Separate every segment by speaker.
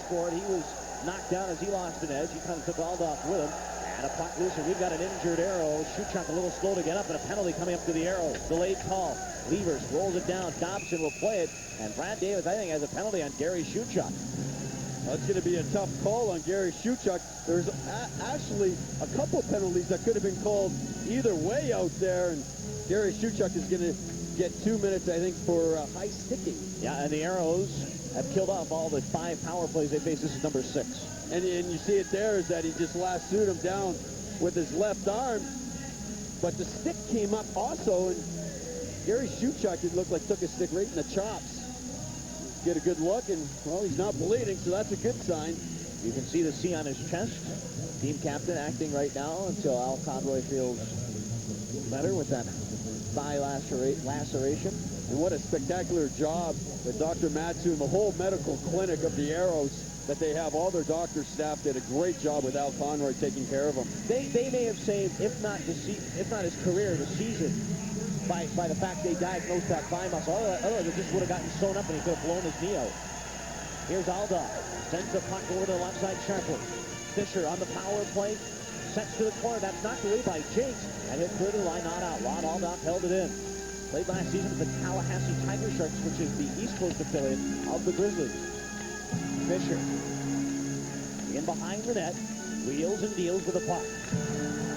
Speaker 1: for it. He was knocked down as he lost an edge. He kind of took Aldoff with him. And a puck loose, and we've got an injured Aeros. Shuchuk a little slow to get up, and a penalty coming up to the Aeros. Delayed call. Levers rolls it down. Dobson will play it. And Brad Davis, I think, has a penalty on Gary Shuchuk.
Speaker 2: That's going to be a tough call on Gary Shuchuk. There's actually a couple penalties that could have been called either way out there, and Gary Shuchuk is going to get 2 minutes, I think, for high sticking.
Speaker 1: Yeah, and the Aeros have killed off all the 5 power plays they face. This is number 6.
Speaker 2: And you see it there is that he just lassoed him down with his left arm, but the stick came up also, and Gary Shuchuk, it looked like took a stick right in the chops. Get a good look, and, well, he's not bleeding, so that's a good sign.
Speaker 1: You can see the C on his chest. Team captain acting right now until Al Conroy feels better with that thigh laceration.
Speaker 2: And what a spectacular job that Dr. Matsu and the whole medical clinic of the Aeros, that they have. All their doctor staff did a great job with Al Conroy taking care of him.
Speaker 1: They may have saved, if not his career, the season, by the fact they diagnosed that thigh muscle. Otherwise, it just would have gotten sewn up and he could have blown his knee out. Here's Alda. Sends the puck over to the left side sharply. Fisher on the power play. Sets to the corner. That's knocked away by Jakes. And hit through the line, not out. Rod Alda held it in. Played last season with the Tallahassee Tiger Sharks, which is the East Coast affiliate of the Grizzlies. Fisher in behind the net, wheels and deals with the puck.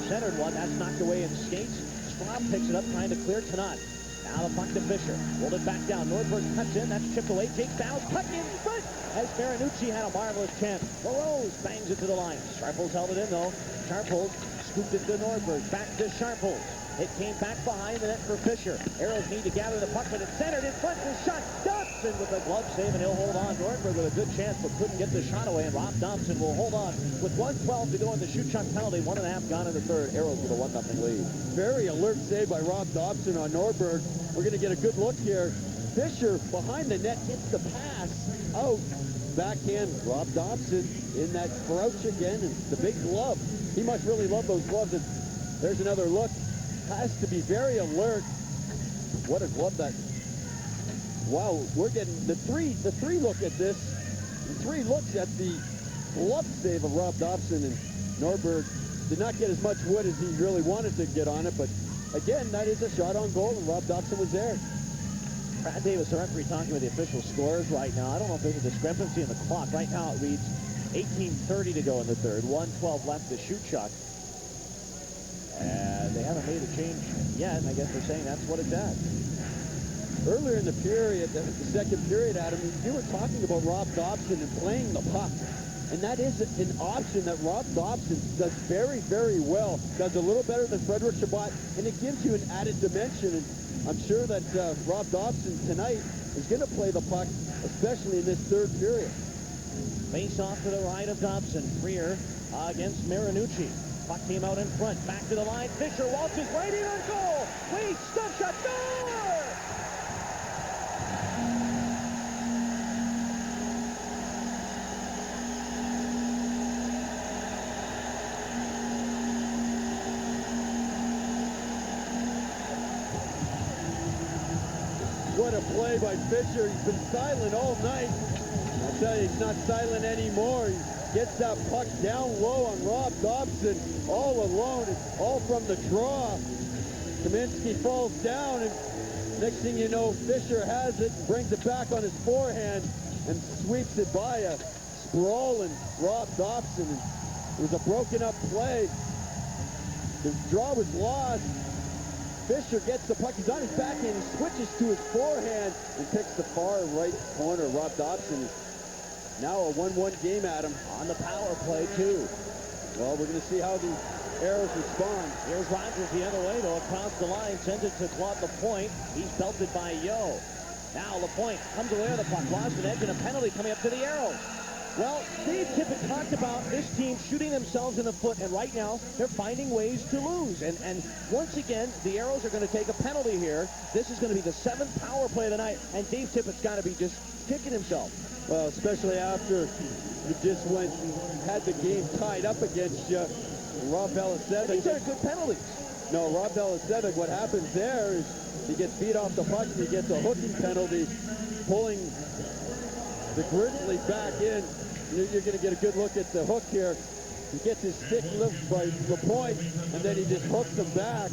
Speaker 1: Centered one, that's knocked away in skates. Straub picks it up, trying to clear Tanat. Now the puck to Fisher. Rolled it back down. Nordberg cuts in, that's chipped away. Jake Downs, puck in front, as Marinucci had a marvelous chance. LaRose bangs it to the line. Sharples held it in though. Sharples scooped it to Nordberg. Back to Sharples. It came back behind the net for Fisher. Aeros need to gather the puck, but it's centered in front. The shot. Dobson with a glove save, and he'll hold on. Nordberg with a good chance, but couldn't get the shot away, and Rob Dobson will hold on. With 1:12 to go in the Shuchuk penalty, 1.5 gone in the third. Aeros with a 1-0 lead.
Speaker 2: Very alert save by Rob Dobson on Nordberg. We're going to get a good look here. Fisher behind the net gets the pass out. Backhand, Rob Dobson in that crouch again, and the big glove. He must really love those gloves. And there's another look. Has to be very alert. What a glove that. Wow, we're getting the three look at this. The 3 looks at the glove save of Rob Dobson, and Nordberg did not get as much wood as he really wanted to get on it, but again, that is a shot on goal, and Rob Dobson was there.
Speaker 1: Brad Davis, the referee, talking with the official scores right now. I don't know if there's a discrepancy in the clock. Right now it reads 18:30 to go in the third. 1:12 left to Shuchuk. And they haven't made a change yet, and I guess they're saying that's what it's at.
Speaker 2: Earlier in the period, the second period, Adam, you were talking about Rob Dobson and playing the puck. And that is an option that Rob Dobson does very, very well. Does a little better than Frederick Chabot, and it gives you an added dimension. And I'm sure that Rob Dobson tonight is going to play the puck, especially in this third period.
Speaker 1: Face off to the right of Dobson. Freer against Marinucci. Puck came out in front. Back to the line. Fisher waltzes right in on goal. Wait, stop shot. Score!
Speaker 2: What a play by Fisher. He's been silent all night. I'll tell you, he's not silent anymore. He gets that puck down low on Rob Dobson, all alone, all from the draw. Kaminsky falls down, and next thing you know, Fisher has it, brings it back on his forehand, and sweeps it by a sprawling Rob Dobson. It was a broken up play. The draw was lost. Fisher gets the puck. He's on his backhand. He switches to his forehand and picks the far right corner. Rob Dobson is now a 1-1 game, Adam.
Speaker 1: On the power play, too.
Speaker 2: Well, we're going to see how the Aeros respond.
Speaker 1: Here's Rogers the other way, though, across the line. Sends it to Claude Lapointe. He's belted by Yo. Now Lapointe comes away with the puck. Lost an edge and a penalty coming up to the Aeros. Well, Dave Tippett talked about this team shooting themselves in the foot, and right now they're finding ways to lose. And once again, the Aeros are going to take a penalty here. This is going to be the 7th power play of the night, and Dave Tippett's got to be just kicking himself.
Speaker 2: Well, especially after you just had the game tied up against you. Rob Belicevic.
Speaker 1: These aren't good penalties.
Speaker 2: No, Rob Belicevic, what happens there is he gets beat off the puck, and he gets a hooking penalty, pulling the Grizzlies back in. You're going to get a good look at the hook here. He gets his stick lift by LaPointe, and then he just hooks him back.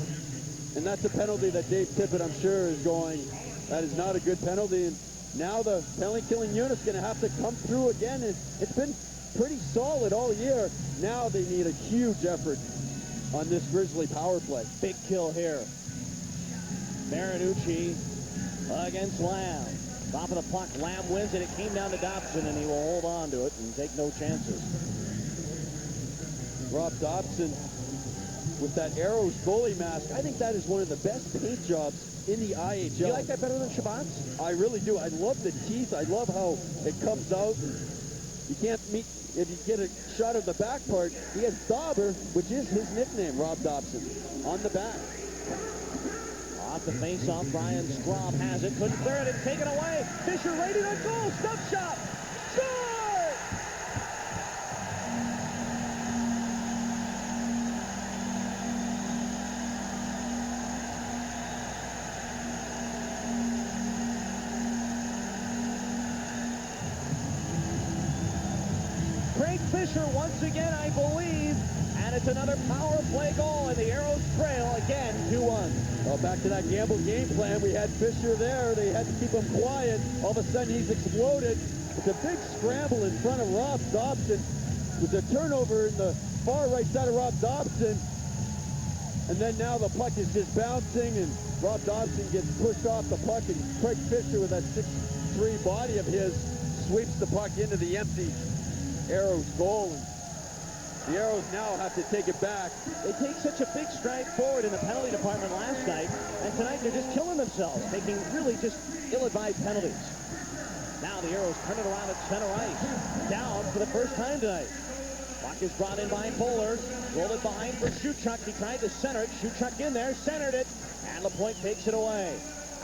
Speaker 2: And that's a penalty that Dave Tippett, I'm sure, is going, that is not a good penalty. And now the penalty-killing unit's going to have to come through again. And it's been pretty solid all year. Now they need a huge effort on this Grizzly power play.
Speaker 1: Big kill here. Marinucci against Lamb. Top of the puck, Lamb wins it. It came down to Dobson, and he will hold on to it and take no chances.
Speaker 2: Rob Dobson with that Aeros goalie mask. I think that is one of the best paint jobs in the IHL.
Speaker 1: Do you like that better than Shabbat's?
Speaker 2: I really do. I love the teeth. I love how it comes out. You can't meet, if you get a shot of the back part, he has Dauber, which is his nickname, Rob Dobson, on the back.
Speaker 1: Off the face-off, Brian Scrobb has it. Couldn't clear it and take it away. Fisher ready to goal. Stop shot. Score! Craig Fisher once again, I believe, and it's another power play goal, and the Aeros trail again 2-1.
Speaker 2: Well, back to that gamble game plan. We had Fisher there. They had to keep him quiet. All of a sudden, he's exploded. It's a big scramble in front of Rob Dobson with the turnover in the far right side of Rob Dobson. And then now the puck is just bouncing, and Rob Dobson gets pushed off the puck, and Craig Fisher with that 6'3" body of his sweeps the puck into the empty Aeros goal. And the Aeros now have to take it back.
Speaker 1: They take such a big stride forward in the penalty department last night, and tonight they're just killing themselves, taking really just ill-advised penalties. Now the Aeros turn it around at center ice. Down for the first time tonight. Puck is brought in by Bowler. Rolled it behind for Shuchuk. He tried to center it. Shuchuk in there, centered it, and LaPointe takes it away.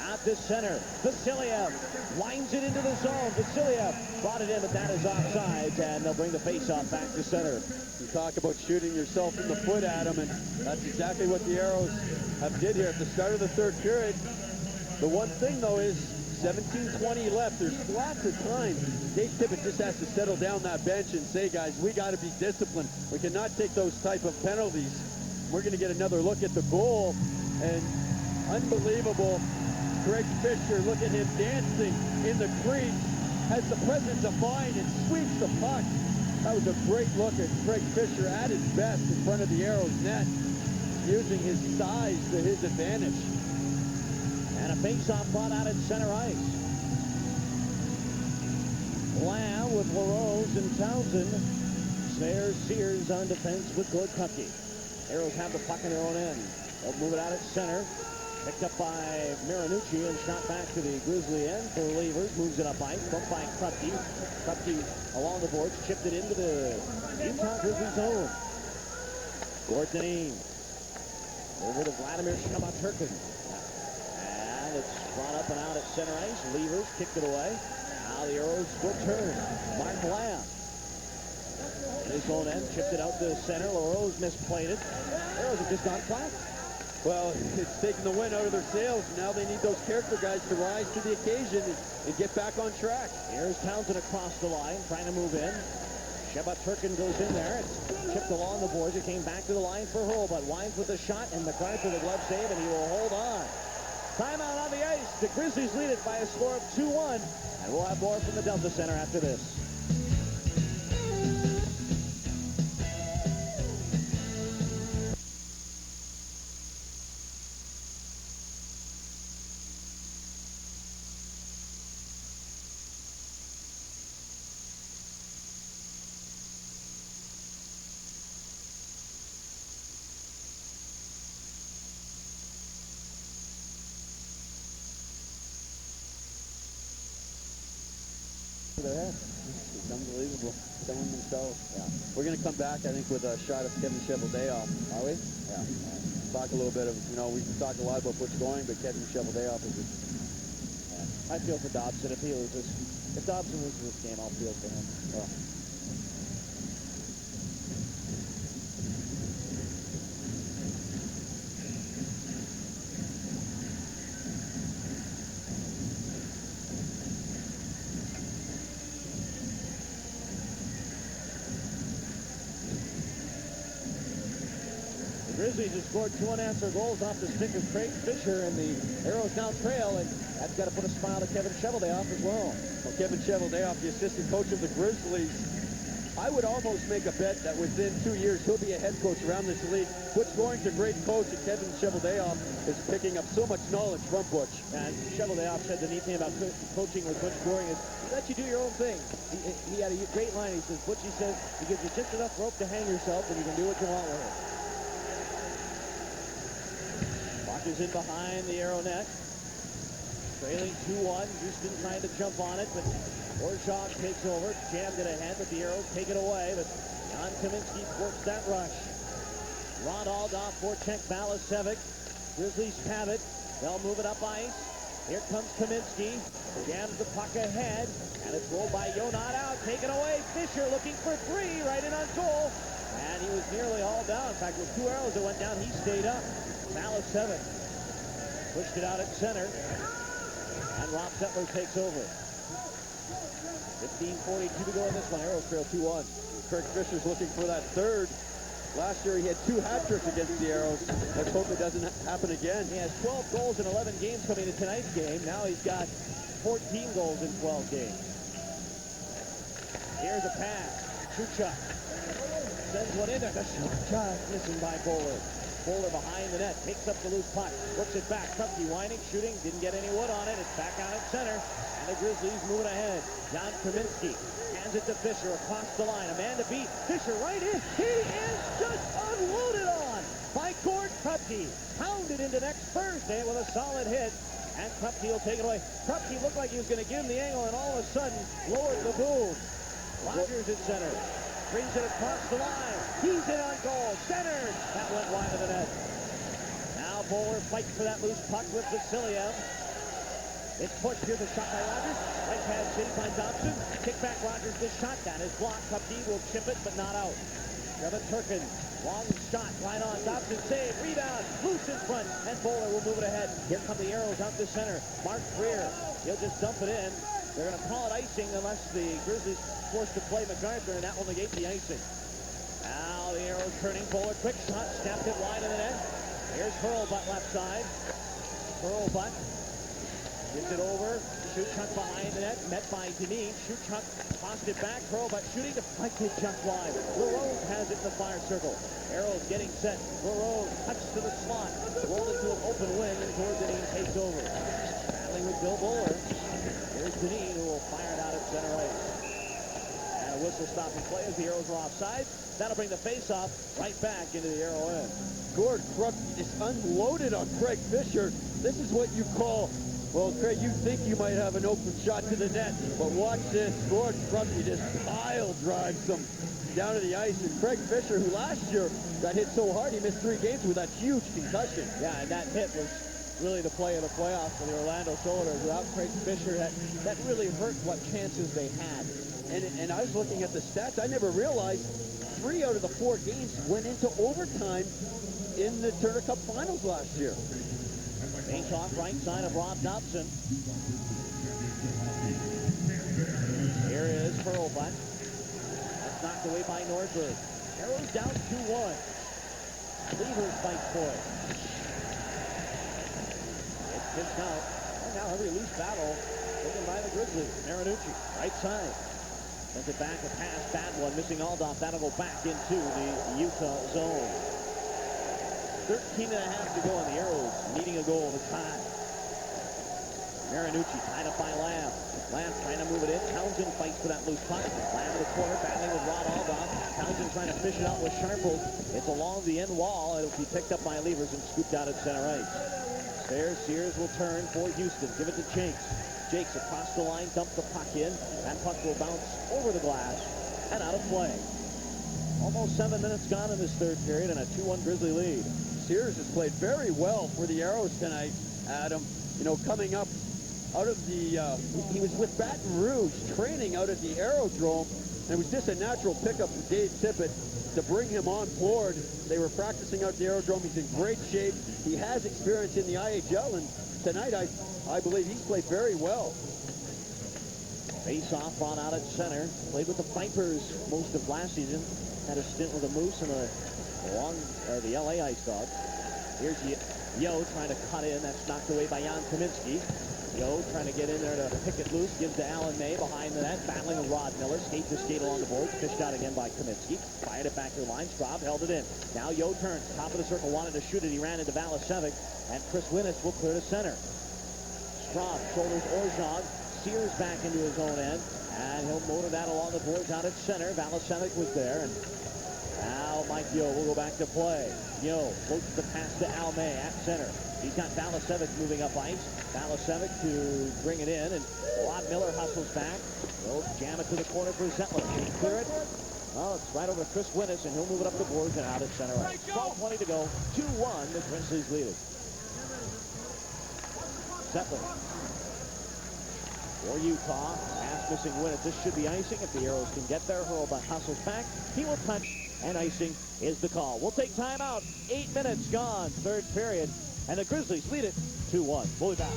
Speaker 1: Out to center. Vasiliev winds it into the zone. Vasiliev brought it in, but that is offside, and they'll bring the faceoff back to center.
Speaker 2: You talk about shooting yourself in the foot, Adam, and that's exactly what the Aeros have did here at the start of the third period. The one thing, though, is 17:20 left. There's lots of time. Dave Tippett just has to settle down that bench and say, guys, we got to be disciplined. We cannot take those type of penalties. We're going to get another look at the goal, and unbelievable. Craig Fisher, look at him dancing in the crease, has the presence of mind and sweeps the puck. That was a great look at Craig Fisher at his best in front of the Aeros net, using his size to his advantage.
Speaker 1: And a face-off brought out at center ice. Lamb with LaRose and Townsend. Sears on defense with Gorkucky. Aeros have the puck in their own end. They'll move it out at center. Picked up by Marinucci and shot back to the Grizzly end for Levers. Moves it up ice. Bumped by Krupke. Krupke along the boards. Chipped it into the Utah Grizzly zone. Gordon. Over to Vladimir Shkabaturkin. And it's brought up and out at center ice. Levers kicked it away. Now the Aeros will turn. Martin Lamb. In his own end. Chipped it out to center. LaRose misplayed it. Aeros have just gone flat.
Speaker 2: Well, it's taken the wind out of their sails. Now they need those character guys to rise to the occasion and get back on track.
Speaker 1: Here's Townsend across the line, trying to move in. Shkabaturkin goes in there. It's chipped along the boards. It came back to the line for Hurlbut. Wines with the shot, and McCarthy the glove save, and he will hold on. Timeout on the ice. The Grizzlies lead it by a score of 2-1, and we'll have more from the Delta Center after this.
Speaker 2: It's unbelievable. Selling themselves. Yeah. We're going to come back, I think, with a shot of Kevin Cheveldayoff. Are we? Yeah. Talk a little bit of, we talk a lot about what's going, but Kevin Cheveldayoff is
Speaker 1: I feel for Dobson if he loses. If Dobson loses this game, I'll feel for him. Well. Grizzlies have scored 2 unanswered goals off the stick of Craig Fisher, and the Aeros now trail, and that's got to put a smile to Kevin Cheveldayoff as well.
Speaker 2: Well, Kevin Cheveldayoff, the assistant coach of the Grizzlies, I would almost make a bet that within 2 years he'll be a head coach around this league. Butch Goring's a great coach, and Kevin Cheveldayoff is picking up so much knowledge from Butch.
Speaker 1: And Cheveldayoff said the neat thing about coaching with Butch Goring is he lets you do your own thing. He had a great line. He says, Butch, he says, he gives you just enough rope to hang yourself, and you can do what you want with it. Puck is in behind the Aero net. Trailing 2-1. Houston trying to jump on it, but Orshog takes over, jammed it ahead, but the Aeros take it away. But Jan Kaminsky works that rush. Ron Aldoff, Voracek, Balasevic. Grizzlies have it. They'll move it up ice. Here comes Kaminsky. Jams the puck ahead, and it's rolled by Jonat out. Taken away. Fisher looking for 3 right in on goal. And he was nearly all down. In fact, with 2 arrows that went down, he stayed up. Balasevic pushed it out at center. And Rob Settler takes over. 15:42 to go in this one. Aeros trail 2-1.
Speaker 2: Craig Fisher's looking for that third. Last year he had 2 hat tricks against the Aeros. Let's hope it doesn't happen again.
Speaker 1: He has 12 goals in 11 games coming to tonight's game. Now he's got 14 goals in 12 games. Here's a pass. Shuchuk sends one in there. The shot missing by Bowler. Bowler behind the net, takes up the loose puck, works it back. Krupke whining, shooting, didn't get any wood on it. It's back out at center, and the Grizzlies moving ahead. Jan Kaminsky hands it to Fisher across the line. A man to beat. Fisher right in. He is just unloaded on by Gord Krupke. Pounded into next Thursday with a solid hit, and Krupke will take it away. Krupke looked like he was going to give him the angle, and all of a sudden lowered the boom. Rogers at center. Brings it across the line. He's in on goal. Centered. That went wide of the net. Now Bowler fights for that loose puck with Vasiliev. It's pushed. Here's a shot by Rogers. Right pad saved by Dobson. Kick back Rogers. The shot down is blocked. Krupke will chip it, but not out. Kevin Turkin. Long shot right on. Dobson save. Rebound. Loose in front. And Bowler will move it ahead. Here come the Aeros out to center. Mark Freer. He'll just dump it in. They're going to call it icing unless the Grizzlies forced to play MacArthur, and that will negate the icing. Now the Aeros turning. Bowler, quick shot, snapped it wide of the net. Here's Hurlbutt left side. Hurlbutt gives it over. Shuchuk behind the net, met by Deneen. Shuchuk tossed it back. Hurlbutt shooting, deflected just wide. Larose has it in the fire circle. Aeros getting set. Larose cuts to the slot. Rolled into an open wing, and Gord Deneen takes over. Battling with Bill Bowler. Here's Deneen, who will fire it out at center ice. And a whistle stopping play as the Aeros are offside. That'll bring the face-off right back into the Aero end.
Speaker 2: Gord Krupke is unloaded on Craig Fisher. This is what you call, well, Craig, you think you might have an open shot to the net, but watch this. Gord Krupke just pile drives them down to the ice. And Craig Fisher, who last year got hit so hard, he missed 3 games with that huge concussion.
Speaker 1: Yeah, and that hit was really the play of the playoffs for the Orlando Soldiers. Without Craig Fisher, that really hurt what chances they had.
Speaker 2: And I was looking at the stats. I never realized 3 out of the 4 games went into overtime in the Turner Cup Finals last year.
Speaker 1: Face off right side of Rob Dobson. Here is Hurlbutt. That's knocked away by Nordberg. Aeros down 2-1. Levers fight for it. It's pitched out. And now every loose battle taken by the Grizzlies. Marinucci, right side. Sends it back, a pass, bad one, missing Aldoff. That'll go back into the Utah zone. 13 and a half to go on the Aeros, needing a goal to tie. Marinucci tied up by Lamb. Lamb trying to move it in. Townsend fights for that loose puck. Lamb in the corner, battling with Rod Aldoff. Townsend trying to fish it out with Sharple. It's along the end wall. It'll be picked up by Levers and scooped out at center ice. Sears will turn for Houston. Give it to Jakes. Jakes across the line, dump the puck in. That puck will bounce over the glass and out of play. Almost 7 minutes gone in this third period and a 2-1 Grizzly lead.
Speaker 2: Sears has played very well for the Aeros tonight, Adam. You know, coming up out of the, he was with Baton Rouge training out at the Aerodrome, and it was just a natural pickup for Dave Tippett to bring him on board. They were practicing out at the Aerodrome. He's in great shape. He has experience in the IHL, and tonight I believe he's played very well.
Speaker 1: Face-off on out at center. Played with the Vipers most of last season. Had a stint with the Moose and a the LA Ice Dogs. Here's Yo trying to cut in. That's knocked away by Jan Kaminsky. Yo trying to get in there to pick it loose. Gives to Alan May behind the net. Battling with Rod Miller. Skate to skate along the board. Fished out again by Kaminsky. Fired it back to the line. Straub held it in. Now Yo turns. Top of the circle. Wanted to shoot it. He ran into Valasevic. And Chris Winnis will clear to center. Straub shoulders Orzhov. Sears back into his own end. And he'll motor that along the boards out at center. Valasevic was there. And now Mike Yo will go back to play. Yo floats the pass to Al May at center. He's got Valasevic moving up ice. Valasevic to bring it in, and Rod Miller hustles back. He'll jam it to the corner for Zettler. Can he clear it? Well, it's right over to Chris Winnis, and he'll move it up the boards and out at center ice. 12:20 to go. 2-1, the Grizzlies lead it. Zettler. For Utah, pass missing Winnis. This should be icing if the Aeros can get there. Hurlbut hustles back. He will touch, and icing is the call. We'll take time out. 8 minutes gone, third period. And the Grizzlies lead it 2-1. We'll be back.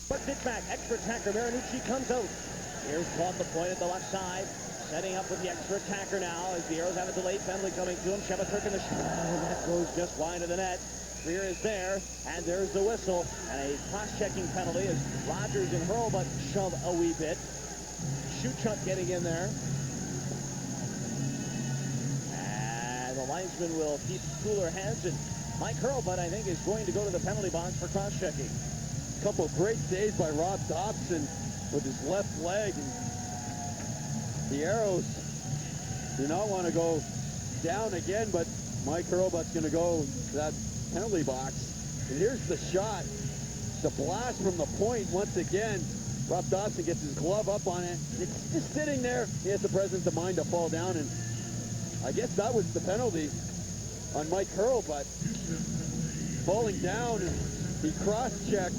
Speaker 1: Puts it back. Extra attacker. Marinucci comes out. Here's caught the point at the left side. Setting up with the extra attacker now as the Aeros have a delayed penalty coming to him. Shebaturk in the shot. That goes just wide of the net. Freer is there, and there's the whistle. And a cross-checking penalty as Rogers and Hurlbut shove a wee bit. Shuchuk getting in there. And the linesman will keep cooler heads. And Mike Hurlbut, I think, is going to go to the penalty box for cross-checking.
Speaker 2: Couple of great saves by Rob Dobson with his left leg. And the Aeros do not want to go down again, but Mike Hurlbut's going to go to that penalty box. And here's the shot. The blast from the point once again. Rob Dobson gets his glove up on it. It's just sitting there. He has the presence of mind to fall down, and I guess that was the penalty on Mike Hurlbut. Falling down, he cross-checked.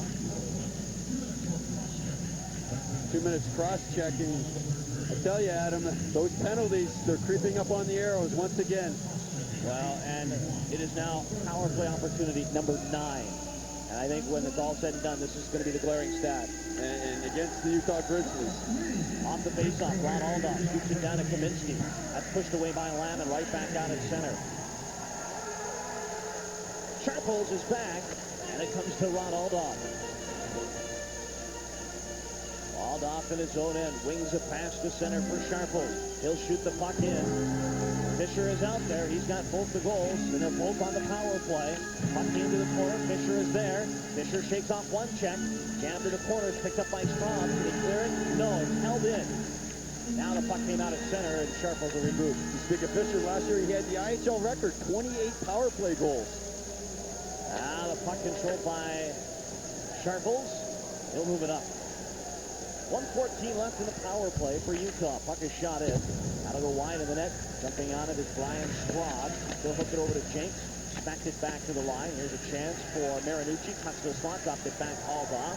Speaker 2: 2 minutes cross-checking. I tell you, Adam, those penalties, they're creeping up on the Aeros once again.
Speaker 1: Well, and it is now power play opportunity number 9. And I think when it's all said and done, this is going to be the glaring stat.
Speaker 2: And against the Utah Grizzlies.
Speaker 1: Off the faceoff, Ron Aldoff shoots it down to Kaminsky. That's pushed away by Lamb and right back out at center. Sharples is back, and it comes to Ron Aldoff. Aldoff in his own end. Wings a pass to center for Sharples. He'll shoot the puck in. Fisher is out there. He's got both the goals, and they're both on the power play. Puck into the corner. Fisher is there. Fisher shakes off one check. Jammed to the corner. It's picked up by Straub. Can he clear it? No, it's held in. Now the puck came out at center, and Sharples will remove.
Speaker 2: Speaking of Fisher, last year he had the IHL record, 28 power play goals.
Speaker 1: Now the puck controlled by Sharples. He'll move it up. 1:14 left in the power play for Utah. Puck is shot in. That'll go wide of the net. Jumping on it is Brian Straub. He'll hook it over to Jenks. Smacked it back to the line. Here's a chance for Marinucci. Cuts the slot. Dropped it back. Alba.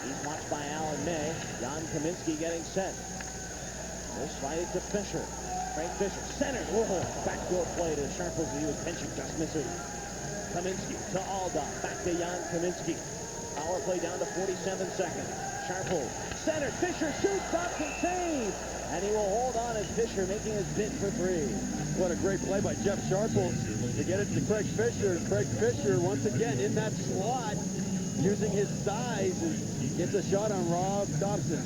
Speaker 1: He's watched by Alan May. Jan Kaminsky getting set. He'll slide it to Fisher. Frank Fisher. Center. Whoa. Backdoor play to Sharples. He was pinching. Just missing. Kaminsky to Alda. Back to Jan Kaminsky. Power play down to 47 seconds. Sharples. Center. Fisher shoots. Stops and saves. And he will hold on as Fisher making his bid for 3.
Speaker 2: What a great play by Jeff Sharples to get it to Craig Fisher. Craig Fisher, once again, in that slot, using his size, and gets a shot on Rob Dobson.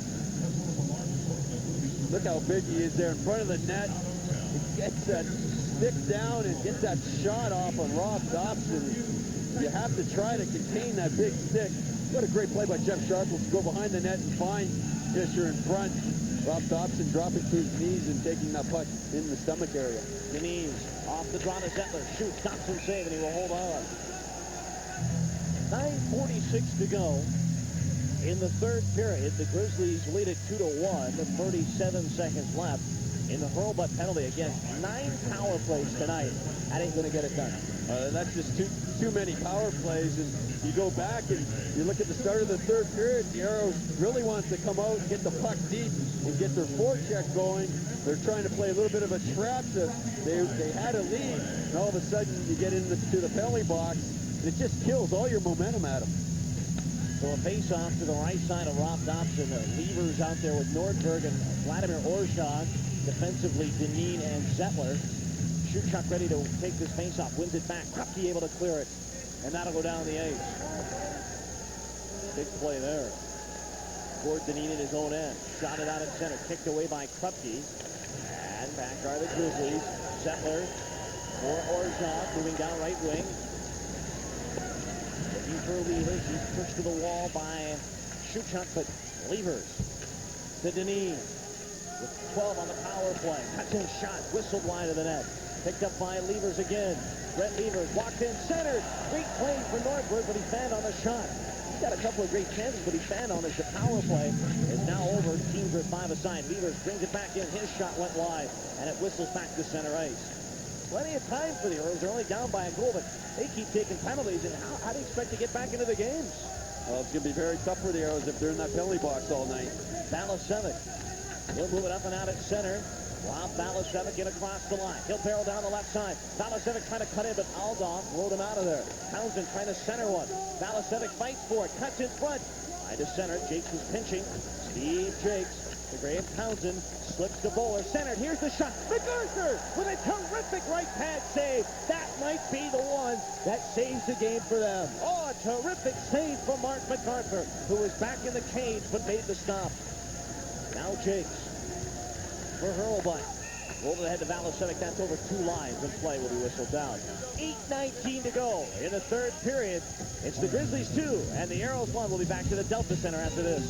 Speaker 2: Look how big he is there in front of the net. He gets that stick down and gets that shot off on Rob Dobson. You have to try to contain that big stick. What a great play by Jeff Sharples to go behind the net and find Fisher in front. Rob Dobson dropping to his knees and taking that puck in the stomach area.
Speaker 1: Denise off the draw to Zettler. Shoots, Dobson save, and he will hold on. 9:46 to go in the third period. The Grizzlies lead it 2-1 with 37 seconds left. In the Hurlbut penalty, again, 9 power plays tonight. That ain't going to get it done.
Speaker 2: That's just too many power plays, and you go back and you look at the start of the third period. The Aeros really wants to come out and get the puck deep and get their forecheck going. They're trying to play a little bit of a trap. They had a lead, and all of a sudden you get into the penalty box, and it just kills all your momentum at them.
Speaker 1: So a face-off to the right side of Rob Dobson. Levers out there with Nordberg and Vladimir Orshag. Defensively, Deneen and Zettler. Shuchuk ready to take this face-off. Wins it back. Krupke able to clear it. And that'll go down the ice. Big play there. Gord Deneen in his own end. Shot it out at center. Kicked away by Krupke. And back are the Grizzlies. Zettler for Orshag. Moving down right wing. Looking for Levers. He's pushed to the wall by Shuchuk, but Levers to Deneen. With 12 on the power play. Cuts in shot. Whistled wide of the net. Picked up by Levers again. Brett Levers walked in, centered. Great play for Nordberg, but he fanned on the shot. He's got a couple of great chances, but he fanned on it. The power play is now over. Teams are 5 aside. Levers brings it back in. His shot went wide, and it whistles back to center ice. Plenty of time for the Aeros. They're only down by a goal, but they keep taking penalties. And how do you expect to get back into the games?
Speaker 2: Well, it's going to be very tough for the Aeros if they're in that penalty box all night.
Speaker 1: Balasevic. He'll move it up and out at center. Rob Balasevic in across the line. He'll barrel down the left side. Balasevic trying to cut in, but Aldoff rolled him out of there. Townsend trying to center one. Balasevic fights for it. Cuts in front. Right to center. Jakes is pinching. Steve Jakes to Graham Townsend. Slips the bowler. Centered. Here's the shot. MacArthur with a terrific right pad save. That might be the one that saves the game for them. Oh, a terrific save from Mark MacArthur, who was back in the cage but made the stop. Now Jakes for Hurlbut. Rolled it ahead to Balasevic. That's over 2 lines, and play will be whistled down. 8:19 to go in the third period. It's the Grizzlies 2, and the Aeros 1. We'll be back to the Delta Center after this.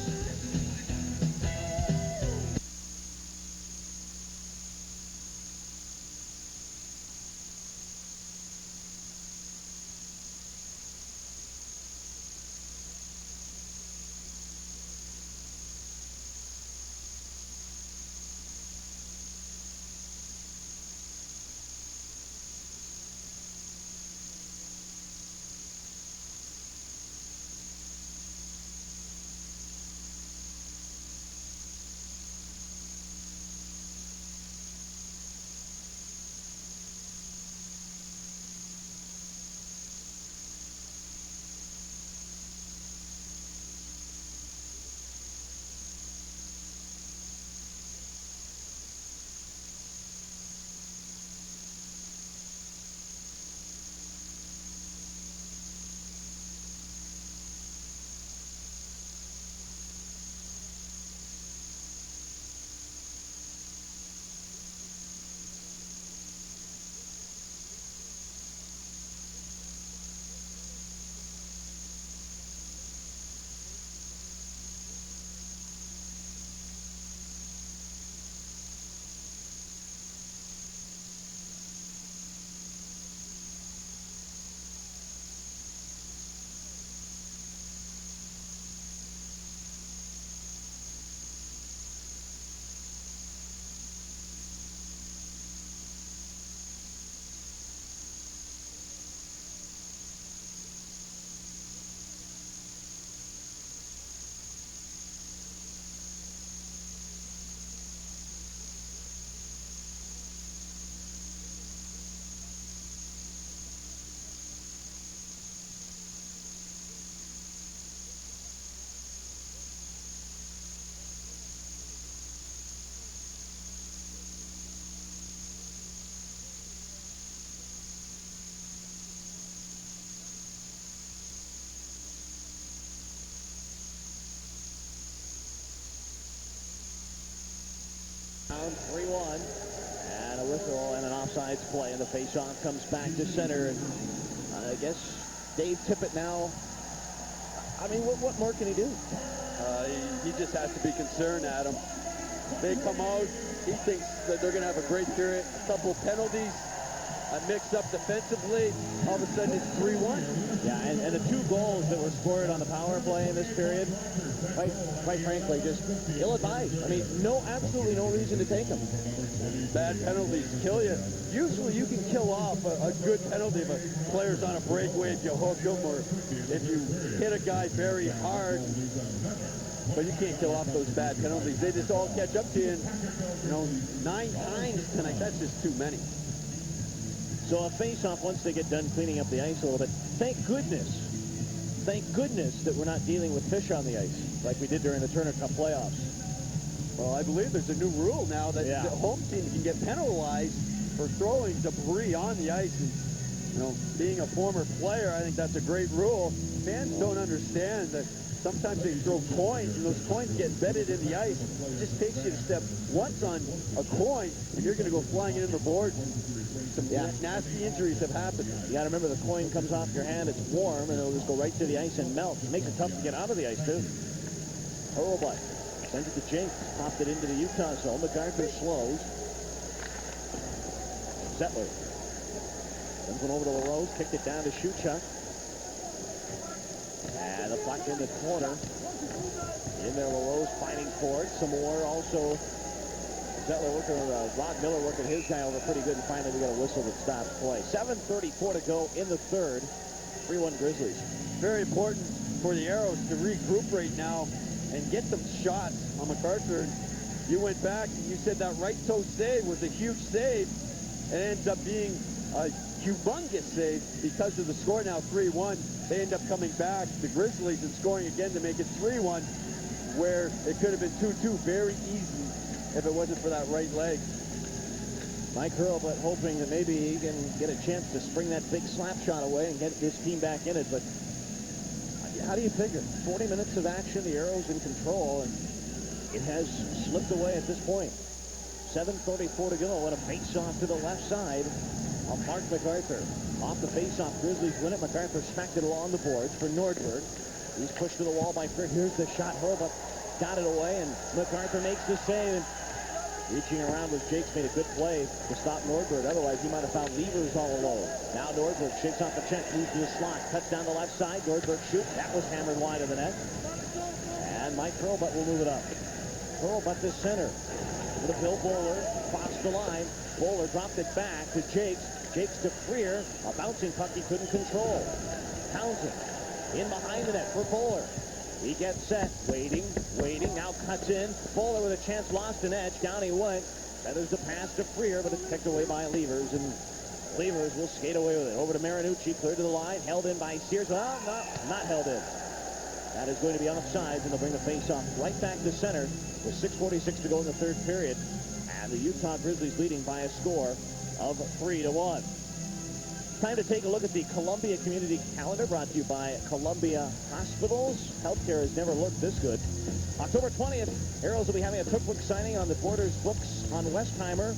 Speaker 1: down, 3-1. And a whistle and an offsides play, and the face-off comes back to center. And I guess Dave Tippett now, I mean, what more can he do?
Speaker 2: He just has to be concerned, Adam. They come out, he thinks that they're going to have a great period. A couple penalties, mixed up defensively. All of a sudden, it's 3-1.
Speaker 1: Yeah, and the 2 goals that were scored on the power play in this period, quite frankly, just ill-advised. I mean, absolutely no reason to take them.
Speaker 2: Bad penalties kill you. Usually you can kill off a good penalty if a player's on a breakaway, if you hook him, or if you hit a guy very hard. But you can't kill off those bad penalties. They just all catch up to you. And, 9 times tonight, that's just too many.
Speaker 1: So a face-off once they get done cleaning up the ice a little bit. Thank goodness that we're not dealing with fish on the ice like we did during the Turner Cup playoffs.
Speaker 2: Well, I believe there's a new rule now that the home team can get penalized for throwing debris on the ice. And, being a former player, I think that's a great rule. Fans don't understand that sometimes they throw coins, and those coins get embedded in the ice. It just takes you to step once on a coin, and you're going to go flying into the board. Some nasty injuries have happened.
Speaker 1: You got to remember, the coin comes off your hand, it's warm, and it'll just go right to the ice and melt. It makes it tough to get out of the ice, too. Hurlbut sends it to Jinks, popped it into the Utah zone. MacArthur slows. Zettler sends one over to LaRose, kicked it down to Shuchuk. And the puck in the corner. In there, LaRose fighting for it. Some more also. Zettler working, Rod Miller working his guy over pretty good, and finally we got a whistle that stops play. 7:34 to go in the third. 3-1 Grizzlies.
Speaker 2: Very important for the Aeros to regroup right now and get some shots on MacArthur. You went back and you said that right toe save was a huge save. It ends up being a humongous save because of the score now 3-1. They end up coming back, the Grizzlies, and scoring again to make it 3-1, where it could have been 2-2 very easy if it wasn't for that right leg.
Speaker 1: Mike Hurlbut hoping that maybe he can get a chance to spring that big slap shot away and get this team back in it, but how do you figure? 40 minutes of action, the Aeros in control, and it has slipped away at this point. 7:34 to go, and a face-off to the left side of Mark MacArthur. Off the face-off, Grizzlies win it. MacArthur smacked it along the boards for Nordberg. He's pushed to the wall by Frick. Here's the shot. Hurlbut got it away, and MacArthur makes the save. And reaching around with Jakes made a good play to stop Nordberg. Otherwise, he might have found Levers all alone. Now Nordberg shakes off the check, moves to the slot, cuts down the left side. Nordberg shoots. That was hammered wide of the net. And Mike Hurlbut will move it up. Hurlbut to center. To Bill Bowler, crossed the line. Bowler dropped it back to Jakes. Jakes to Freer. A bouncing puck he couldn't control. Townsend in behind the net for Bowler. He gets set, waiting, now cuts in. Bowler with a chance, lost an edge, down he went. Feathers the pass to Freer, but it's picked away by Levers, and Levers will skate away with it. Over to Marinucci, cleared to the line, held in by Sears. Well, not held in. That is going to be offsides, and they'll bring the face-off right back to center with 6:46 to go in the third period. And the Utah Grizzlies leading by a score of 3-1. Time to take a look at the Columbia Community Calendar, brought to you by Columbia Hospitals. Healthcare has never looked this good. October 20th, Aeros will be having a cookbook signing on the Borders Books on Westheimer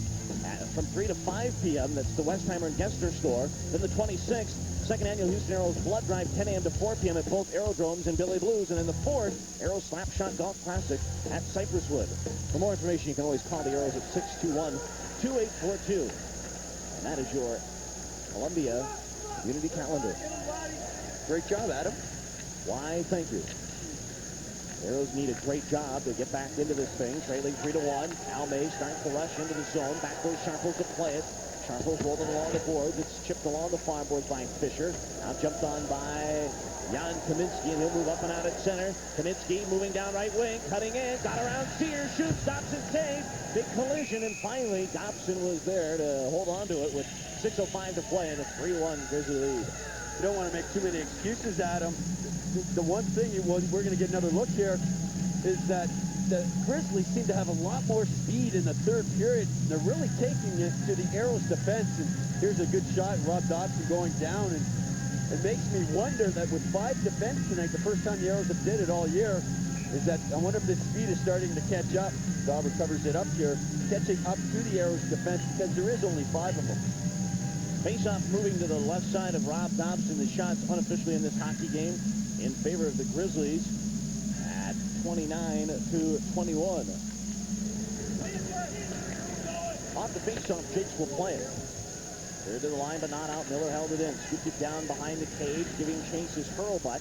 Speaker 1: from 3 to 5 p.m. That's the Westheimer and Gester store. Then the 26th, second annual Houston Aeros Blood Drive, 10 a.m. to 4 p.m. at both Aerodromes and Billy Blues. And then the 4th, Aeros Slapshot Golf Classic at Cypresswood. For more information, you can always call the Aeros at 621-2842. And that is your Columbia Community Calendar.
Speaker 2: Great job, Adam.
Speaker 1: Why, thank you. Aeros need a great job to get back into this thing. Trailing 3-1. Almay starts to rush into the zone. Back goes Sharples to play it. Sharples rolling along the boards. It's chipped along the farm boards by Fisher. Now jumped on by Jan Kaminsky, and he'll move up and out at center. Kaminsky moving down right wing, cutting in, got around Sears, shoots, stops and saves. Big collision, and finally Dobson was there to hold on to it with 6:05 to play in a 3-1 Grizzly lead.
Speaker 2: You don't want to make too many excuses, Adam. The one thing we're going to get another look here is that the Grizzlies seem to have a lot more speed in the third period. They're really taking it to the Aeros defense, and here's a good shot. Rob Dobson going down, and it makes me wonder that with 5 defense tonight, the first time the Aeros have did it all year, is that I wonder if the speed is starting to catch up. Dauber covers it up here, catching up to the Aeros defense because there is only 5 of them.
Speaker 1: Face-off moving to the left side of Rob Dobson. The shots unofficially in this hockey game in favor of the Grizzlies at 29-21. Off the face-off, Jakes will play it. Cleared to the line, but not out. Miller held it in. Scooped it down behind the cage, giving Chase his hurlbutt.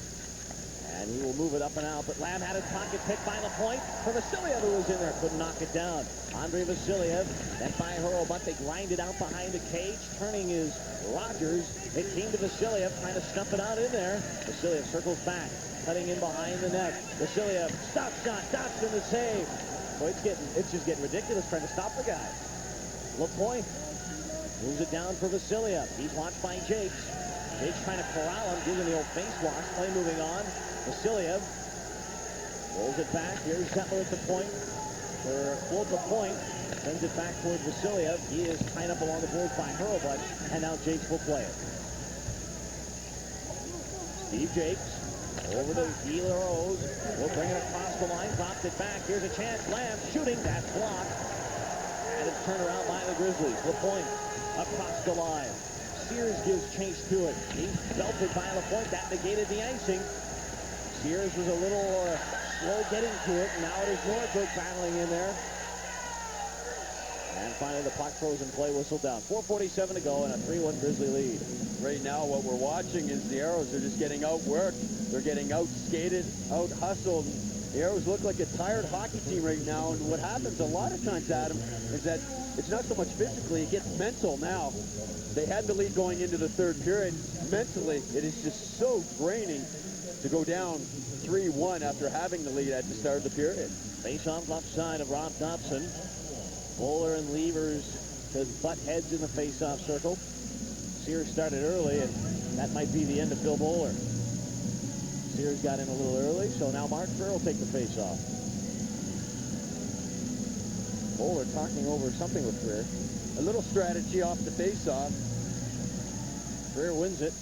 Speaker 1: And he will move it up and out. But Lamb had his pocket picked by Lapointe for Vasiliev, who was in there. Couldn't knock it down. Andre Vasiliev, then by hurlbutt. They grind it out behind the cage. Turning is Rogers. It came to Vasiliev, trying to stump it out in there. Vasiliev circles back, cutting in behind the net. Vasiliev, stop shot. Dobson the save. So it's just getting ridiculous trying to stop the guy. Lapointe moves it down for Vasiliev. He's watched by Jakes. Jakes trying to corral him, doing the old face wash. Play moving on. Vasiliev rolls it back. Here's Zettler at the point. Toward the point. Sends it back toward Vasiliev. He is tied up along the boards by Hurlbut. And now Jakes will play it. Steve Jakes over to Aeros. Will bring it across the line. Drops it back. Here's a chance. Lamb shooting. That's blocked. And it's turned around by the Grizzlies. Lapointe across the line. Sears gives chase to it. He's belted by Lapointe. That negated the icing. Sears was a little slow getting to it. And now it is Nordberg battling in there. And finally the puck throws and play whistle down. 4:47 to go and a 3-1 Grizzly lead.
Speaker 2: Right now what we're watching is the Aeros are just getting outworked. They're getting out-skated, out-hustled. The Aeros look like a tired hockey team right now. And what happens a lot of times, Adam, is that it's not so much physically, it gets mental now. They had the lead going into the third period. Mentally, it is just so draining to go down 3-1 after having the lead at the start of the period.
Speaker 1: Face-off left side of Rob Dobson. Bowler and Levers to butt heads in the face-off circle. Sears started early, and that might be the end of Phil Bowler. Sears got in a little early, so now Mark Freer will take the face-off. Bowler talking over something with Freer.
Speaker 2: A little strategy off the face-off.
Speaker 1: Freer wins it,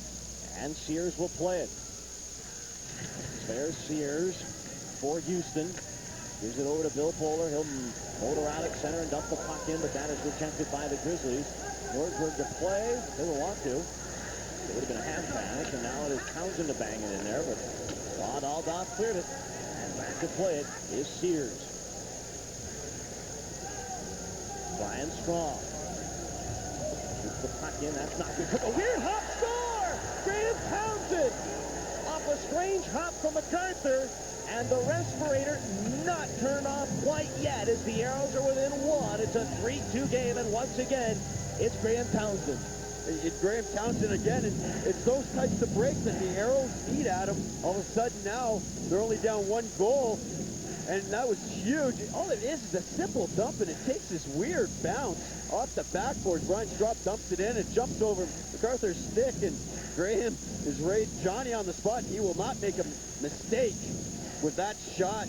Speaker 1: and Sears will play it. There's Sears for Houston. Gives it over to Bill Bowler. He'll motor out at center and dump the puck in, but that is rejected by the Grizzlies. Nordberg to play. They will want to. It would have been a hand pass, and now it is Townsend to bang it in there, but Rod Aldoff cleared it. And back to play it is Sears. Brian Strong. Shoots the puck in. That's not good. A weird hop score! Graham Townsend! Off a strange hop from MacArthur. And the respirator not turned off quite yet as the Aeros are within 1. It's a 3-2 game, and once again, it's Graham Townsend.
Speaker 2: It's Graham Townsend again, and it's those types of breaks that the Aeros need, Adam. All of a sudden now, they're only down 1 goal, and that was huge. All it is a simple dump, and it takes this weird bounce off the backboard. Brian Strop dumps it in, it jumps over MacArthur's stick, and Graham is right, Johnny on the spot. He will not make a mistake with that shot.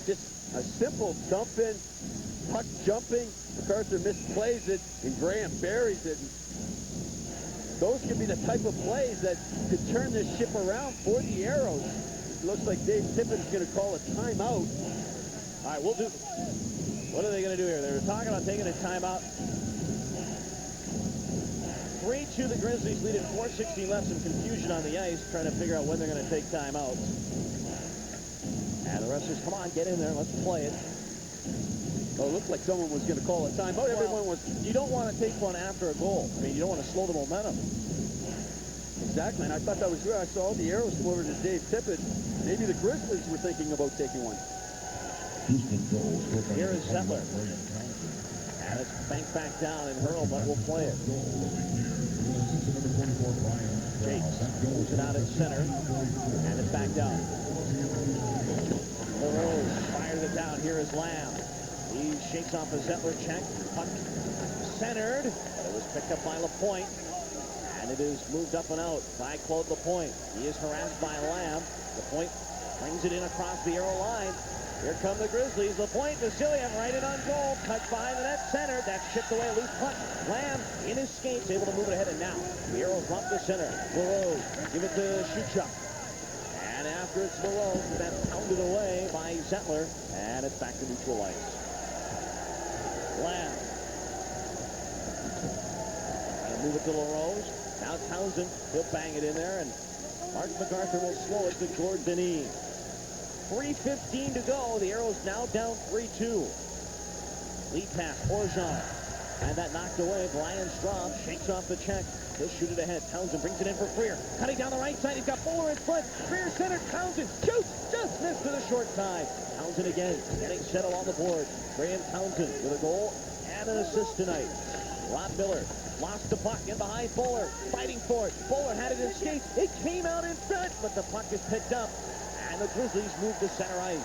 Speaker 2: Just a simple dump in, puck jumping. MacArthur misplays it, and Graham buries it. Those could be the type of plays that could turn this ship around for the Aeros. It looks like Dave Tippett's going to call a timeout.
Speaker 1: All right, we'll do. What are they going to do here? They were talking about taking a timeout. 3-2 the Grizzlies lead at 4:60 left. Some confusion on the ice, trying to figure out when they're going to take timeouts. And the wrestlers, come on, get in there, let's play it.
Speaker 2: Oh, it looked like someone was going to call a timeout.
Speaker 1: Well,
Speaker 2: everyone was.
Speaker 1: You don't want to take one after a goal. I mean, you don't want to slow the momentum.
Speaker 2: Exactly, and I thought that was good. I saw the Aeros go over to Dave Tippett. Maybe the Grizzlies were thinking about taking one.
Speaker 1: Here is Zettler. And it's banked back down, and Hurlbut will play it. Jakes moves it out at center, and it's back down. Rose fires it down. Here is Lamb. He shakes off a Zettler check. Puck centered, but it was picked up by Lapointe. And it is moved up and out by Claude Lapointe. He is harassed by Lamb. Lapointe brings it in across the arrow line. Here come the Grizzlies. Lapointe, Vasiliev right in on goal. Cut by the net center. That's chipped away. Loose puck. Lamb in his skates, able to move it ahead. And now the Aeros drop the center. Rose, give it to Shuchuk. And after it's LaRose, that's pounded away by Zettler. And it's back to neutral ice. Lamb. And move it to LaRose. Now Townsend, he'll bang it in there, and Mark MacArthur will slow it to Gord Denis. 3:15 to go. The Aeros now down 3-2. Lead pass, Orgeon. And that knocked away. Brian Straub shakes off the check. He'll shoot it ahead. Townsend brings it in for Freer. Cutting down the right side. He's got Fuller in front. Freer center. Townsend shoots. Just missed to the short side. Townsend again getting set along the board. Graham Townsend with a goal and an assist tonight. Rob Miller lost the puck in behind Fuller. Fighting for it. Fuller had it in skates. It came out in front, but the puck is picked up. And the Grizzlies move to center ice.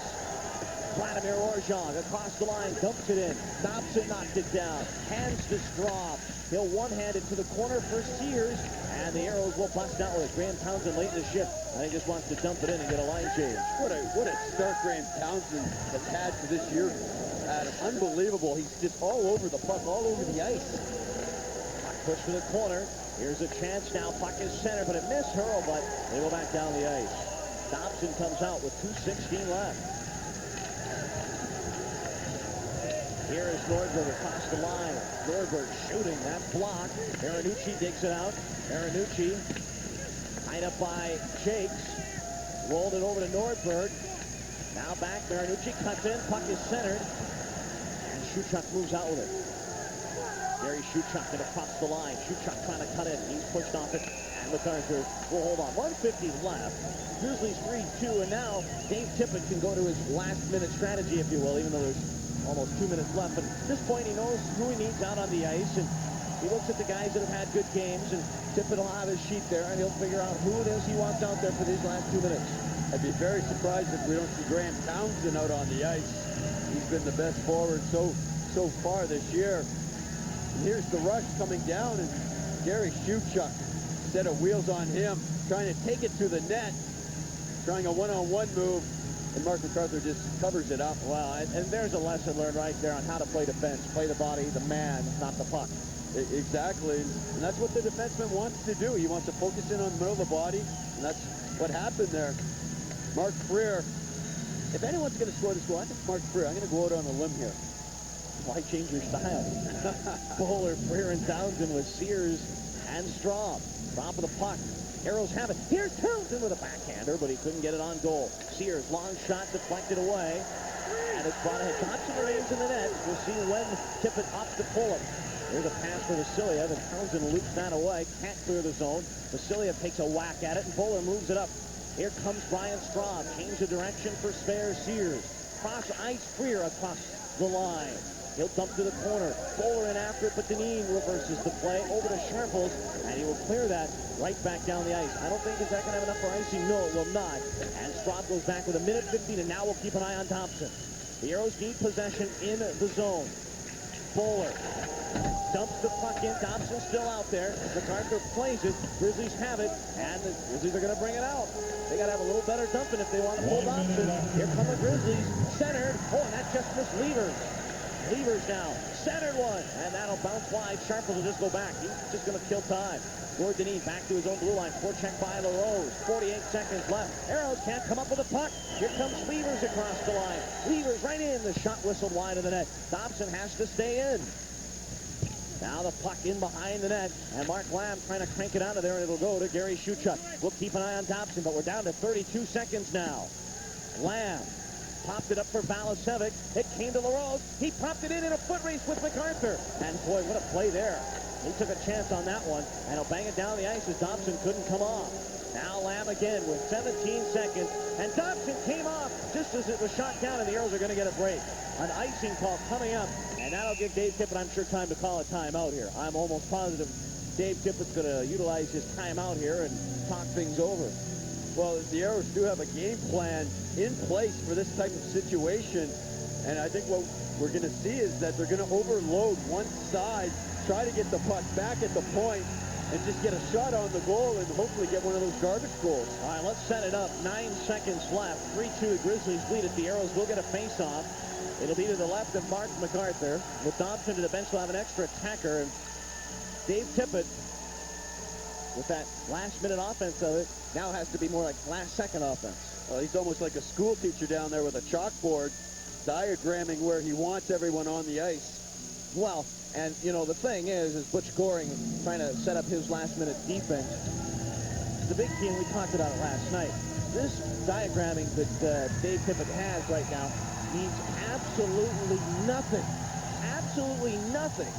Speaker 1: Vladimir Orgeon across the line, dumps it in. Dobson knocked it down. Hands to Straub. He'll one-hand it to the corner for Sears, and the Aeros will bust out with it. Graham Townsend late in the shift. I think just wants to dump it in and get a line change.
Speaker 2: What a start Graham Townsend has had for this year, Adam. Unbelievable. He's just all over the puck, all over the ice.
Speaker 1: Puck push to the corner. Here's a chance now. Puck is center, but it missed Hurl, but they go back down the ice. Dobson comes out with 2:16 left. Here is Nordberg across the line. Nordberg shooting that block. Marinucci digs it out. Marinucci tied up by Jakes. Rolled it over to Nordberg. Now back. Marinucci cuts in. Puck is centered. And Shuchuk moves out with it. Gary Shuchuk and across the line. Shuchuk trying to cut in. He's pushed off it. And MacArthur will hold on. 150 left. Grizzlies 3-2. And now Dave Tippett can go to his last-minute strategy, if you will, even though there's almost 2 minutes left, but at this point he knows who he needs out on the ice, and he looks at the guys that have had good games, and Tippett will have his sheet there, and he'll figure out who it is he wants out there for these last 2 minutes.
Speaker 2: I'd be very surprised if we don't see Graham Townsend out on the ice. He's been the best forward so far this year. And here's the rush coming down, and Gary Shuchuk set of wheels on him, trying to take it to the net, trying a one-on-one move. And Mark MacArthur just covers it up.
Speaker 1: Well, and there's a lesson learned right there on how to play defense. Play the body, the man, not the puck.
Speaker 2: Exactly. And that's what the defenseman wants to do. He wants to focus in on the middle of the body, and that's what happened there. Mark Freer, if anyone's going to score this goal, I think Mark Freer. I'm going to go out on a limb here.
Speaker 1: Why change your style? Bowler, Freer, and Townsend with Sears and Straub. Top of the puck. Aeros have it. Here's Townsend with a backhander, but he couldn't get it on goal. Sears, long shot, deflected away. And it's brought ahead. Thompson remains in the net. We'll see when Tippett opts to pull it. Here's a pass for Vasiliev, and Townsend loops that away. Can't clear the zone. Vasiliev takes a whack at it, and Bowler moves it up. Here comes Brian Straub. Change the direction for Spare Sears. Cross ice, Freer across the line. He'll dump to the corner. Bowler in after it, but Denis reverses the play over to Sharples, and he will clear that right back down the ice. I don't think it's that going to have enough for icing. No, it will not. And Straub goes back with 1:15, and now we'll keep an eye on Dobson. The Aeros need possession in the zone. Bowler dumps the puck in. Dobson's still out there. MacArthur plays it. Grizzlies have it, and the Grizzlies are going to bring it out. They got to have a little better dumping if they want to pull Dobson. Here come the Grizzlies. Centered. Oh, and that just missed Levers. Levers now. Centered one. And that'll bounce wide. Sharples will just go back. He's just going to kill time. Gord Denis back to his own blue line. Forecheck by LaRose. 48 seconds left. Aeros can't come up with a puck. Here comes Levers across the line. Levers right in. The shot whistled wide of the net. Dobson has to stay in. Now the puck in behind the net. And Mark Lamb trying to crank it out of there, and it'll go to Gary Shuchuk. We'll keep an eye on Dobson, but we're down to 32 seconds now. Lamb popped it up for Balasevic. It came to LaRose. He popped it in a foot race with MacArthur. And boy, what a play there. He took a chance on that one, and he'll bang it down the ice as Dobson couldn't come off. Now Lamb again with 17 seconds, and Dobson came off just as it was shot down, and the Aeros are going to get a break. An icing call coming up, and that'll give Dave Tippett, I'm sure, time to call a timeout here. I'm almost positive Dave Tippett's going to utilize his timeout here and talk things over.
Speaker 2: Well, the Aeros do have a game plan in place for this type of situation, and I think what we're going to see is that they're going to overload one side, try to get the puck back at the point, and just get a shot on the goal and hopefully get one of those garbage goals.
Speaker 1: All right, let's set it up. 9 seconds left. 3-2, Grizzlies lead it. The Aeros will get a face-off. It'll be to the left of Mark MacArthur. With Dobson to the bench, we'll have an extra attacker. And Dave Tippett with that last-minute offense of it, now has to be more like last-second offense.
Speaker 2: Well, he's almost like a school teacher down there with a chalkboard, diagramming where he wants everyone on the ice.
Speaker 1: Well, and, you know, the thing is Butch Goring trying to set up his last-minute defense. The big key, and we talked about it last night, this diagramming that Dave Tippett has right now means absolutely nothing. Absolutely nothing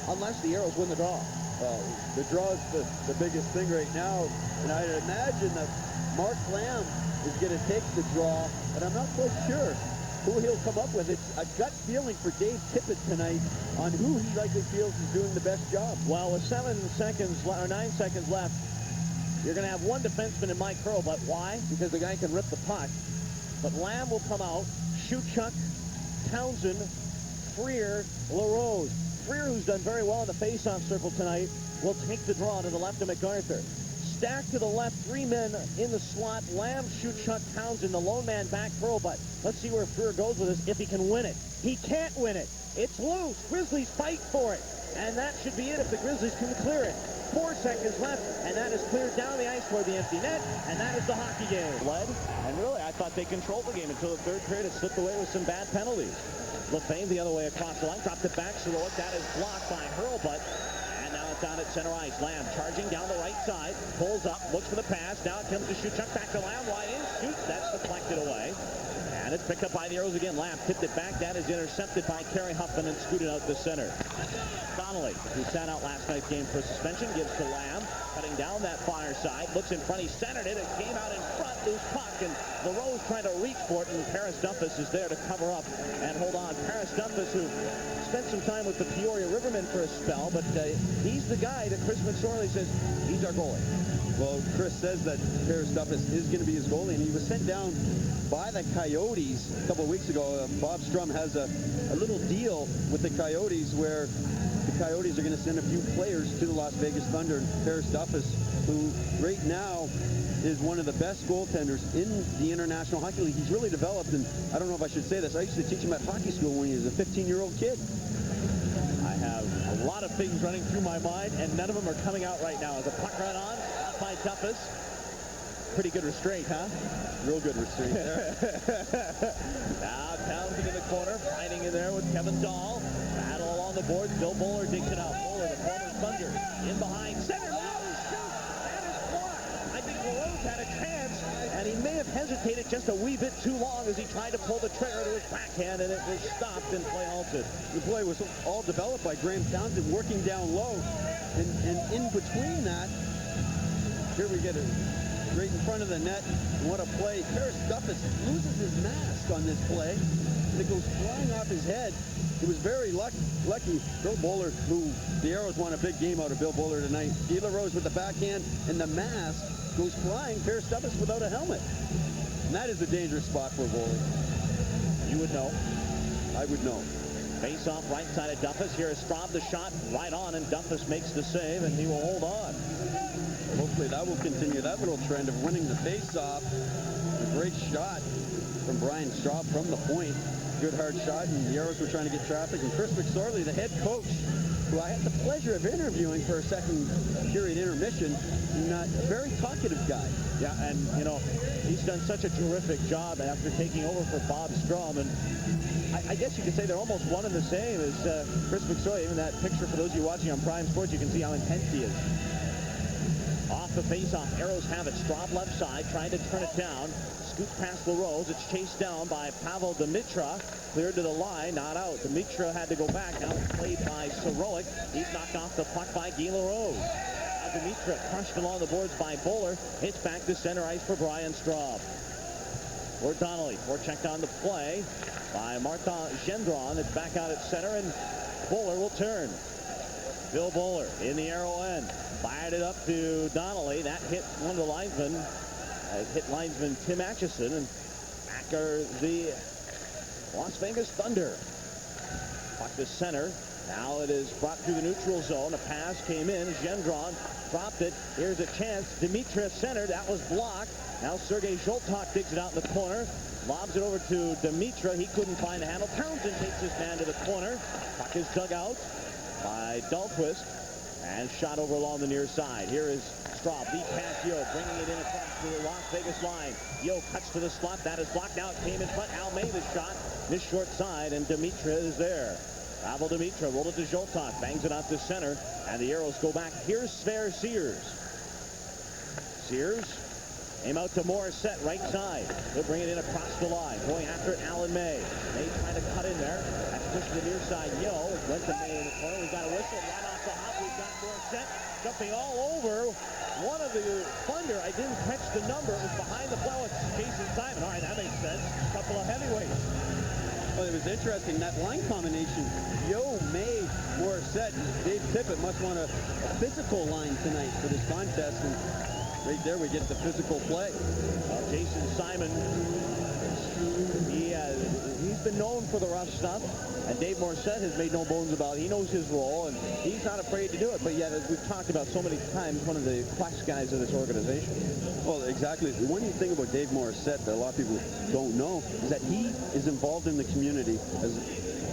Speaker 1: unless the Aeros win the draw.
Speaker 2: Well, the draw is the biggest thing right now, and I'd imagine that Mark Lamb is going to take the draw, but I'm not so sure who he'll come up with. It's a gut feeling for Dave Tippett tonight on who he likely feels is doing the best job.
Speaker 1: Well, with 9 seconds left, you're going to have one defenseman in Mike Hurlbut. Why? Because the guy can rip the puck. But Lamb will come out, Shuchuk, Townsend, Freer, LaRose. Freer, who's done very well in the face-off circle tonight, will take the draw to the left of MacArthur. Stacked to the left, 3 men in the slot. Lamb, Shuchuk, Townsend, the lone man back, Hurlbut. Let's see where Freer goes with this, if he can win it. He can't win it. It's loose. Grizzlies fight for it. And that should be it if the Grizzlies can clear it. 4 seconds left, and that is cleared down the ice toward the empty net, and that is the hockey game. Led, and really, I thought they controlled the game until the third period. It slipped away with some bad penalties. LaFame the other way across the line, dropped it back, Soroik. That is blocked by Hurlbut. And now it's down at center ice. Lamb charging down the right side, pulls up, looks for the pass. Now it comes to Shuchuk, back to Lamb, wide in, shoots. That's deflected away. And it's picked up by the Aeros again. Lamb tipped it back. That is intercepted by Kerry Huffman and scooted out to center. Donnelly, who sat out last night's game for suspension, gives to Lamb, cutting down that far side, looks in front, he centered it, it came out in front, loose puck, and LaRose trying to reach for it, and Paris Duffus is there to cover up and hold on. Paris Duffus, who spent some time with the Peoria Rivermen for a spell, but he's the guy that Chris McSorley says, he's our goalie.
Speaker 2: Well, Chris says that Paris Duffus is going to be his goalie, and he was sent down by the Coyotes a couple of weeks ago. Bob Strum has a little deal with the Coyotes where the Coyotes are going to send a few players to the Las Vegas Thunder. And Paris Duffus, who right now is one of the best goaltenders in the International Hockey League. He's really developed, and I don't know if I should say this, I used to teach him at hockey school when he was a 15-year-old kid.
Speaker 1: I have a lot of things running through my mind, and none of them are coming out right now. As a puck run on, out by Duffus. Pretty good restraint, huh?
Speaker 2: Real good restraint there.
Speaker 1: Now Townsend in the corner, fighting in there with Kevin Dahl. Battle along the boards. Bill Bowler digs it out. Bowler, the former Thunder, in behind. Center, LaRose shoots. That is blocked. I think LaRose had a chance, and he may have hesitated just a wee bit too long as he tried to pull the trigger to his backhand, and it was stopped and play halted.
Speaker 2: The play was all developed by Graham Townsend working down low, and in between that, here we get it. Right in front of the net. What a play. Paris Duffus loses his mask on this play. And it goes flying off his head. It was very lucky. Bill Bowler, who the Aeros won a big game out of Bill Bowler tonight. Guy LaRose with the backhand, and the mask goes flying. Paris Duffus without a helmet. And that is a dangerous spot for a goalie.
Speaker 1: You would know.
Speaker 2: I would know.
Speaker 1: Face off right side of Duffus. Here is Straub, the shot right on, and Duffus makes the save, and he will hold on.
Speaker 2: Hopefully that will continue that little trend of winning the face-off. A great shot from Brian Straub from the point. Good hard shot, and the Aeros were trying to get traffic. And Chris McSorley, the head coach, who I had the pleasure of interviewing for a second period intermission, and a very talkative guy.
Speaker 1: Yeah, and, you know, he's done such a terrific job after taking over for Bob Strum. And I guess you could say they're almost one and the same as Chris McSorley. Even that picture, for those of you watching on Prime Sports, you can see how intense he is. Off the face-off, Aeros have it. Straub left side, trying to turn it down. Scoots past LaRose. It's chased down by Pavel Dimitra. Cleared to the line, not out. Dimitra had to go back. Now it's played by Soroik. He's knocked off the puck by Guy LaRose. Now Dimitra crushed along the boards by Bowler. It's back to center ice for Brian Straub. For Donnelly. Forechecked on the play by Martin Gendron. It's back out at center, and Bowler will turn. Bill Bowler in the arrow end. Fired it up to Donnelly. That hit one of the linesmen. Hit linesman Tim Atchison. And back are the Las Vegas Thunder. Puck to center. Now it is brought through the neutral zone. A pass came in. Gendron dropped it. Here's a chance. Dimitra centered. That was blocked. Now Sergei Zholtok digs it out in the corner. Lobs it over to Dimitra. He couldn't find the handle. Townsend takes his man to the corner. Puck is dug out by Dahlquist and shot over along the near side. Here is Straub, lead pass Yo, bringing it in across to the Las Vegas line. Yo cuts to the slot. That is blocked out. Came in front. Almeida's shot. Missed short side, and Dimitra is there. Pavel Dimitra rolled it to Zoltan. Bangs it out to center, and the Aeros go back. Here's Sverre Sears. Sears aim out to Morissette, right side. He'll bring it in across the line. Going after it, Alan May. May trying to cut in there. That's pushed to the near side. Yo, it went to May in the corner. We've got a whistle. Right off the hop, we've got Morissette jumping all over one of the Thunder. I didn't catch the number. It was behind the play. It's Jason Simon. All right, that makes sense. A couple of heavyweights.
Speaker 2: Well, it was interesting, that line combination. Yo, May, Morissette. Dave Tippett must want a physical line tonight for this contest. And right there, we get the physical play.
Speaker 1: Jason Simon, he's been known for the rough stuff, and Dave Morissette has made no bones about it. He knows his role, and he's not afraid to do it. But yet, as we've talked about so many times, one of the class guys of this organization.
Speaker 2: Well, exactly. The one thing about Dave Morissette that a lot of people don't know is that he is involved in the community as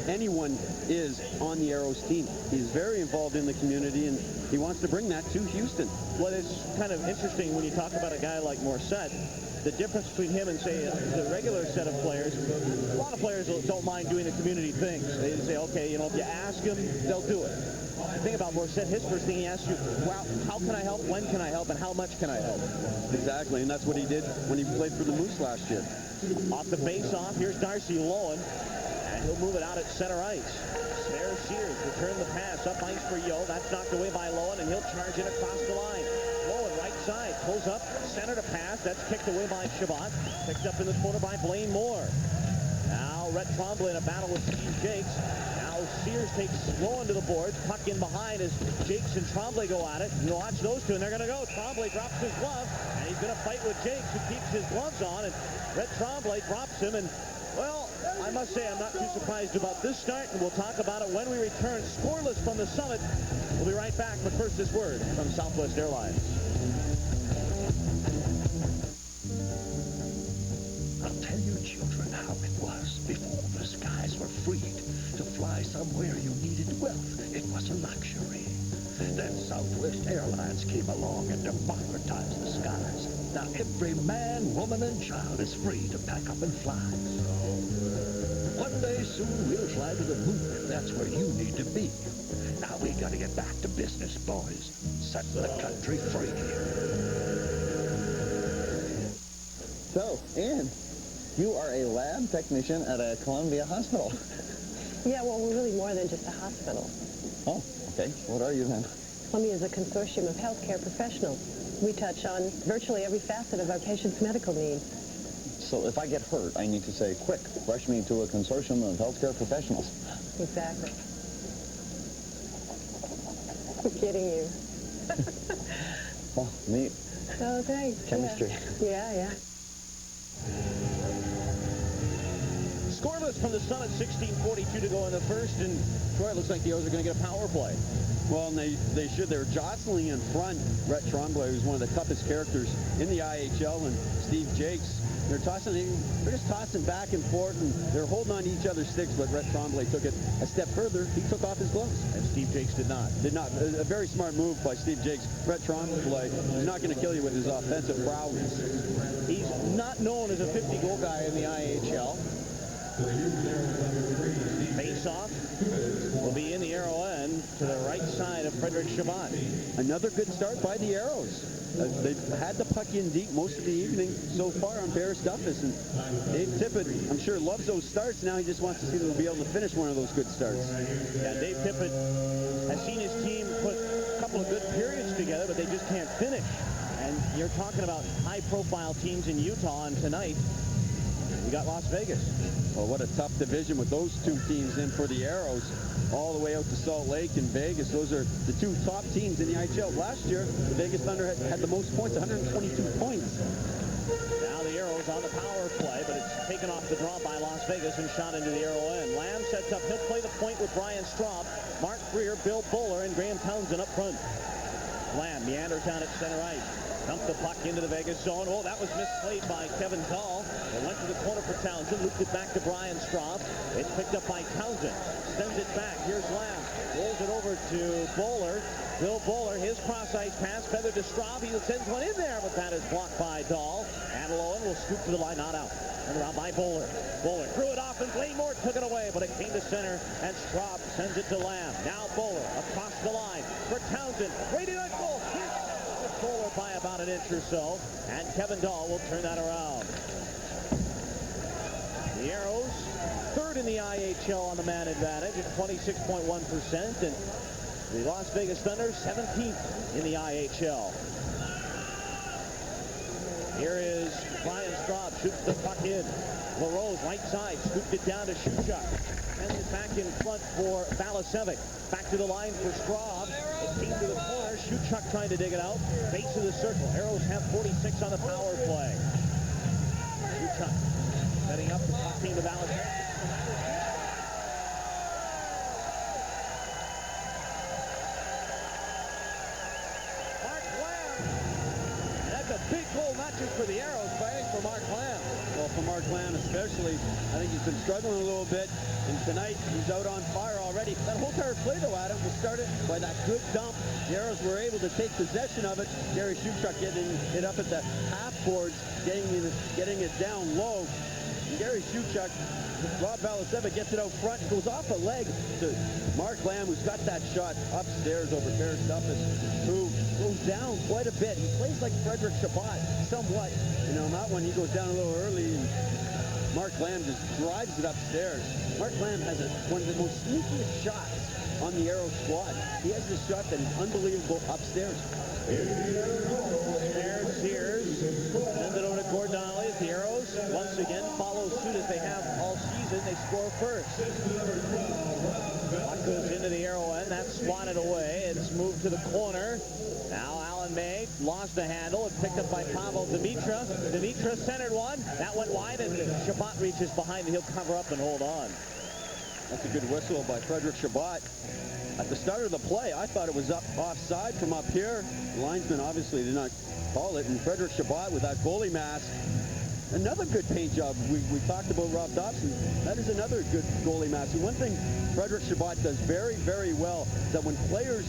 Speaker 2: anyone is on the Aeros team. He's very involved in the community, and he wants to bring that to Houston.
Speaker 1: Well, it's kind of interesting when you talk about a guy like Morissette, the difference between him and, say, the regular set of players. A lot of players don't mind doing the community things. They say, okay, you know, if you ask them, they'll do it. The thing about Morissette, his first thing he asks you, well, how can I help, when can I help, and how much can I help?
Speaker 2: Exactly, and that's what he did when he played for the Moose last year.
Speaker 1: Off the face-off, here's Darcy Lowen, and he'll move it out at center ice. Sverre Sears return the pass up ice for Yo. That's knocked away by Lowen, and he'll charge it across the line. Lowen right side, pulls up, center to pass. That's kicked away by Shabbat. Picked up in the corner by Blaine Moore. Now Rhett Tremblay in a battle with Steve Jakes. Now Sears takes Lowen to the boards. Puck in behind as Jakes and Tremblay go at it. You watch those two, and they're going to go. Tremblay drops his glove, and he's going to fight with Jakes, who keeps his gloves on, and Rhett Tremblay drops him, and well, I must say I'm not too surprised about this start, and we'll talk about it when we return. Scoreless from the Summit. We'll be right back, but first this word from Southwest Airlines.
Speaker 3: I'll tell you, children, how it was before the skies were freed. To fly somewhere you needed wealth, it was a luxury. Then Southwest Airlines came along and democratized the skies. Now every man, woman, and child is free to pack up and fly. One day soon we'll fly to the moon. That's where you need to be. Now we gotta get back to business, boys. Set the country free.
Speaker 4: So, Ann, you are a lab technician at a Columbia hospital.
Speaker 5: Yeah, well, we're really more than just a hospital.
Speaker 4: Oh, okay. What are you then?
Speaker 5: Columbia is a consortium of healthcare professionals. We touch on virtually every facet of our patients' medical needs.
Speaker 4: So if I get hurt, I need to say, quick, rush me to a consortium of healthcare professionals.
Speaker 5: Exactly. I'm kidding you.
Speaker 4: Oh, neat.
Speaker 5: Oh, thanks.
Speaker 4: Chemistry.
Speaker 5: Yeah.
Speaker 1: Scoreless from the Summit, 16:42 to go in the first, and Troy, it looks like the O's are going to get a power play.
Speaker 2: Well, and they should. They're jostling in front. Rhett Tremblay, who's one of the toughest characters in the IHL, and Steve Jakes. They're just tossing back and forth, and they're holding on to each other's sticks, but Rhett Tremblay took it a step further. He took off his gloves.
Speaker 1: And Steve Jakes did not.
Speaker 2: A very smart move by Steve Jakes. Rhett Tremblay is not going to kill you with his offensive prowess.
Speaker 1: He's not known as a 50-goal guy in the IHL. Face-off will be in the arrow end to the right side of Frederick Shabbat.
Speaker 2: Another good start by the Aeros. They've had the puck in deep most of the evening so far on Barris Duffus, and Dave Tippett, I'm sure, loves those starts. Now he just wants to see them be able to finish one of those good starts.
Speaker 1: Yeah, Dave Tippett has seen his team put a couple of good periods together, but they just can't finish. And you're talking about high-profile teams in Utah, and tonight we got Las Vegas.
Speaker 2: Well, what a tough division with those two teams in for the Aeros. All the way out to Salt Lake and Vegas. Those are the two top teams in the IHL. Last year, the Vegas Thunder had the most points, 122 points.
Speaker 1: Now the Aeros on the power play, but it's taken off the draw by Las Vegas and shot into the arrow end. Lamb sets up. He'll play the point with Brian Straub, Mark Freer, Bill Bowler, and Graham Townsend up front. Lamb meanders down at center ice. Dumped the puck into the Vegas zone. Oh, that was misplayed by Kevin Dahl. It went to the corner for Townsend. Looped it back to Brian Straub. It's picked up by Townsend. Sends it back. Here's Lamb. Rolls it over over to Bowler. Bill Bowler, his cross-ice pass, feathered to Straub. He sends one in there, but that is blocked by Dahl. And Lowen will scoop to the line, not out. Turned around by Bowler. Bowler threw it off, and Blaine Moore took it away, but it came to center, and Straub sends it to Lamb. Now Bowler across the line for Townsend. Waiting on goal. Here's Bowler by about an inch or so, and Kevin Dahl will turn that around. The Aeros, third in the IHL on the man advantage at 26.1%, and the Las Vegas Thunder, 17th in the IHL. Here is Brian Straub, shoots the puck in. LaRose, right side, scooped it down to Shuchuk. And it's back in front for Balasevic. Back to the line for Straub. It came to the corner. Shuchuk trying to dig it out. Base of the circle. Aeros have 46 on the power play. Shuchuk setting up the puck team to Balasevic.
Speaker 2: Big goal, not just for the Aeros, but I think for Mark Lamb. Well, for Mark Lamb especially, I think he's been struggling a little bit, and tonight he's out on fire already. That whole entire play, though, Adam, was started by that good dump. The Aeros were able to take possession of it. Gary Shuchuk getting it up at the half boards, getting it down low. And Gary Shuchuk, Rob Balasevic gets it out front, goes off a leg to Mark Lamb, who's got that shot upstairs over Bear Stuffin, who goes down quite a bit. He plays like Frederick Shabbat, somewhat. You know, not when he goes down a little early, and Mark Lamb just drives it upstairs. Mark Lamb has one of the most sneakiest shots on the Aero squad. He has this shot that is unbelievable upstairs.
Speaker 1: There's Sears. Send it over to Gordon Donnelly. The Aeros once again follow suit as they have all season. They score first. Puck goes into the Aero end. That's swatted away. It's moved to the corner. Now Alan May lost the handle. It's picked up by Pavel Dimitra. Dimitra centered one. That went wide, and Shabbat reaches behind, and he'll cover up and hold on.
Speaker 2: That's a good whistle by Frederick Shabbat. At the start of the play, I thought it was up offside from up here. The linesman obviously did not call it, and Frederick Shabbat with that goalie mask. Another good paint job. We talked about Rob Dobson. That is another good goalie mask. And one thing Frederick Shabbat does very, very well is that when players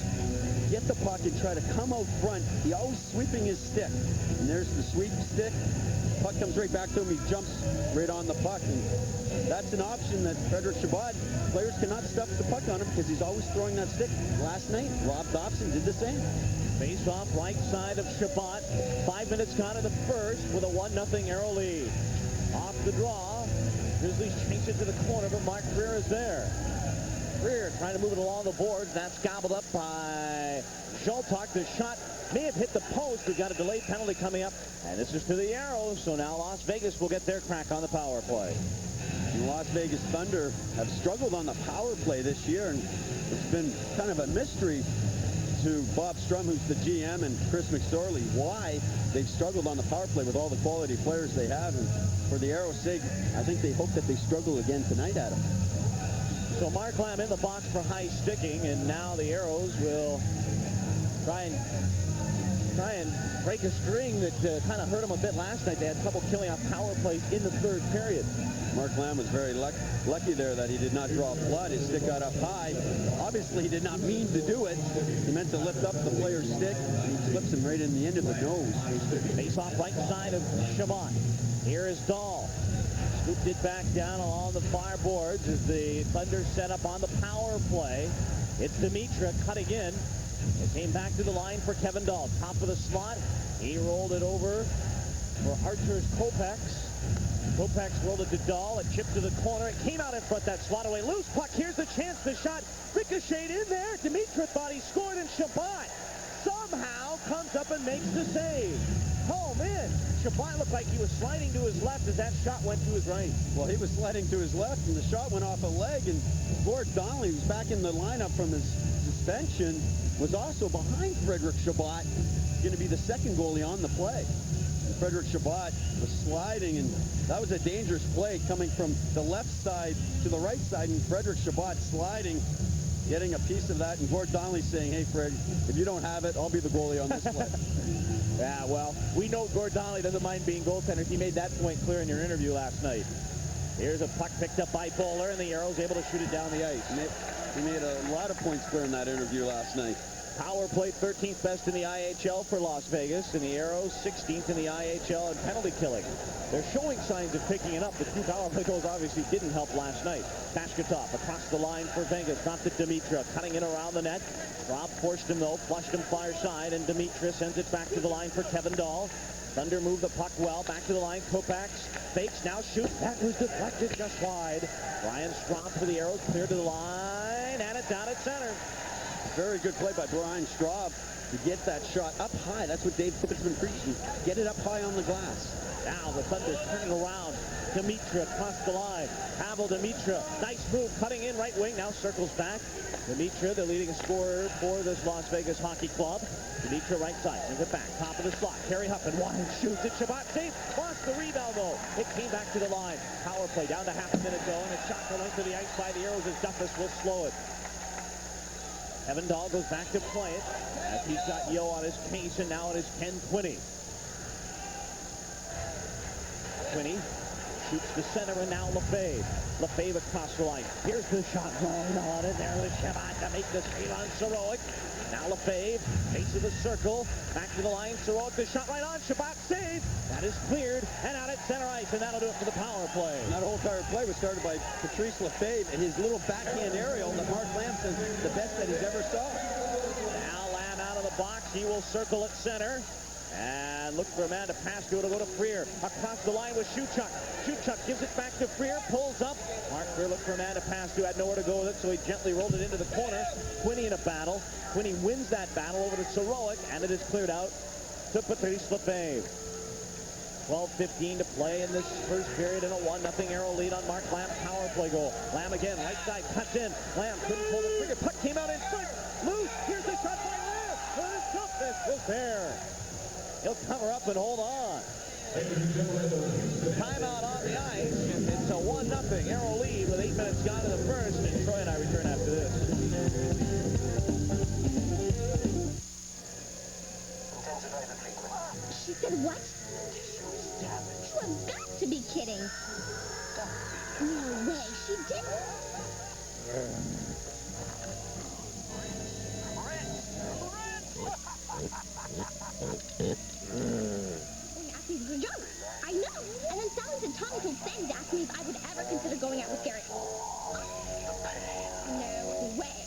Speaker 2: get the puck and try to come out front, he always sweeping his stick. And there's the sweep stick. Puck comes right back to him. He jumps right on the puck. And that's an option that Frederick Shabbat, players cannot stuff the puck on him because he's always throwing that stick. Last night, Rob Dobson did the same.
Speaker 1: Face off right side of Shabbat. 5 minutes gone in the first with a 1-0 Aero lead. Off the draw. Grizzlies chase it to the corner, but Mark Greer is there. Greer trying to move it along the boards. That's gobbled up by Schultak. The shot may have hit the post. We've got a delayed penalty coming up, and this is to the Aeros. So now Las Vegas will get their crack on the power play.
Speaker 2: The Las Vegas Thunder have struggled on the power play this year, and it's been kind of a mystery to Bob Strum, who's the GM, and Chris McSorley, why they've struggled on the power play with all the quality players they have. And for the Aeros' sake, I think they hope that they struggle again tonight, Adam.
Speaker 1: So Mark Lamb in the box for high sticking, and now the Aeros will try and break a string that kind of hurt them a bit last night. They had trouble killing off power plays in the third period.
Speaker 2: Mark Lamb was very lucky there that he did not draw blood. His stick got up high. Obviously, he did not mean to do it. He meant to lift up the player's stick, and he slips him right in the end of the nose.
Speaker 1: Face off right side of Shabbat. Here is Dahl. Scooped it back down along the far boards as the Thunder set up on the power play. It's Dimitra cutting in. It came back to the line for Kevin Dahl. Top of the slot. He rolled it over for Archer's Kopex. Kopex rolled it to Dahl. It chipped to the corner. It came out in front. That slot away. Loose puck. Here's the chance. The shot ricocheted in there. Dimitra thought he scored, and Shabbat somehow comes up and makes the save. Home in. Shabbat looked like he was sliding to his left as that shot went to his right.
Speaker 2: Well, he was sliding to his left, and the shot went off a leg, and Gord Donnelly, who's back in the lineup from his suspension, was also behind Frederick Shabbat, going to be the second goalie on the play. And Frederick Shabbat was sliding, and that was a dangerous play coming from the left side to the right side, and Frederick Shabbat sliding, getting a piece of that, and Gord Donnelly saying, hey, Fred, if you don't have it, I'll be the goalie on this play.
Speaker 1: Yeah, well, we know Gord Donnelly doesn't mind being goaltender. He made that point clear in your interview last night. Here's a puck picked up by Bowler, and the Aeros able to shoot it down the ice.
Speaker 2: He made a lot of points during that interview last night.
Speaker 1: Power play 13th best in the IHL for Las Vegas, and the Aeros 16th in the IHL in penalty killing. They're showing signs of picking it up. The 2 power play goals obviously didn't help last night. Bashkatov across the line for Vegas. Not to Dimitra, cutting in around the net. Rob forced him though, flushed him far side, and Dimitra sends it back to the line for Kevin Dahl. Thunder move the puck well, back to the line. Kopax fakes, now shoots. That was deflected just wide. Brian Straub for the Aeros, clear to the line, and it's down at center.
Speaker 2: Very good play by Brian Straub to get that shot up high. That's what Dave Tippett's been preaching. Get it up high on the glass.
Speaker 1: Now the Thunder turning around. Dimitra across the line. Pavel Dimitra, nice move, cutting in right wing, now circles back. Dimitra, the leading scorer for this Las Vegas Hockey Club. Dimitra right side, brings it back, top of the slot. Kerry Huffman, wide shoots it, Shabbat safe, lost the rebound though. It came back to the line. Power play down to half a minute go, and a shot for length of the ice by the Aeros as Duffus will slow it. Kevin Dahl goes back to play it, as he's got Yo on his case, and now it is Ken Quinney. Quinney shoots the center, and now Lefebvre. Lefebvre across the line. Here's the shot going on, and there was Shabbat to make the save on Soroik. Now Lefebvre, face of the circle, back to the line. Soroik, the shot right on. Shabbat save. That is cleared, and out at center ice, and that'll do it for the power play.
Speaker 2: And that whole entire play was started by Patrice Lefebvre and his little backhand aerial that Mark Lamb says the best that he's ever saw.
Speaker 1: Now Lamb out of the box. He will circle at center. And look for a man to pass to. It'll go to Freer. Across the line with Shuchuk. Shuchuk gives it back to Freer. Pulls up. Mark Freer looked for a man to pass to. Had nowhere to go with it, so he gently rolled it into the corner. Quinney in a battle. Quinney wins that battle over to Soroik, and it is cleared out to Patrice Lefebvre. 12:15 to play in this first period, and a 1-0 Aero lead on Mark Lamb's power play goal. Lamb again, right side, cuts in. Lamb couldn't pull the trigger. Puck came out in front. Loose. Here's the shot by Lamb. But his toughness was there. He'll cover up and hold on. Timeout on the ice. It's a 1-0 Aero lead with 8 minutes gone in the first. And Troy and I return after this.
Speaker 6: She said what? You have got to be kidding. No way, she didn't. Asked me to do a job. I know. And then Sally and Tommy told Sandy to ask me if I would ever consider going out with Gary. No way.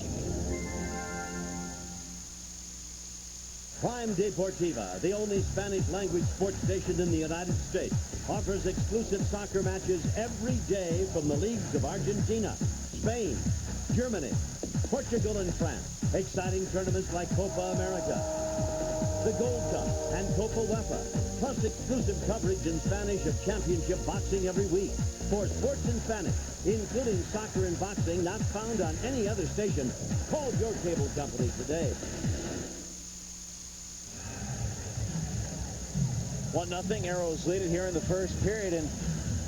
Speaker 7: Prime Deportiva, the only Spanish-language sports station in the United States, offers exclusive soccer matches every day from the leagues of Argentina, Spain, Germany, Portugal, and France. Exciting tournaments like Copa America, the Gold Cup, and Copa UEFA, plus exclusive coverage in Spanish of championship boxing every week. For sports in Spanish, including soccer and boxing not found on any other station, call your cable company today.
Speaker 1: 1-0 Aeros lead it here in the first period, and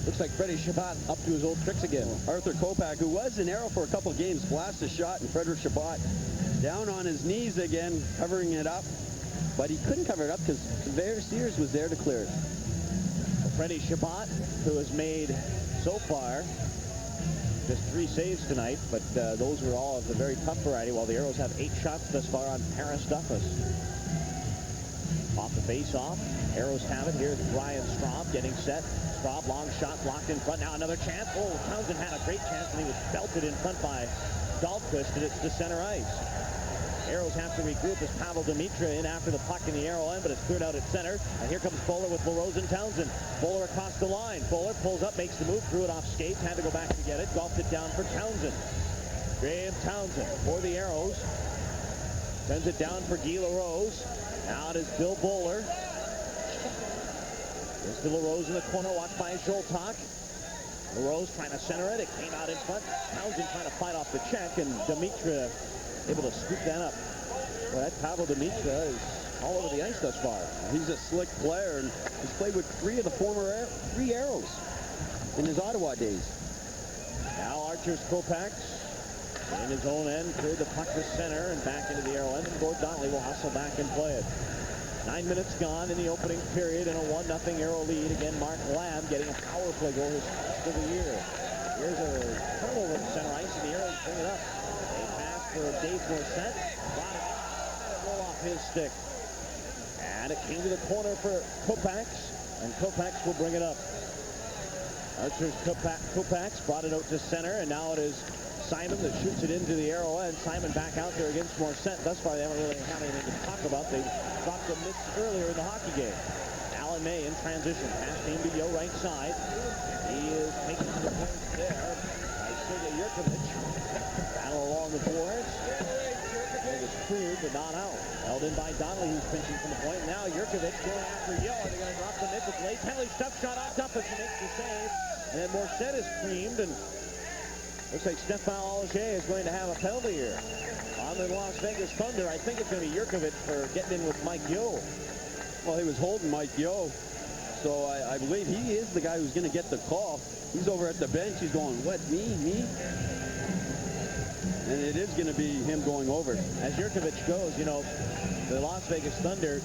Speaker 1: looks like Freddie Shabbat up to his old tricks again.
Speaker 2: Arthur Kopak, who was in Aero for a couple of games, blasts a shot, and Frederick Shabbat down on his knees again, covering it up. But he couldn't cover it up because Sears was there to clear it.
Speaker 1: Freddie Shabbat, who has made so far just 3 saves tonight, but those were all of the very tough variety, while the Aeros have 8 shots thus far on Paris Duffus. Off the face-off, Aeros have it. Here's Brian Straub getting set. Straub, long shot, blocked in front. Now another chance. Oh, Townsend had a great chance, and he was belted in front by Dahlquist, and it's to center ice. Aeros have to regroup as Pavel Dimitra in after the puck in the Aero end, but it's cleared out at center. And here comes Bowler with LaRose and Townsend. Bowler across the line. Bowler pulls up, makes the move, threw it off skates, had to go back to get it, golfed it down for Townsend. Graham Townsend for the Aeros. Sends it down for Guy LaRose. Now it is Bill Bowler. There's Bill LaRose in the corner, watched by Zoltak. LaRose trying to center it. It came out in front. Townsend trying to fight off the check, and Dimitra able to scoop that up. Well, that Pavel Dimitra is all over the ice thus far.
Speaker 2: He's a slick player, and he's played with 3 of the former 3 Aeros in his Ottawa days.
Speaker 1: Now Archer's Kopax in his own end, cleared the puck to center and back into the Aero end, and Gord Donnelly will hustle back and play it. 9 minutes gone in the opening period, and a 1-0 Aero lead. Again, Mark Lamb getting a power play goal his first of the year. Here's a turnover at center ice, and the Aeros bring it up. They for Dave Morissette. Brought it in and roll off his stick. And it came to the corner for Kopax, and Kopax will bring it up. Archer's Kopax brought it out to center, and now it is Simon that shoots it into the arrow end. Simon back out there against Morissette. Thus far, they haven't really had anything to talk about. They dropped a miss earlier in the hockey game. Alan May in transition. Pass came to Yo right side. He is making the points there by Sergei Yurkovich. Battle along the boards. It was cleared, but not out. Held in by Donnelly, who's pinching from the point. Now Yurkovich going after Yo. Are they going to drop the miss? It's late. Penalty step shot on Duffus who makes the save. And then Morissette is creamed, and looks like Stefan Alger is going to have a penalty here on the Las Vegas Thunder. I think it's going to be Yurkovich for getting in with Mike Yo.
Speaker 2: Well, he was holding Mike Yo, so I believe he is the guy who's going to get the call. He's over at the bench. He's going, what, me? And it is going to be him going over.
Speaker 1: As Yurkovich goes, you know, the Las Vegas Thunder,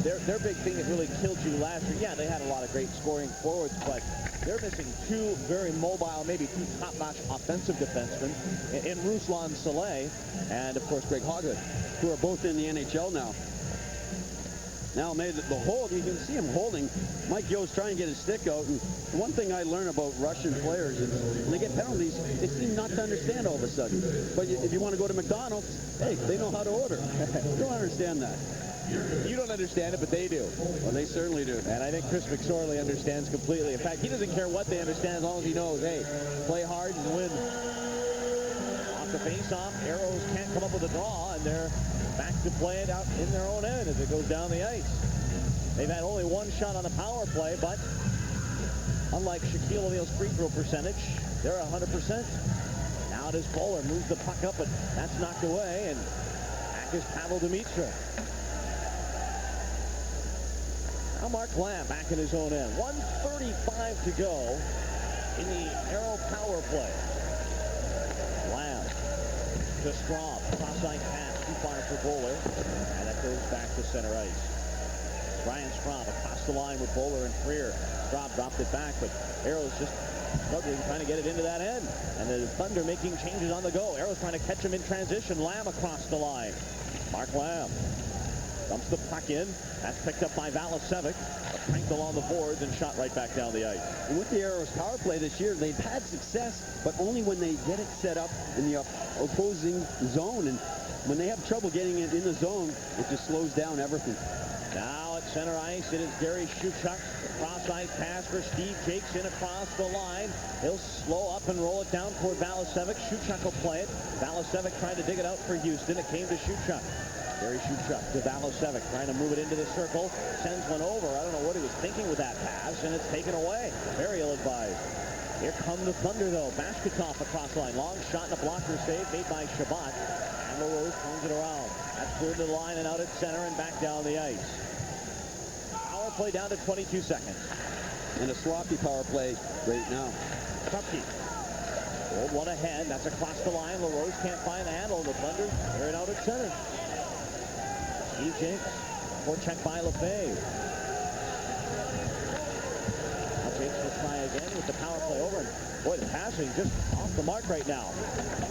Speaker 1: their big thing that really killed you last year, yeah, they had a lot of great scoring forwards, but they're missing two very mobile, maybe two top-notch offensive defensemen in Ruslan Saleh and, of course, Greg Hogwood,
Speaker 2: who are both in the NHL now. Now made the hold, you can see him holding. Mike Yo's trying to get his stick out. And one thing I learned about Russian players is when they get penalties, they seem not to understand all of a sudden. But if you want to go to McDonald's, hey, they know how to order. You don't understand that.
Speaker 1: You don't understand it, but they do.
Speaker 2: Well, they certainly do.
Speaker 1: And I think Chris McSorley understands completely. In fact, he doesn't care what they understand as long as he knows, hey, play hard and win. Off the face-off, Aeros can't come up with a draw, and they're back to play it out in their own end as it goes down the ice. They've had only one shot on the power play, but unlike Shaquille O'Neal's free throw percentage, they're 100%. Now it is Bowler, moves the puck up, but that's knocked away, and back is Pavel Demitra. Now Mark Lamb back in his own end. 1:35 to go in the Aero power play. Lamb to Straub, cross-line pass, too far for Bowler, and that goes back to center ice. Brian Straub across the line with Bowler and Freer. Straub dropped it back, but Aeros just struggling, trying to get it into that end. And the Thunder making changes on the go. Aeros trying to catch him in transition. Lamb across the line. Mark Lamb dumps the puck in. That's picked up by Valasevic. Pranked along the boards and shot right back down the ice.
Speaker 2: And with the Aeros power play this year, they've had success, but only when they get it set up in the opposing zone. And when they have trouble getting it in the zone, it just slows down everything.
Speaker 1: Now at center ice, it is Gary Shuchuk. Cross-ice pass for Steve Jakes in across the line. He'll slow up and roll it down toward Valasevic. Shuchuk will play it. Valasevic trying to dig it out for Houston. It came to Shuchuk. Gary Shuchuk to Valasevic, trying to move it into the circle. Sends one over. I don't know what he was thinking with that pass, and it's taken away. Very ill-advised. Here come the Thunder, though. Bashkatov across the line. Long shot and a blocker save made by Shabbat. And LaRose turns it around. That's cleared to the line and out at center and back down the ice. Power play down to 22 seconds.
Speaker 2: And a sloppy power play right now.
Speaker 1: Krupke. Old one ahead. That's across the line. LaRose can't find the handle. The Thunder, they're out at center. Steve Jakes. Forecheck by Lefebvre. Jakes will try again with the power play over. And boy, the passing just off the mark right now.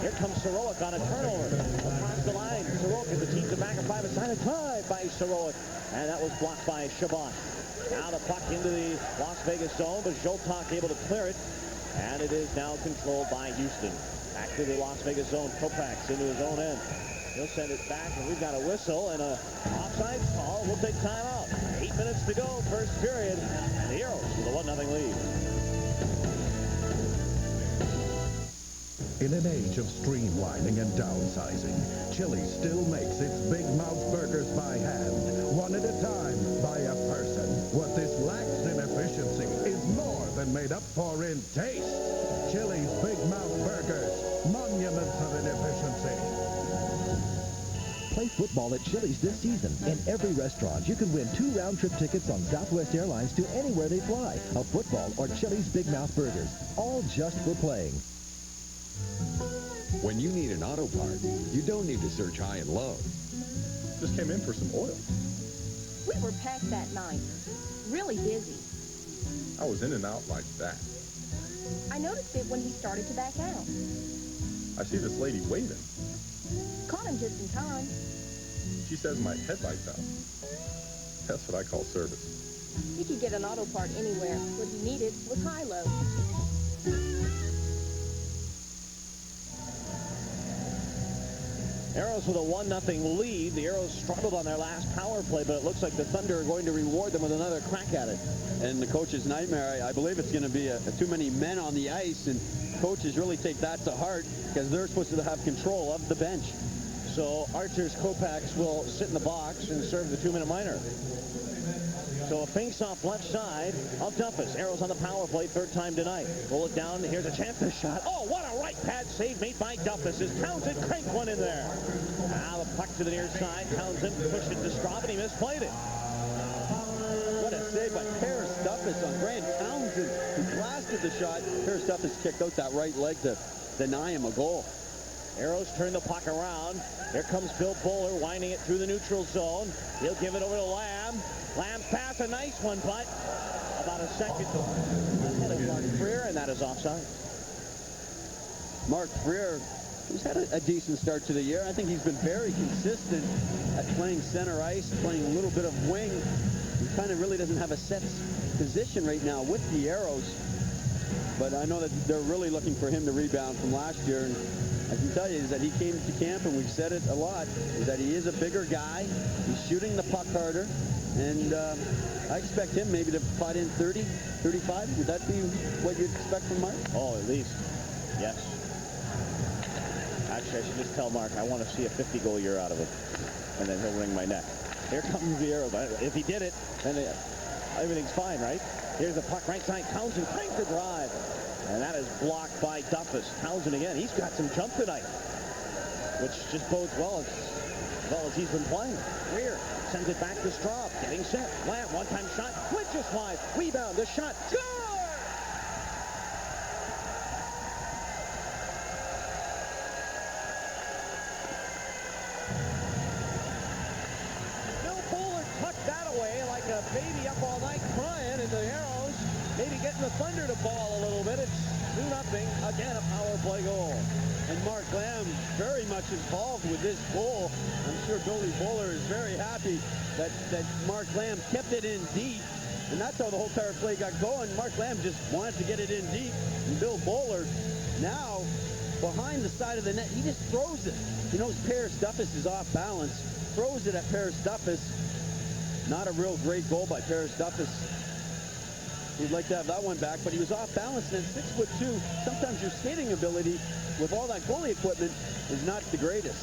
Speaker 1: Here comes Soroik on a turnover. Across the line. Soroik is the team to back of five aside. Tied by Soroik. And that was blocked by Shabbat. Now the puck into the Las Vegas zone, but Zoltak able to clear it. And it is now controlled by Houston. Back to the Las Vegas zone. Kopax into his own end. He'll send it back, and we've got a whistle and a offside call. We'll take time out. 8 minutes to go, first period. And the Aeros with a 1-0 lead.
Speaker 8: In an age of streamlining and downsizing, Chili's still makes its Big Mouth burgers by hand, one at a time, by a person. What this lacks in efficiency is more than made up for in taste. Chili's Big Mouth burgers, monuments of inefficiency.
Speaker 9: Play football at Chili's this season. In every restaurant, you can win 2 round-trip tickets on Southwest Airlines to anywhere they fly. A football or Chili's Big Mouth burgers, all just for playing.
Speaker 10: When you need an auto part, you don't need to search high and low.
Speaker 11: Just came in for some oil.
Speaker 6: We were packed that night. Really busy.
Speaker 11: I was in and out like that.
Speaker 6: I noticed it when he started to back out.
Speaker 11: I see this lady waving.
Speaker 6: Caught him just in time.
Speaker 11: She says my headlight's out. That's what I call service.
Speaker 6: He could get an auto part anywhere. What he needed was high-low.
Speaker 1: Aeros with a 1-0 lead. The Aeros struggled on their last power play, but it looks like the Thunder are going to reward them with another crack at it.
Speaker 2: And the coach's nightmare, I believe it's going to be too many men on the ice, and coaches really take that to heart because they're supposed to have control of the bench.
Speaker 1: So Archer's Kopax will sit in the box and serve the 2-minute minor. So a face-off left side of Duffus. Aeros on the power play, third time tonight. Roll it down. Here's a chance for a shot. Oh, what a right pad save made by Duffus as Townsend cranked one in there. Now the puck to the near side. Townsend pushed it to Straub, and he misplayed it.
Speaker 2: What a save by Paris Duffus on Grant Townsend, who blasted the shot. Paris Duffus kicked out that right leg to deny him a goal.
Speaker 1: Aeros turn the puck around. Here comes Bill Bowler winding it through the neutral zone. He'll give it over to Lamb. Lamb's pass, a nice one, but about a second ahead of Mark Freer, and that is offside.
Speaker 2: Mark Freer, he's had a decent start to the year. I think he's been very consistent at playing center ice, playing a little bit of wing. He kind of really doesn't have a set position right now with the Aeros, but I know that they're really looking for him to rebound from last year. And I can tell you is that he came to camp, and we've said it a lot, is that he is a bigger guy. He's shooting the puck harder, and I expect him maybe to pot in 30, 35. Would that be what you'd expect from Mark?
Speaker 1: Oh, at least. Yes. Actually, I should just tell Mark I want to see a 50-goal year out of him, and then he'll wring my neck. Here comes the Aeros. If he did it, then everything's fine, right? Here's the puck right side. Townsend cranked the drive. And that is blocked by Duffus. Townsend again. He's got some jump tonight, which just bodes well as he's been playing. Greer sends it back to Straub. Getting set. Lamb, one-time shot. Went just wide. Rebound. The shot. Score! Bill Bowler tucked that away like a baby up all night crying, and the Aeros maybe getting the Thunder to ball a little bit. It's 2-0. Again, a power play goal.
Speaker 2: And Mark Lamb very much involved with this goal. I'm sure Billy Bowler is very happy that Mark Lamb kept it in deep. And that's how the whole power play got going. Mark Lamb just wanted to get it in deep. And Bill Bowler, now behind the side of the net, he just throws it. He knows Paris Duffus is off balance. Throws it at Paris Duffus. Not a real great goal by Paris Duffus. He'd like to have that one back, but he was off balance, and at 6'2", sometimes your skating ability with all that goalie equipment is not the greatest.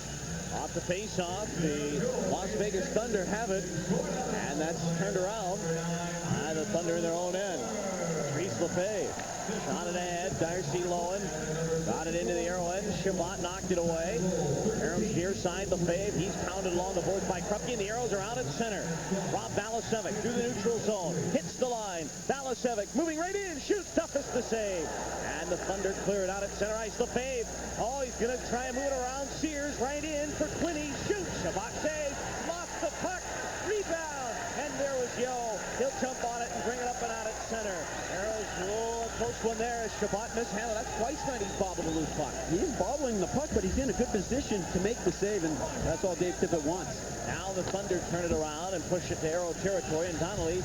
Speaker 1: Off the face-off, the Las Vegas Thunder have it, and that's turned around by the Thunder in their own end. Reese Lefebvre shot it ahead. Darcy Lowen got it into the Aero end. Shabbat knocked it away. Aeros near side, Lefebvre. He's pounded along the boards by Krupke, and the Aeros are out at center. Rob Balasevic through the neutral zone. Hits the line. Balasevic moving right in. Shoots. Toughest to save. And the Thunder clear it out at center ice. Lefebvre. Oh, he's going to try and move it around. Sears right in for Quinney. Shoots. Shabbat saves. Lost the puck. Rebound. And there was Yo. He'll jump on it and bring it up and out at center. Aeros roll a close one there as Shabbat mishandled. That's twice tonight he's bobbled a loose puck.
Speaker 2: He is bobbling the puck, but he's in a good position to make the save, and that's all Dave Tippett wants.
Speaker 1: Now the Thunder turn it around and push it to Aero territory, and Donnelly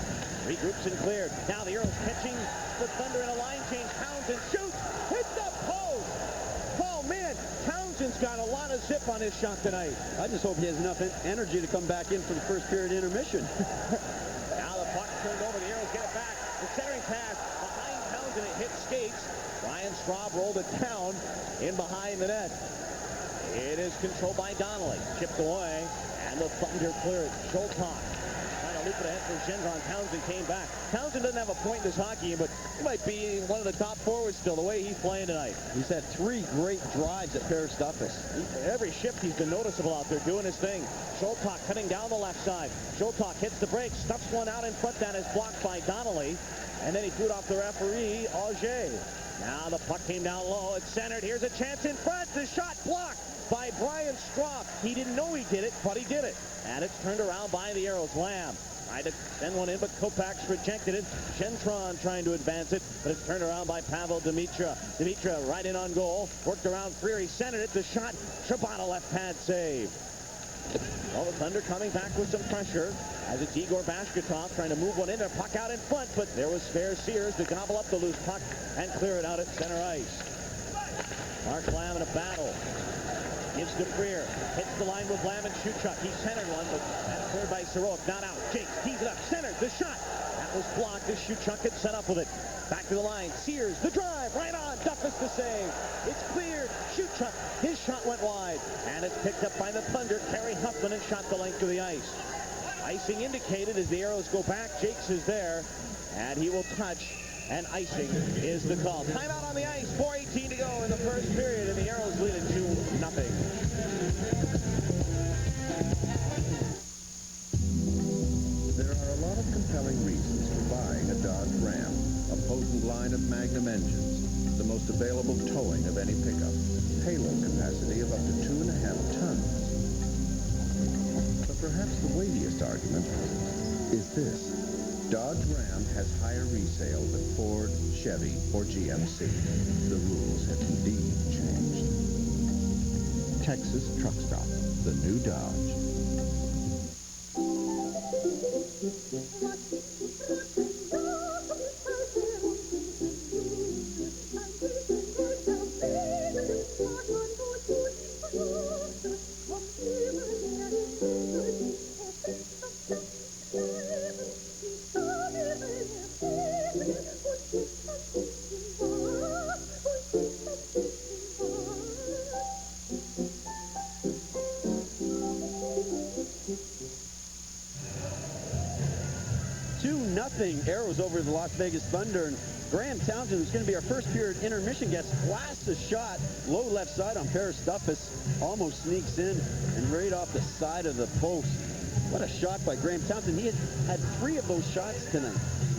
Speaker 1: regroups and cleared. Now the Aeros catching the Thunder in a line change. Townsend shoots. Hits the post. Oh, man. Townsend's got a lot of zip on his shot tonight.
Speaker 2: I just hope he has enough energy to come back in for the first period intermission.
Speaker 1: Now the puck turned over. The Aeros get it back. The centering pass behind Townsend. It hits skates. Ryan Straub rolled it down in behind the net. It is controlled by Donnelly. Chipped away. And the Thunder clear it. Schultz trying to loop it ahead for Gendron. Townsend came back. Townsend doesn't have a point in this hockey game, but he might be one of the top forwards still, the way he's playing tonight.
Speaker 2: He's had 3 great drives at Paris Duffus.
Speaker 1: Every shift he's been noticeable out there doing his thing. Schultz cutting down the left side. Schultz hits the break, stuffs one out in front. That is blocked by Donnelly. And then he threw it off the referee, Auger. Now the puck came down low. It's centered. Here's a chance in front. The shot blocked by Brian Straub. He didn't know he did it, but he did it. And it's turned around by the Aeros. Lamb Tried to send one in, but Kopac's rejected it. Shentron trying to advance it, but it's turned around by Pavel Dimitra. Dimitra right in on goal. Worked around Freer. He centered it. The shot. Shabbat, left pad save. Well, the Thunder coming back with some pressure as it's Igor Bashkatov trying to move one in there. Puck out in front, but there was Fair Sears to gobble up the loose puck and clear it out at center ice. Mark Lamb in a battle. Gives to Freer. Hits the line with Lamb and Shuchuk. He centered one, but that's cleared by Soroik. Not out. Jakes tees it up. Centered. The shot. That was blocked as Shuchuk had set up with it. Back to the line. Sears. The drive. Right on. Duffus to save. It's cleared. Shuchuk. His shot went wide. And it's picked up by the Thunder. Kerry Huffman and shot the length of the ice. Icing indicated as the Aeros go back. Jakes is there. And he will touch. And icing is the call. Timeout on the ice. 4:18 to go in the first period. And the Aeros lead it 2-0.
Speaker 8: There are a lot of compelling reasons for buying a Dodge Ram. A potent line of Magnum engines, the most available towing of any pickup, payload capacity of up to 2.5 tons. But perhaps the weightiest argument is this. Dodge Ram has higher resale than Ford, Chevy, or GMC. The rules have indeed changed. Texas Truck Stop, the new Dodge.
Speaker 2: Aeros over the Las Vegas Thunder, and Graham Townsend, who's going to be our first period intermission guest, blasts a shot low left side on Paris Duffus, almost sneaks in and right off the side of the post. What a shot by Graham Townsend. He had 3 of those shots tonight.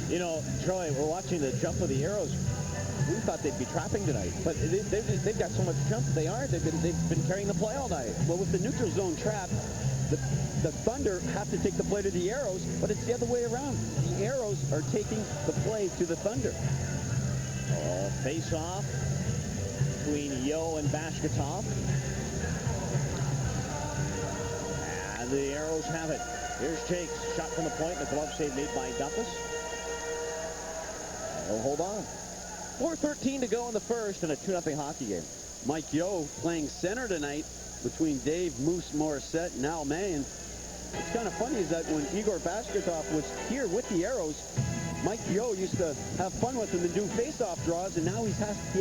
Speaker 1: You know, Troy, we're watching the jump of the Aeros. We thought they'd be trapping tonight, but they've got so much jump. They aren't. They've been carrying the play all night.
Speaker 2: Well, with the neutral zone trap, the Thunder have to take the play to the Aeros, but it's the other way around. The Aeros are taking the play to the Thunder.
Speaker 1: Face off between Yo and Bashkatov. And the Aeros have it. Here's Jakes. Shot from the point. The glove save made by Duffus. They'll hold on. 4:13 to go in the first in a 2-0 hockey game.
Speaker 2: Mike Yo playing center tonight between Dave Moose Morissette and Al May. And what's kind of funny is that when Igor Bashkatov was here with the Aeros, Mike Yo used to have fun with him and do face-off draws, and now he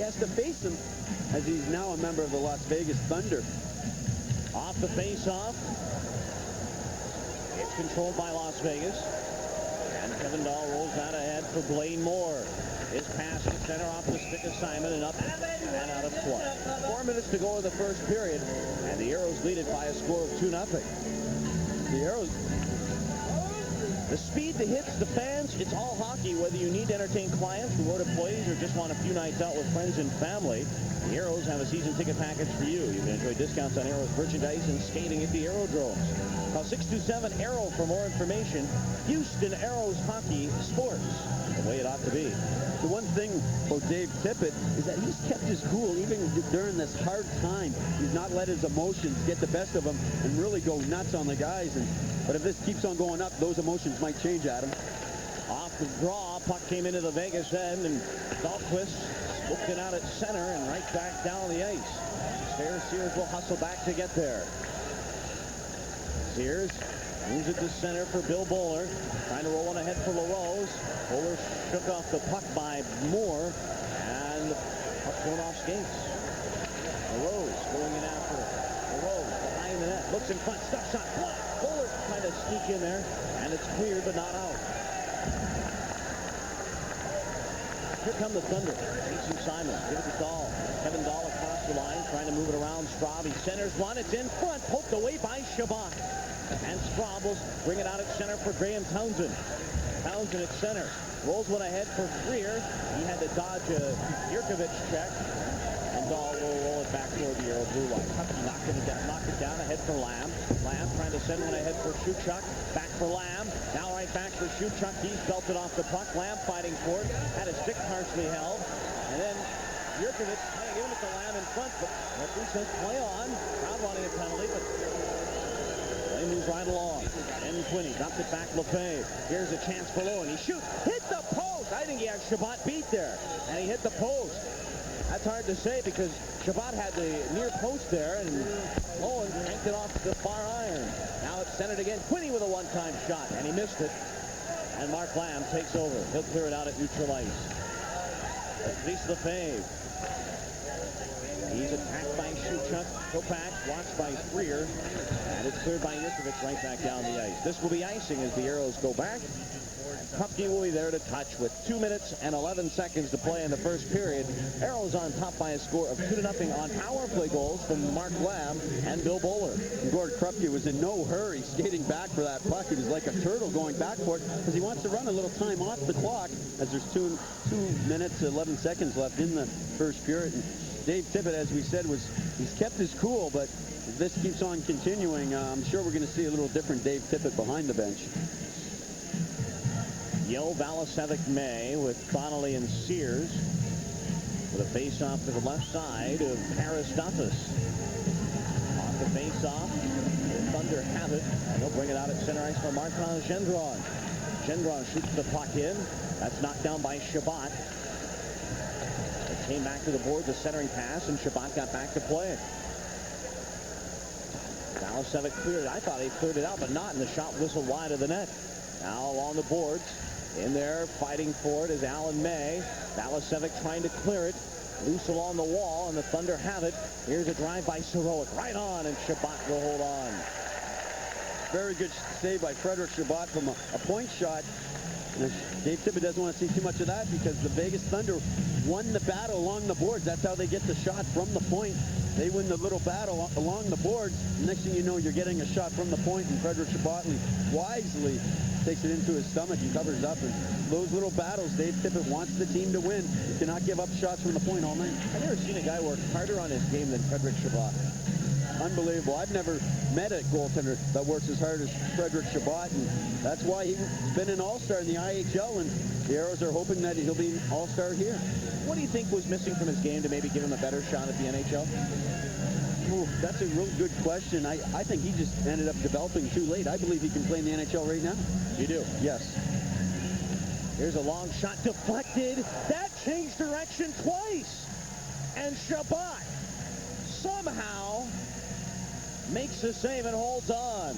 Speaker 2: has to face him as he's now a member of the Las Vegas Thunder.
Speaker 1: Off the face-off. It's controlled by Las Vegas. And Kevin Dahl rolls out ahead for Blaine Moore. His pass to center off the stick of Simon and up and out of play. 4 minutes to go in the first period, and the Aeros lead it by a score of 2-0.
Speaker 2: The Aeros.
Speaker 1: The speed, the hits, the fans, it's all hockey, whether you need to entertain clients, reward employees, or just want a few nights out with friends and family. The Aeros have a season ticket package for you. You can enjoy discounts on Aeros merchandise and skating at the Aerodromes. Call 627-AERO for more information. Houston Aeros Hockey Sports, the way it ought to be.
Speaker 2: The one thing for Dave Tippett is that he's kept his cool even during this hard time. He's not let his emotions get the best of him and really go nuts on the guys. But if this keeps on going up, those emotions might change, Adam.
Speaker 1: Off the draw, puck came into the Vegas end, and Dahlquist swooped it out at center and right back down the ice. Sears will hustle back to get there. Sears moves it to center for Bill Bowler. Trying to roll one ahead for LaRose. Bowler shook off the puck by Moore, and the puck thrown off skates. LaRose going in after it. LaRose behind the net. Looks in front. Stuff shot. Blocked. Bowler trying to sneak in there, and it's cleared but not out. Here come the Thunder. Jason Simon. Give it to Dahl. Kevin Dahl across the line, trying to move it around Straub. He centers one. It's in front. Poked away by Shabbat. And Straub will bring it out at center for Graham Townsend. Townsend at center. Rolls one ahead for Freer. He had to dodge a Yurkovich check. And Dahl will roll it back toward the Aero blue line. Husky knocked it down ahead for Lamb. Lamb trying to send one ahead for Shuchuk. Back for Lamb. Now right back for Shuchuk. He's belted off the puck. Lamb fighting for it. Had his stick partially held. And then Jurkovic giving it to Lamb in front. But referee says play on. Crowd wanting a penalty, but play moves right along. And Quinney drops it back. Lefebvre. Here's a chance for Lowen. He shoots. Hit the post. I think he had Shabbat beat there. And he hit the post. That's hard to say because Shabbat had the near post there, and Lowen yanked it off the far iron. Now it's centered again. Quinney with a one-time shot, and he missed it. And Mark Lamb takes over. He'll clear it out at neutral ice. Patrice Lefebvre. He's attacked by Shuchuk. Kopak watched by Freer. And it's cleared by Jurkovic right back down the ice. This will be icing as the Aeros go back. Krupke will be there to touch with 2 minutes and 11 seconds to play in the first period. Aeros on top by a score of 2-0 on power play goals from Mark Lamb and Bill Bowler.
Speaker 2: Gord Krupke was in no hurry skating back for that puck. He was like a turtle going back for it because he wants to run a little time off the clock as there's 2 minutes 11 seconds left in the first period. And Dave Tippett, as we said, he's kept his cool, but if this keeps on continuing, I'm sure we're going to see a little different Dave Tippett behind the bench.
Speaker 1: Yo, Valasevic, May with Connolly and Sears with a face-off to the left side of Paris Duffus. Off the face-off, the Thunder have it, and they'll bring it out at center ice for Martin Gendron. Gendron shoots the puck in. That's knocked down by Shabbat. It came back to the board, the centering pass, and Shabbat got back to play. Valasevic cleared it. I thought he cleared it out, but not, and the shot whistled wide of the net. Now along the boards. In there, fighting for it is Alan May. Valasevic trying to clear it. Loose along the wall, and the Thunder have it. Here's a drive by Sorolik. Right on, and Shabbat will hold on.
Speaker 2: Very good save by Frederick Shabbat from a point shot. Dave Tippett doesn't want to see too much of that because the Vegas Thunder won the battle along the boards. That's how they get the shot from the point. They win the little battle along the boards. Next thing you know, you're getting a shot from the point, and Frederick Shabbat wisely takes it into his stomach and covers up. And those little battles, Dave Tippett wants the team to win. You cannot give up shots from the point all night.
Speaker 1: I've never seen a guy work harder on his game than Frederick Shabbat.
Speaker 2: Unbelievable. I've never met a goaltender that works as hard as Frederick Shabbat, and that's why he's been an all-star in the IHL, and the Aeros are hoping that he'll be an all-star here.
Speaker 1: What do you think was missing from his game to maybe give him a better shot at the NHL?
Speaker 2: Ooh, that's a real good question. I think he just ended up developing too late. I believe he can play in the NHL right now.
Speaker 1: You do?
Speaker 2: Yes.
Speaker 1: Here's a long shot deflected. That changed direction twice. And Shabbat somehow makes the save and holds on.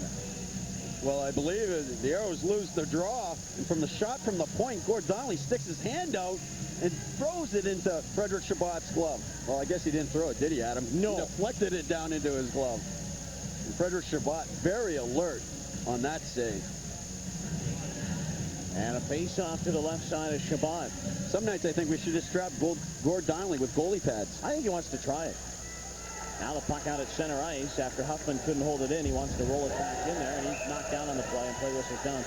Speaker 2: Well, I believe the Aeros lose the draw. And from the shot from the point, Gord Donnelly sticks his hand out and throws it into Frederick Shabbat's glove. Well, I guess he didn't throw it, did he, Adam?
Speaker 1: No.
Speaker 2: He deflected it down into his glove. And Frederick Shabbat very alert on that save.
Speaker 1: And a face-off to the left side of Shabbat.
Speaker 2: Some nights I think we should just strap Gord Donnelly with goalie pads.
Speaker 1: I think he wants to try it. Now the puck out at center ice. After Huffman couldn't hold it in, he wants to roll it back in there, and he's knocked down on the play, and play whistles down.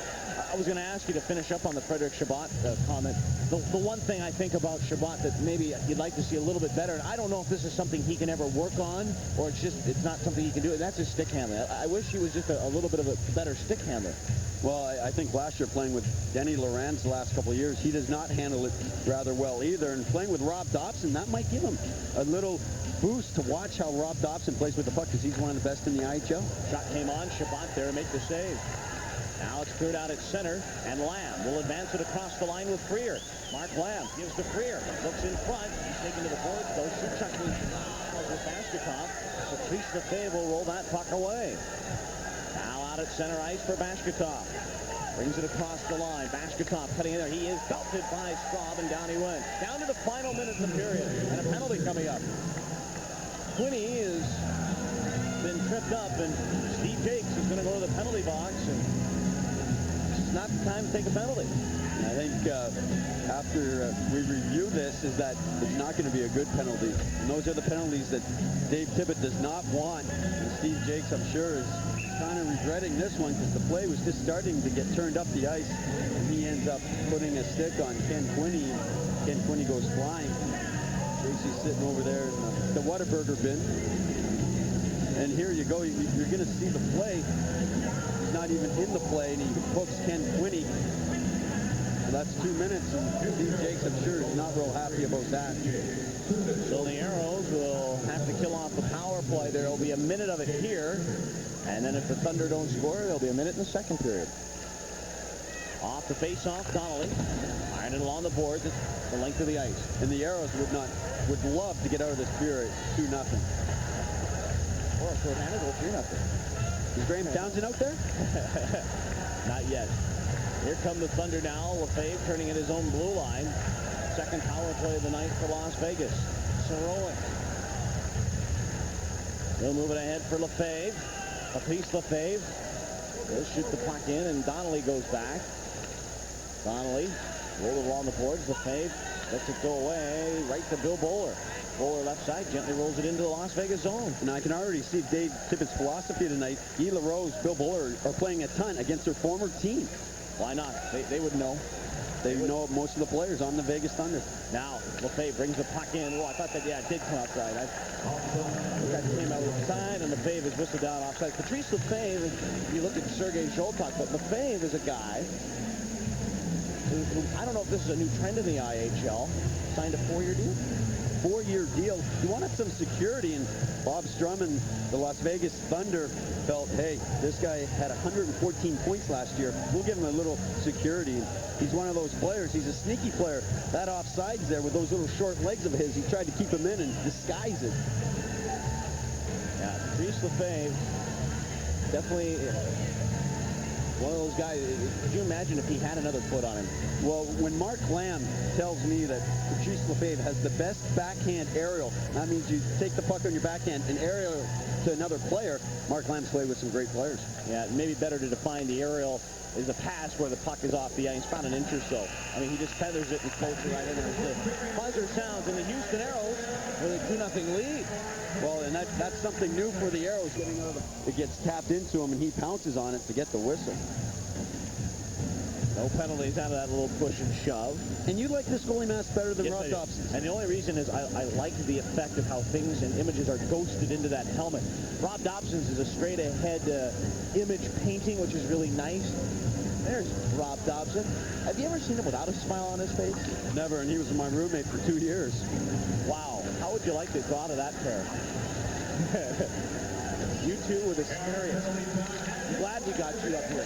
Speaker 1: I was going to ask you to finish up on the Frederick Shabbat comment. The one thing I think about Shabbat that maybe you'd like to see a little bit better, and I don't know if this is something he can ever work on, or it's not something he can do, and that's his stick handling. I wish he was just a little bit of a better stick handler.
Speaker 2: Well, I think last year playing with Denny Laurens the last couple of years, he does not handle it rather well either. And playing with Rob Dobson, that might give him a little boost to watch how Rob Dobson plays with the puck because he's one of the best in the IHL.
Speaker 1: Shot came on. Shabbat there to make the save. Now it's cleared out at center, and Lamb will advance it across the line with Freer. Mark Lamb gives to Freer. Looks in front. He's taken to the boards, though. Shuchuk with Bashkakov. Patrice Lefebvre will roll that puck away. Now out at center ice for Bashkakov. Brings it across the line. Bashkakov cutting in there. He is belted by Straub, and down he went. Down to the final minute in the period, and a penalty coming up. Quinney has been tripped up, and Steve Jakes is going to go to the penalty box, and it's not the time to take a penalty.
Speaker 2: I think after we review this is that it's not going to be a good penalty. And those are the penalties that Dave Tippett does not want. And Steve Jakes, I'm sure, is kind of regretting this one because the play was just starting to get turned up the ice. And he ends up putting a stick on Ken Quinney. Ken Quinney goes flying. Jakes is sitting over there in the Whataburger bin. And here you go. You're going to see the play. in the play, and he hooks Ken Quinney. So that's 2 minutes, and Steve Jakes, I'm sure, is not real happy about that.
Speaker 1: So the Aeros will have to kill off the power play. There will be a minute of it here. And then if the Thunder don't score, there'll be a minute in the second period. Off the face-off, Donnelly. Ironing along the boards at the length of the ice.
Speaker 2: And the Aeros would love to get out of this period 2-0.
Speaker 1: Or short-handed, or 3-0.
Speaker 2: Is Graham Townsend out there?
Speaker 1: Not yet. Here come the Thunder now. Lefebvre turning at his own blue line. Second power play of the night for Las Vegas. Sorolik. They'll move it ahead for Lefebvre. Patrice Lefebvre. They'll shoot the puck in, and Donnelly goes back. Donnelly rolled it along the boards. Lefebvre lets it go away right to Bill Bowler. Bowler left side gently rolls it into the Las Vegas zone.
Speaker 2: And I can already see Dave Tippett's philosophy tonight. Guy LaRose, Bill Bowler are playing a ton against their former team.
Speaker 1: Why not? They would know.
Speaker 2: They know most of the players on the Vegas Thunder.
Speaker 1: Now, Lefebvre brings the puck in. Oh, I thought that, yeah, it did come outside. That came out outside, and Lefebvre is whistled down offside. Patrice Lefebvre, you look at Sergei Zoltak, but Lefebvre is a guy who, I don't know if this is a new trend in the IHL, signed a 4-year deal.
Speaker 2: 4-year deal. He wanted some security, and Bob Strum and the Las Vegas Thunder felt, hey, this guy had 114 points last year. We'll give him a little security. And he's one of those players. He's a sneaky player. That offsides there with those little short legs of his, he tried to keep him in and disguise it.
Speaker 1: Yeah, Patrice Lefebvre, definitely one of those guys. Could you imagine if he had another foot on him?
Speaker 2: Well, when Mark Lamb tells me that Patrice Lefebvre has the best backhand aerial, that means you take the puck on your backhand and aerial to another player. Mark Lamb's played with some great players.
Speaker 1: Yeah, maybe better to define the aerial is a pass where the puck is off the ice, about an inch or so. I mean, he just feathers it and floats it right in there. The buzzer sounds in the Houston Aeros with a 2-0 lead.
Speaker 2: Well, and that's something new for the Aeros. It gets tapped into him, and he pounces on it to get the whistle.
Speaker 1: No penalties out of that little push and shove.
Speaker 2: And you like this goalie mask better than Rob Dobson.
Speaker 1: And the only reason is I like the effect of how things and images are ghosted into that helmet. Rob Dobson's is a straight-ahead image painting, which is really nice. There's Rob Dobson. Have you ever seen him without a smile on his face?
Speaker 2: Never, and he was my roommate for 2 years.
Speaker 1: Wow. How would you like to go out of that pair? You two were the scariest. Glad we got you up here.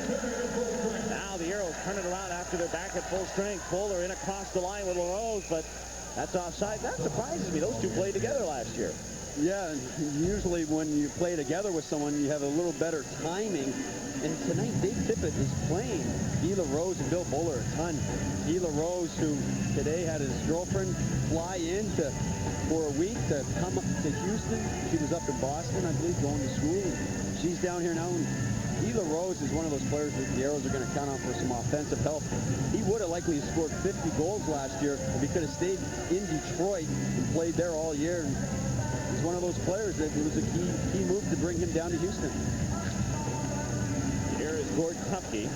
Speaker 1: Now the Aeros turn it around after they're back at full strength. Bowler in across the line with LaRose, but that's offside. That surprises me. Those two played together last year.
Speaker 2: Yeah, and usually when you play together with someone, you have a little better timing. And tonight, Dave Tippett is playing Guy LaRose and Bill Bowler a ton. Guy LaRose, who today had his girlfriend fly in for a week to come up to Houston. She was up in Boston, I believe, going to school. And she's down here now. And Guy LaRose is one of those players that the Aeros are going to count on for some offensive help. He would have likely scored 50 goals last year if he could have stayed in Detroit and played there all year. And he's one of those players that it was a key move to bring him down to Houston.
Speaker 1: Here is Gord Krupke,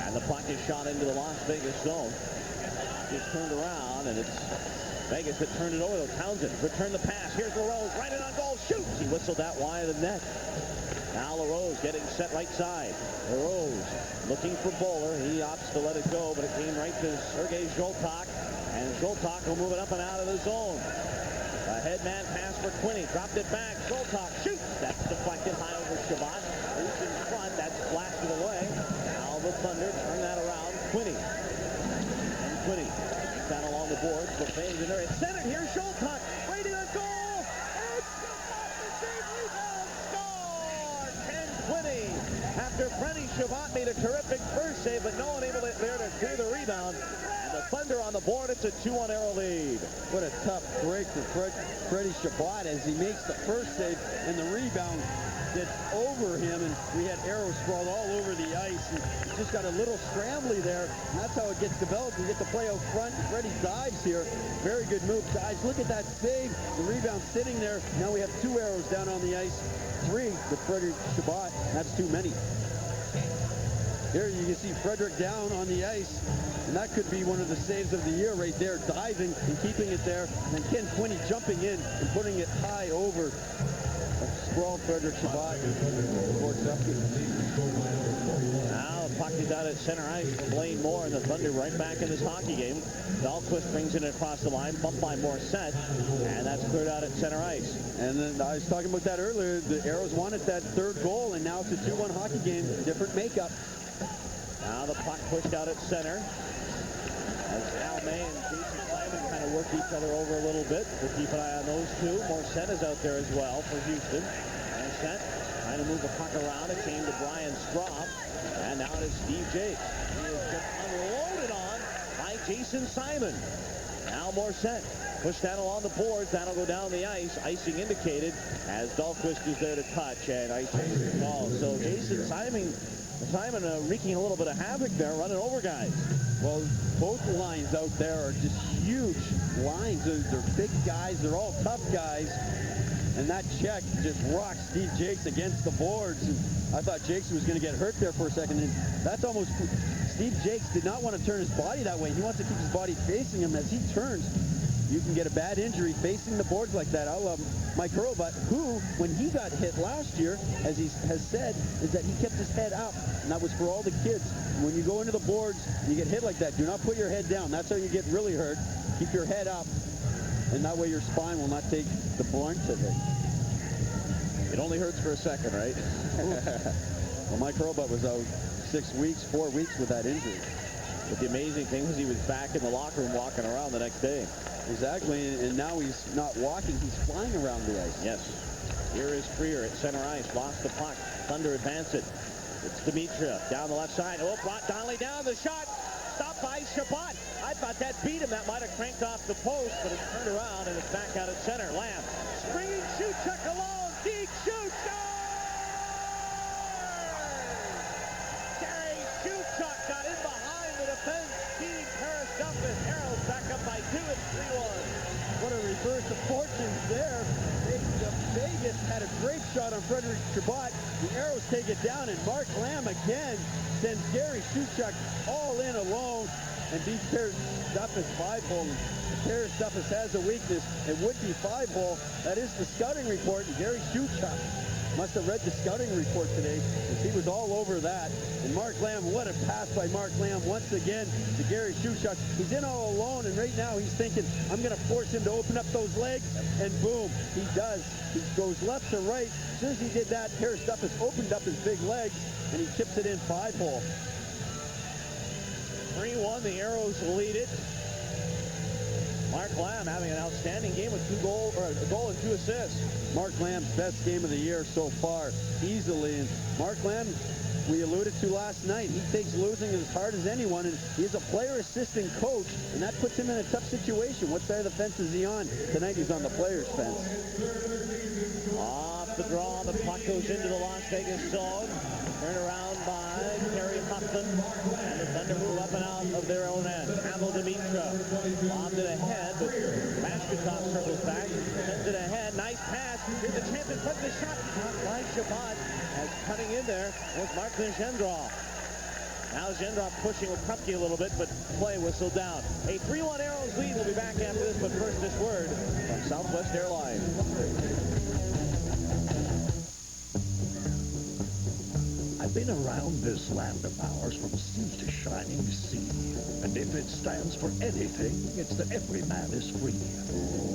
Speaker 1: and the puck is shot into the Las Vegas zone. It's turned around, and it's Vegas that turned it over, though. Townsend returned the pass. Here's LaRose, right in on goal, shoots! He whistled that wide of the net. Now LaRose getting set right side. LaRose looking for Bowler. He opts to let it go, but it came right to Sergei Zoltak, and Zoltak will move it up and out of the zone. A headman pass for Quinney, dropped it back. Zoltak shoots. That's deflected high over Shabbat. Loose in front, that's blasted away. Now the Thunder turn that around. Quinney. And Quinney down along the boards. Lefebvre in there. It's centered. Here's Zoltak. Right in a goal. And Shabbat the save rebound. Score! Ken Quinney. After Freddie Shabbat made a terrific first save, but no one able there to clear the rebound. And the Thunder on the board. It's a 2-1 Aero lead.
Speaker 2: What a tough break for Freddie Shabbat as he makes the first save, and the rebound gets over him, and we had Aeros sprawled all over the ice, and just got a little scrambly there, and that's how it gets developed. We get the play out front. Freddie dives here. Very good move. Guys, look at that save. The rebound sitting there. Now we have 2 Aeros down on the ice. 3 with Freddie Shabbat. That's too many. Here you can see Frederick down on the ice, and that could be one of the saves of the year right there, diving and keeping it there, and then Ken Quinney jumping in and putting it high over sprawled Frederick Shabbat.
Speaker 1: out at center ice for Blaine Moore, and the Thunder right back in this hockey game. Dahlquist brings it across the line, bumped by Morissette, and that's cleared out at center ice.
Speaker 2: And then I was talking about that earlier. The Aeros wanted that third goal, and now it's a 2-1 hockey game. Different makeup.
Speaker 1: Now the puck pushed out at center. As Al May and Jason Simon kind of work each other over a little bit. We'll keep an eye on those two. Morissette is out there as well for Houston. Morissette trying to move the puck around. It came to Brian Straub. And now it is Steve Jakes. He is just unloaded on by Jason Simon. Now Morissette pushed that along the boards. That'll go down the ice. Icing indicated as Dahlquist is there to touch. And icing call. So Jason Simon wreaking a little bit of havoc there, running over guys.
Speaker 2: Well, both lines out there are just huge lines. They're big guys. They're all tough guys. And that check just rocked Steve Jakes against the boards. And I thought Jakes was going to get hurt there for a second. And that's almost... Steve Jakes did not want to turn his body that way. He wants to keep his body facing him. As he turns, you can get a bad injury facing the boards like that. I love Mike Hurlbut, who, when he got hit last year, as he has said, is that he kept his head up. And that was for all the kids. When you go into the boards, you get hit like that. Do not put your head down. That's how you get really hurt. Keep your head up. And that way your spine will not take the brunt of it.
Speaker 1: It only hurts for a second, right?
Speaker 2: Well, Mike Hurlbut was out 4 weeks with that injury.
Speaker 1: But the amazing thing is he was back in the locker room walking around the next day.
Speaker 2: Exactly, and now he's not walking, he's flying around the ice.
Speaker 1: Yes. Here is Freer at center ice, lost the puck. Thunder advance it. It's Dimitra down the left side. Oh, brought Donnelly down. The shot stopped by Shabbat. I thought that beat him. That might have cranked off the post, but it's turned around and it's back out at center. Lamb springing shoot, check alone. Deep shoot. Gary Shuchuk got in behind the defense, beating Paris Duffus. Aeros back up by 2 and 3-1.
Speaker 2: What a reverse of fortunes there. Vegas had a great shot on Frederick Shabbat. The Aeros take it down, and Mark Lamb again sends Gary Shuchuk all in alone and beats Paris Duffus 5-hole. Paris Duffus has a weakness. It would be 5-hole. That is the scouting report, and Gary Shuchuk must have read the scouting report today, because he was all over that. And Mark Lamb, what a pass by Mark Lamb once again to Gary Shuchuk. He's in all alone, and right now he's thinking, I'm going to force him to open up those legs, and boom, he does. He goes left to right. As soon as he did that, Paris Duffus opened up his big legs, and he chips it in 5-hole.
Speaker 1: 3-1, the Aeros lead it. Mark Lamb having an outstanding game with a goal and 2 assists.
Speaker 2: Mark Lamb's best game of the year so far, easily. And Mark Lamb, we alluded to last night, he takes losing as hard as anyone, and he's a player assistant coach, and that puts him in a tough situation. What side of the fence is he on? Tonight he's on the player's fence.
Speaker 1: Off the draw, the puck goes into the Las Vegas zone. Turned around by Kerry Huffman, and the Thunder move up and out of their own end. Campbell Dimitra bombed it ahead, but Mashkatov circles back, sends it ahead. Nice pass. Here's the chance in front of the shot. By Shabbat, as cutting in there was Martin Gendron. Now Gendron pushing Krupke a little bit, but play whistled down. A 3-1 Aeros lead. We'll be back after this, but first this word from Southwest Airlines.
Speaker 3: I've been around this land of ours from sea to shining sea. And if it stands for anything, it's that every man is free.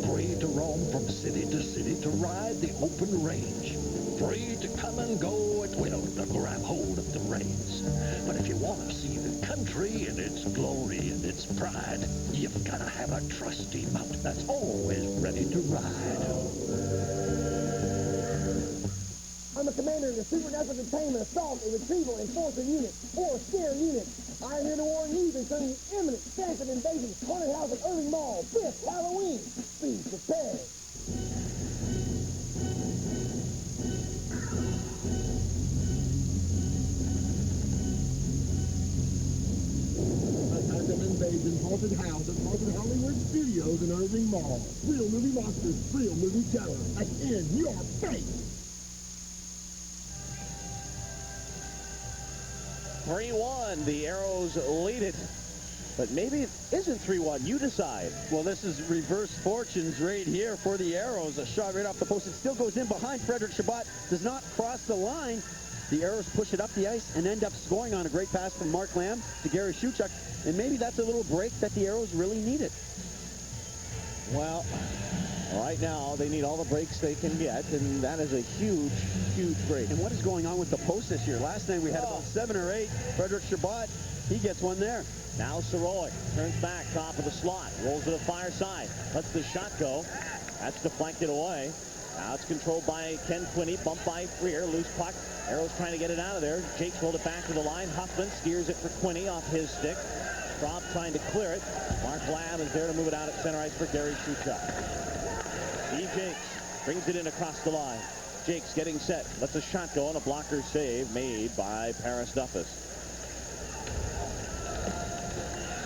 Speaker 3: Free to roam from city to city, to ride the open range. Free to come and go at will, to grab hold of the reins. But if you want to see the country in its glory and its pride, you've got to have a trusty mount that's always ready to ride.
Speaker 12: I'm a commander of the Supernatural Containment, Assault, and Retrieval Enforcer Unit, or SCARE Unit. I am here to warn you concerning the imminent Stanford invasion of Haunted House at Irving Mall, 5th Halloween. Be prepared.
Speaker 13: Attack invasion, Haunted House at Haunted Hollywood Studios in Irving Mall. Real movie monsters, real movie terror. That's in your face.
Speaker 1: 3-1, the Aeros lead it. But maybe it isn't 3-1. You decide.
Speaker 2: Well, this is reverse fortunes right here for the Aeros. A shot right off the post. It still goes in behind Frederick Shabbat. Does not cross the line. the Aeros push it up the ice and end up scoring on a great pass from Mark Lamb to Gary Shuchuk. And maybe that's a little break that the Aeros really needed.
Speaker 1: Well, right now they need all the breaks they can get, and that is a huge, huge break.
Speaker 2: And what is going on with the post this year? Last night we had about 7 or 8. Frederick Shabbat, he gets one there.
Speaker 1: Now Sorolik turns back, top of the slot, rolls to the far side, lets the shot go. That's deflected away. Now it's controlled by Ken Quinney, bumped by Freer, loose puck. Aeros trying to get it out of there. Jake's rolled it back to the line. Huffman steers it for Quinney off his stick. Tromp trying to clear it. Mark Lamb is there to move it out at center ice for Gary Shuchuk. Steve Jakes brings it in across the line. Jakes getting set, lets a shot go, and a blocker save made by Paris Duffus.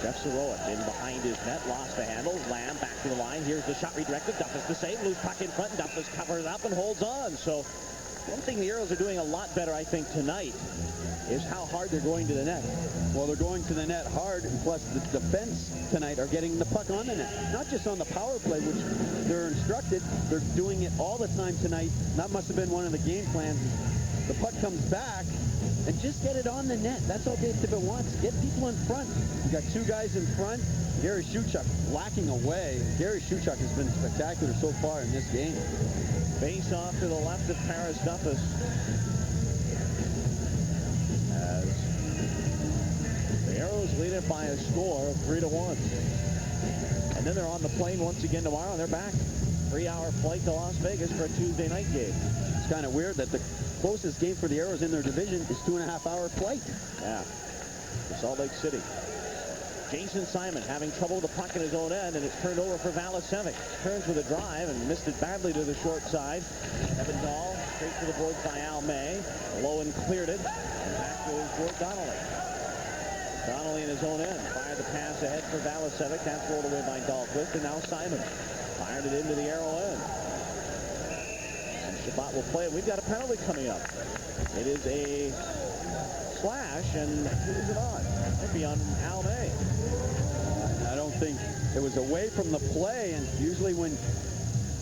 Speaker 1: Jeff Sorolik in behind his net, lost the handle. Lamb back to the line. Here's the shot redirected. Duffus the save. Loose puck in front. Duffus covers up and holds on. So one thing the Aeros are doing a lot better, I think, tonight is how hard they're going to the net.
Speaker 2: Well, they're going to the net hard, and plus the defense tonight are getting the puck on the net. Not just on the power play, which they're instructed. They're doing it all the time tonight. That must have been one of the game plans. The puck comes back, and just get it on the net. That's all Dave Tippett wants. Get people in front. You got 2 guys in front. Gary Shuchuk lacking away. Gary Shuchuk has been spectacular so far in this game.
Speaker 1: Face off to the left of Paris Duffus. As the Aeros lead it by a score of 3-1. And then they're on the plane once again tomorrow, and they're back. 3-hour flight to Las Vegas for a Tuesday night game.
Speaker 2: It's kind of weird that the closest game for the Aeros in their division is 2.5-hour flight.
Speaker 1: Yeah, to Salt Lake City. Jason Simon having trouble with the puck in his own end, and it's turned over for Valasevic. Turns with a drive and missed it badly to the short side. Evan Dahl straight to the boards by Al May. Lowen cleared it, and back goes Gord Donnelly. Donnelly in his own end fired the pass ahead for Valasevic. That's rolled away by Dahlquist, and now Simon fired it into the Aero end. Shabbat will play, and we've got a penalty coming up. It is a slash, and who is it on? Might be on Al May.
Speaker 2: I don't think it was away from the play, and usually when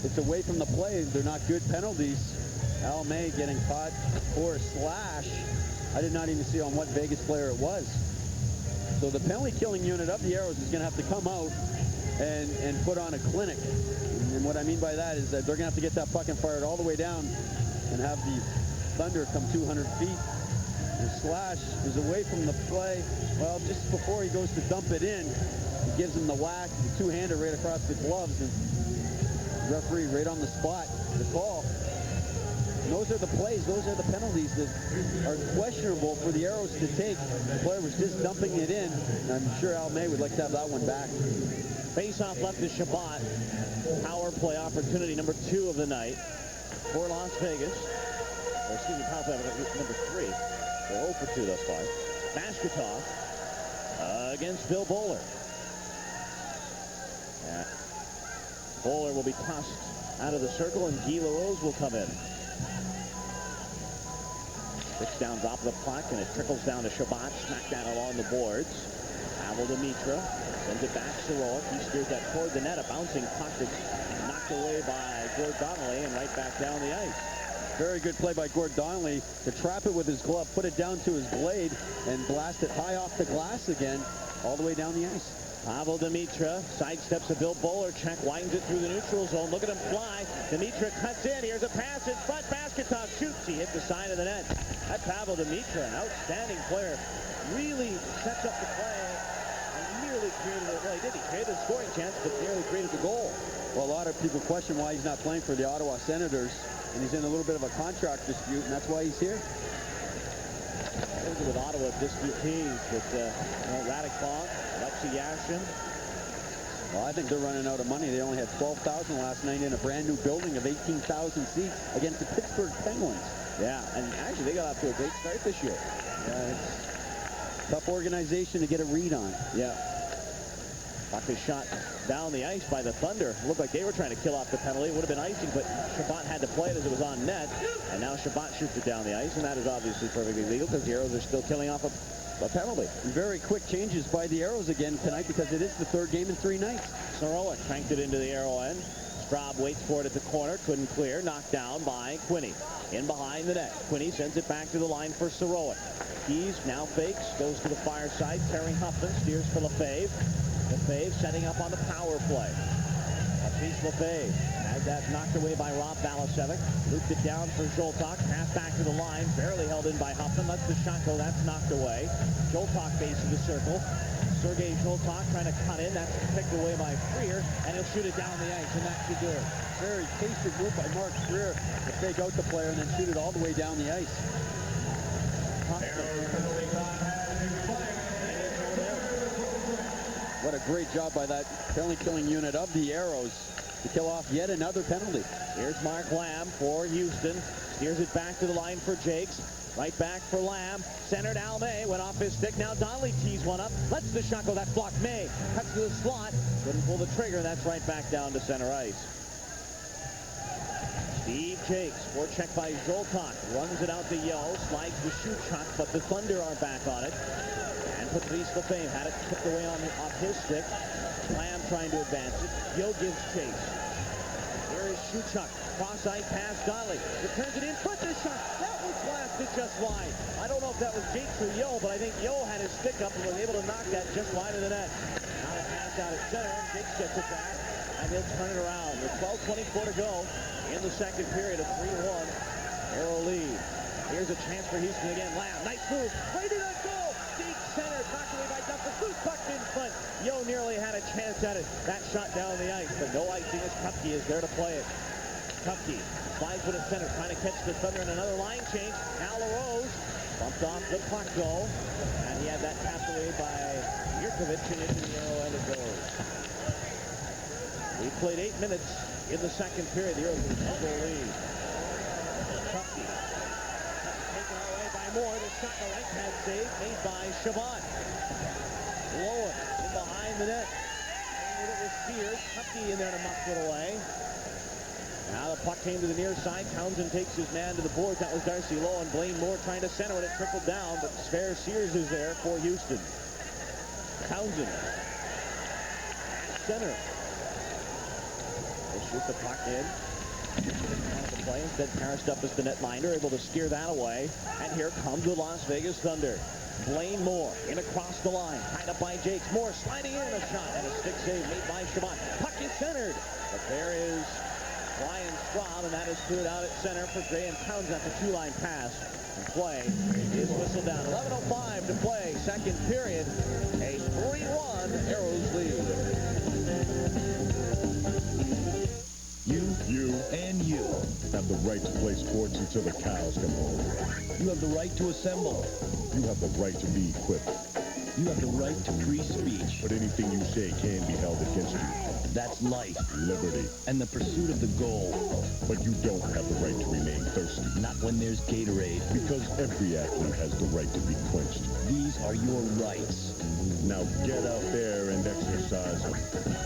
Speaker 2: it's away from the play, they're not good penalties. Al May getting caught for a slash. I did not even see on what Vegas player it was. So the penalty killing unit of the Aeros is going to have to come out and put on a clinic. And what I mean by that is that they're going to have to get that puck and fire it all the way down and have the Thunder come 200 feet. The slash is away from the play. Well, just before he goes to dump it in, he gives him the whack, the two-hander right across the gloves, and the referee right on the spot, the call. And those are the plays, those are the penalties that are questionable for the Aeros to take. The player was just dumping it in, and I'm sure Al May would like to have that one back.
Speaker 1: Face-off left to Shabbat. Power play opportunity number 2 of the night for Las Vegas. Or excuse me, power play number 3. They're 0 for 2 thus far. Bashkatov against Bill Bowler. Bowler will be tossed out of the circle, and Guy LaRose will come in. Pitch down top of the puck, and it trickles down to Shabbat. Smacked down along the boards. Pavel Dimitra sends it back to Sorolik. He steers that toward the net. A bouncing puck that's knocked away by Gord Donnelly and right back down the ice.
Speaker 2: Very good play by Gord Donnelly to trap it with his glove, put it down to his blade, and blast it high off the glass again, all the way down the ice.
Speaker 1: Pavel Dimitra sidesteps a Bill Bowler check, widens it through the neutral zone. Look at him fly. Dimitra cuts in. Here's a pass in front. Bashkatov shoots. He hit the side of the net. That Pavel Dimitra, an outstanding player, really sets up the play and nearly created it. Well, he did. He created a scoring chance, but nearly created the goal.
Speaker 2: Well, a lot of people question why he's not playing for the Ottawa Senators, and he's in a little bit of a contract dispute, and that's why he's here.
Speaker 1: With Ottawa disputees with Radek Bong, Alexei Yashin.
Speaker 2: Well, I think they're running out of money. They only had 12,000 last night in a brand new building of 18,000 seats against the Pittsburgh Penguins.
Speaker 1: Yeah, and actually they got off to a great start this year.
Speaker 2: Yeah, it's a tough organization to get a read on.
Speaker 1: Yeah. Puck is shot down the ice by the Thunder. It looked like they were trying to kill off the penalty. It would have been icing, but Shabbat had to play it as it was on net. And now Shabbat shoots it down the ice, and that is obviously perfectly legal because the Aeros are still killing off a penalty.
Speaker 2: Very quick changes by the Aeros again tonight because it is the 3rd game in 3 nights.
Speaker 1: Sorolik cranked it into the Aero end. Straub waits for it at the corner. Couldn't clear. Knocked down by Quinney. In behind the net. Quinney sends it back to the line for Sarowick. Keys now fakes. Goes to the far side. Terry Huffman steers for Lefebvre. Lefebvre setting up on the power play. Patrice Lefebvre had that knocked away by Rob Balasevic. Looped it down for Zoltak. Pass back to the line. Barely held in by Huffman. Lets the shot go. That's knocked away. Zoltak base of the circle. Sergei Zoltak trying to cut in. That's picked away by Freer. And he'll shoot it down the ice. And that should do it.
Speaker 2: Very tasty move by Mark Freer to fake out the player and then shoot it all the way down the ice. What a great job by that penalty killing unit of the Aeros to kill off yet another penalty.
Speaker 1: Here's Mark Lamb for Houston. Steers it back to the line for Jakes. Right back for Lamb. Centered Al May. Went off his stick. Now Donnelly tees one up. Lets the shot go. That's blocked. May cuts to the slot. Couldn't pull the trigger. That's right back down to center ice. Steve Jakes. Forecheck by Zoltak. Runs it out to Yo. Slides the shoot shot, but the Thunder are back on it. And Patrice Lefebvre had it tipped away off his stick. Lamb trying to advance it. Yo gives chase. Here is Shuchuk. Cross-ice pass, Donnelly. Returns it in front of the shot. That was blasted just wide. I don't know if that was Jakes or Yo, but I think Yo had his stick up and was able to knock that just wide of the net. Now the pass out at center, and Jakes gets it back, and he'll turn it around. With 12:24 to go in the second period, a 3-1 Aero lead. Here's a chance for Houston again. Lamb, nice move. Right in that goal. Deep center, knocked away by Duffus. Loose puck in front. Yo nearly had a chance at it. That shot down the ice, but no icing as Kupke is there to play it. Kupke slides with a center, trying to catch the Thunder in another line change. Now LaRose bumped off the puck goal, and he had that passed away by Yurkovich, and into the Aero end it goes. We played 8 minutes in the second period. The Aeros with a 2-goal lead. Kupke taken away by Moore. The shot in the right hand save made by Chabot. Lowen in behind the net. And it was Spears. Kupke in there to muck it away. Now the puck came to the near side. Townsend takes his man to the boards. That was Darcy Lowen. Blaine Moore trying to center it. It trickled down, but Spare Sears is there for Houston. Townsend. Center. Will shoot the puck in. The play. Instead, Karastep is the netminder, able to steer that away. And here comes the Las Vegas Thunder. Blaine Moore in across the line. Tied up by Jakes. Moore sliding in a shot. And a stick save made by Chabot. Puck is centered. But there is Ryan Straub, and that is cleared out at center for Graham Townsend after two-line pass. And play is whistled down. 11:05 to play, second period. A 3-1 Aeros lead.
Speaker 14: You, and you have the right to play sports until the cows come home.
Speaker 3: You have the right to assemble.
Speaker 14: You have the right to be equipped.
Speaker 3: You have the right to free speech.
Speaker 14: But anything you say can be held against you.
Speaker 3: That's life.
Speaker 14: Liberty.
Speaker 3: And the pursuit of the goal.
Speaker 14: But you don't have the right to remain thirsty.
Speaker 3: Not when there's Gatorade.
Speaker 14: Because every athlete has the right to be quenched.
Speaker 3: These are your rights.
Speaker 14: Now get out there and exercise them.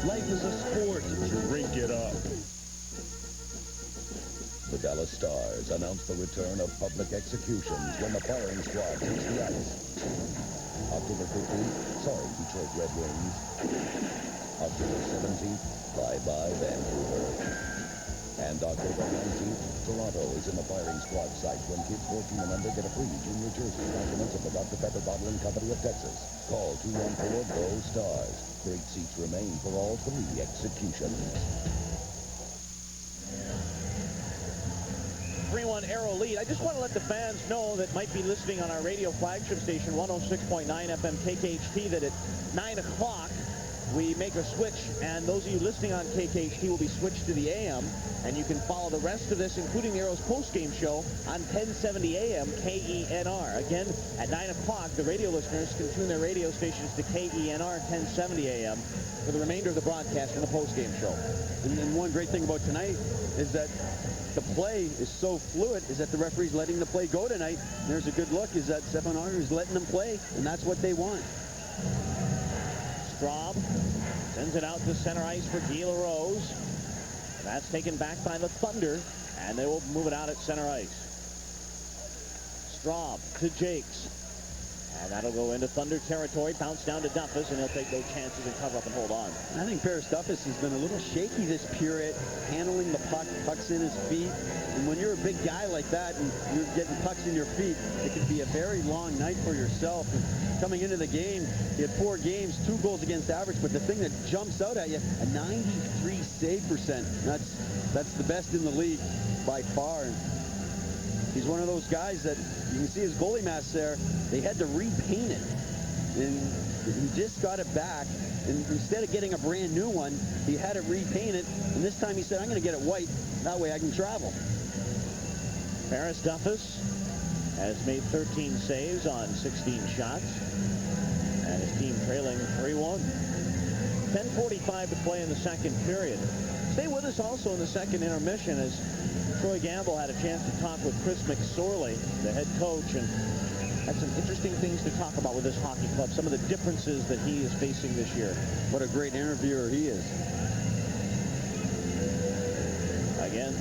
Speaker 3: Life is a sport.
Speaker 14: Drink it up.
Speaker 3: The Dallas Stars announce the return of public executions when the firing squad takes the ice. October 15th, sorry, Detroit Red Wings. October 17th, bye-bye Vancouver. And October 19th, Toronto is in the firing squad site when kids 14 and under get a free junior jersey compliments of the Dr. Pepper Bottling Company of Texas. Call 214-GO-STARS. Great seats remain for all 3 executions.
Speaker 1: 3-1 Aero lead. I just want to let the fans know that might be listening on our radio flagship station, 106.9 FM KKHT, that at 9 o'clock we make a switch, and those of you listening on KKHT will be switched to the AM, and you can follow the rest of this, including the Aeros postgame show, on 1070 AM KENR. Again, at 9 o'clock, the radio listeners can tune their radio stations to KENR 1070 AM for the remainder of the broadcast and the postgame show.
Speaker 2: And then one great thing about tonight is that the play is so fluid, is that the referee's letting the play go tonight. There's a good look, is that Stefan Arner is letting them play, and that's what they want.
Speaker 1: Straub sends it out to center ice for Guy LaRose. That's taken back by the Thunder, and they will move it out at center ice. Straub to Jakes. And that'll go into Thunder territory. Bounce down to Duffus, and he'll take no chances and cover up and hold on.
Speaker 2: I think Paris Duffus has been a little shaky this period, handling the puck. Puck's in his feet. And when you're a big guy like that and you're getting pucks in your feet, it could be a very long night for yourself. And coming into the game, he had 4 games, 2 goals against average. But the thing that jumps out at you, a 93 save percent. That's the best in the league by far. And he's one of those guys that you can see his goalie mask there. They had to repaint it, and he just got it back. And instead of getting a brand new one, he had it repainted. And this time he said, "I'm going to get it white. That way I can travel."
Speaker 1: Paris Duffus has made 13 saves on 16 shots, and his team trailing 3-1. 10:45 to play in the second period. Stay with us also in the second intermission as Troy Gamble had a chance to talk with Chris McSorley, the head coach, and had some interesting things to talk about with this hockey club, some of the differences that he is facing this year.
Speaker 2: What a great interviewer he is.
Speaker 1: Again,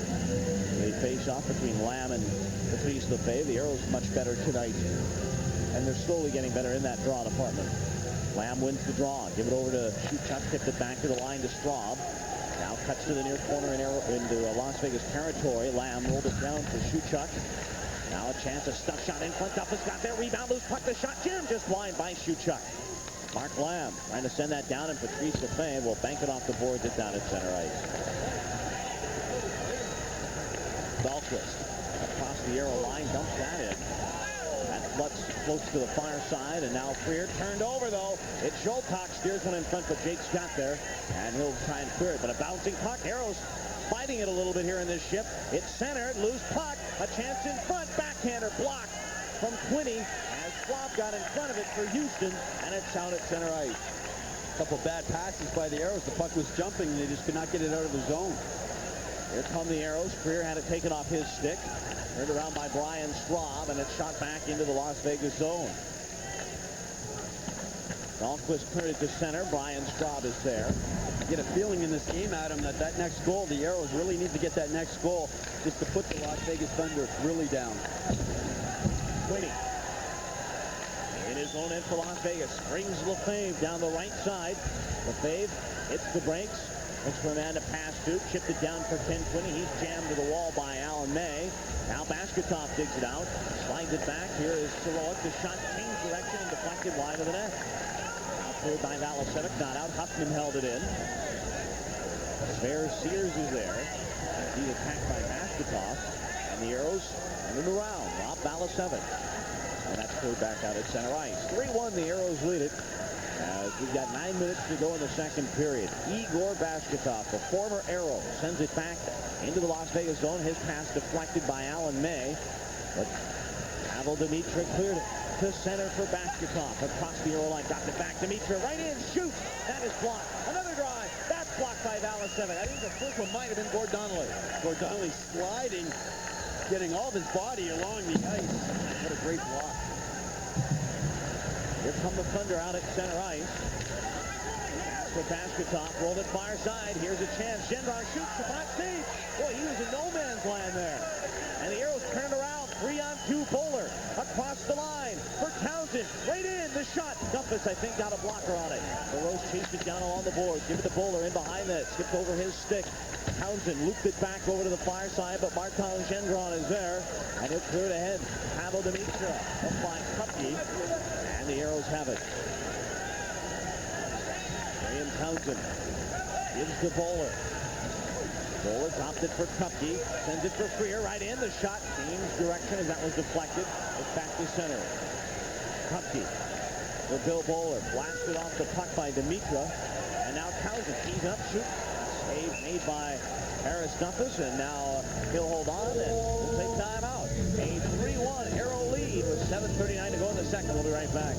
Speaker 1: they face off between Lamb and Patrice Lefebvre. The Aeros much better tonight, and they're slowly getting better in that draw department. Lamb wins the draw. Give it over to Shuchuk, tipped it back to the line to Straub. Now cuts to the near corner into Las Vegas territory. Lamb rolled it down to Shuchuk. Now a chance, a stuff shot in front. Duffus got there. Rebound, loose puck, the shot jammed just blind by Shuchuk. Mark Lamb trying to send that down, and Patrice Lefebvre will bank it off the boards it down at center ice. Dahlquist across the arrow line, dumps that in. That floods close to the far side, and now Freer turned over, though. It's Zoltak, steers one in front, but Jake's got there, and he'll try and clear it. But a bouncing puck. Aeros fighting it a little bit here in this ship. It's centered, loose puck, a chance in front, backhander blocked from Quinney as Schwab got in front of it for Houston, and it's out at center ice.
Speaker 2: A couple bad passes by the Aeros. The puck was jumping, and they just could not get it out of the zone.
Speaker 1: Here come the Aeros. Freer had it taken off his stick. Turned around by Brian Straub, and it's shot back into the Las Vegas zone. Dahlquist cleared it to center. Brian Straub is there.
Speaker 2: I get a feeling in this game, Adam, that next goal, the Aeros really need to get that next goal just to put the Las Vegas Thunder really down.
Speaker 1: Quinney in his own end for Las Vegas. Brings Lefebvre down the right side. Lefebvre hits the brakes. Looks for a man to pass to. Chipped it down for Ken Quinney. He's jammed to the wall by Alan May. Now Basketov digs it out. Slides it back. Here is Soroik. The shot changed direction and deflected wide of the net. Now cleared by Valasevic. Not out. Huffman held it in. Bear Sears is there. He's attacked by Basketov. And the Aeros running around. Rob Valasevic. And that's cleared back out at center ice. 3-1, the Aeros lead it. As we've got 9 minutes to go in the second period. Igor Basketov, the former Aero, sends it back into the Las Vegas zone. His pass deflected by Alan May. But Pavel Demitra cleared it to center for Basketov. Across the Aero line, got it back. Demitra right in, shoots. That is blocked. Another drive. That's blocked by Valasevic. I think the first one might have been Gord Donnelly.
Speaker 2: Gord Donnelly sliding, getting all of his body along the ice. What a great block.
Speaker 1: Here come the Thunder out at center ice. Pass for Basketov, rolled it far side. Here's a chance. Gendron shoots the front stage. Boy, he was in no man's land there. And the Aeros turned around. 3-on-2 Bowler across the line for Townsend. Right in the shot. Duffus, I think, got a blocker on it. Burroughs chased it down along the boards. Give it to Bowler in behind that. Skipped over his stick. Townsend looped it back over to the far side, but Martin Gendron is there. And he'll clear it ahead. Pavel Demitra applying Kupke. And the Aeros have it. Graham Townsend gives to Bowler. Bowler dropped it for Kupke. Sends it for Freer. Right in. The shot changed direction as that was deflected. It's back to center. Kupke for Bill Bowler. Blasted off the puck by Demitra. And now Townsend tees up, shoot. Save made by Paris Duffus. And now he'll hold on and we'll take time out. A 3-1 Aero lead with 7:39 to go in the second. We'll be right back.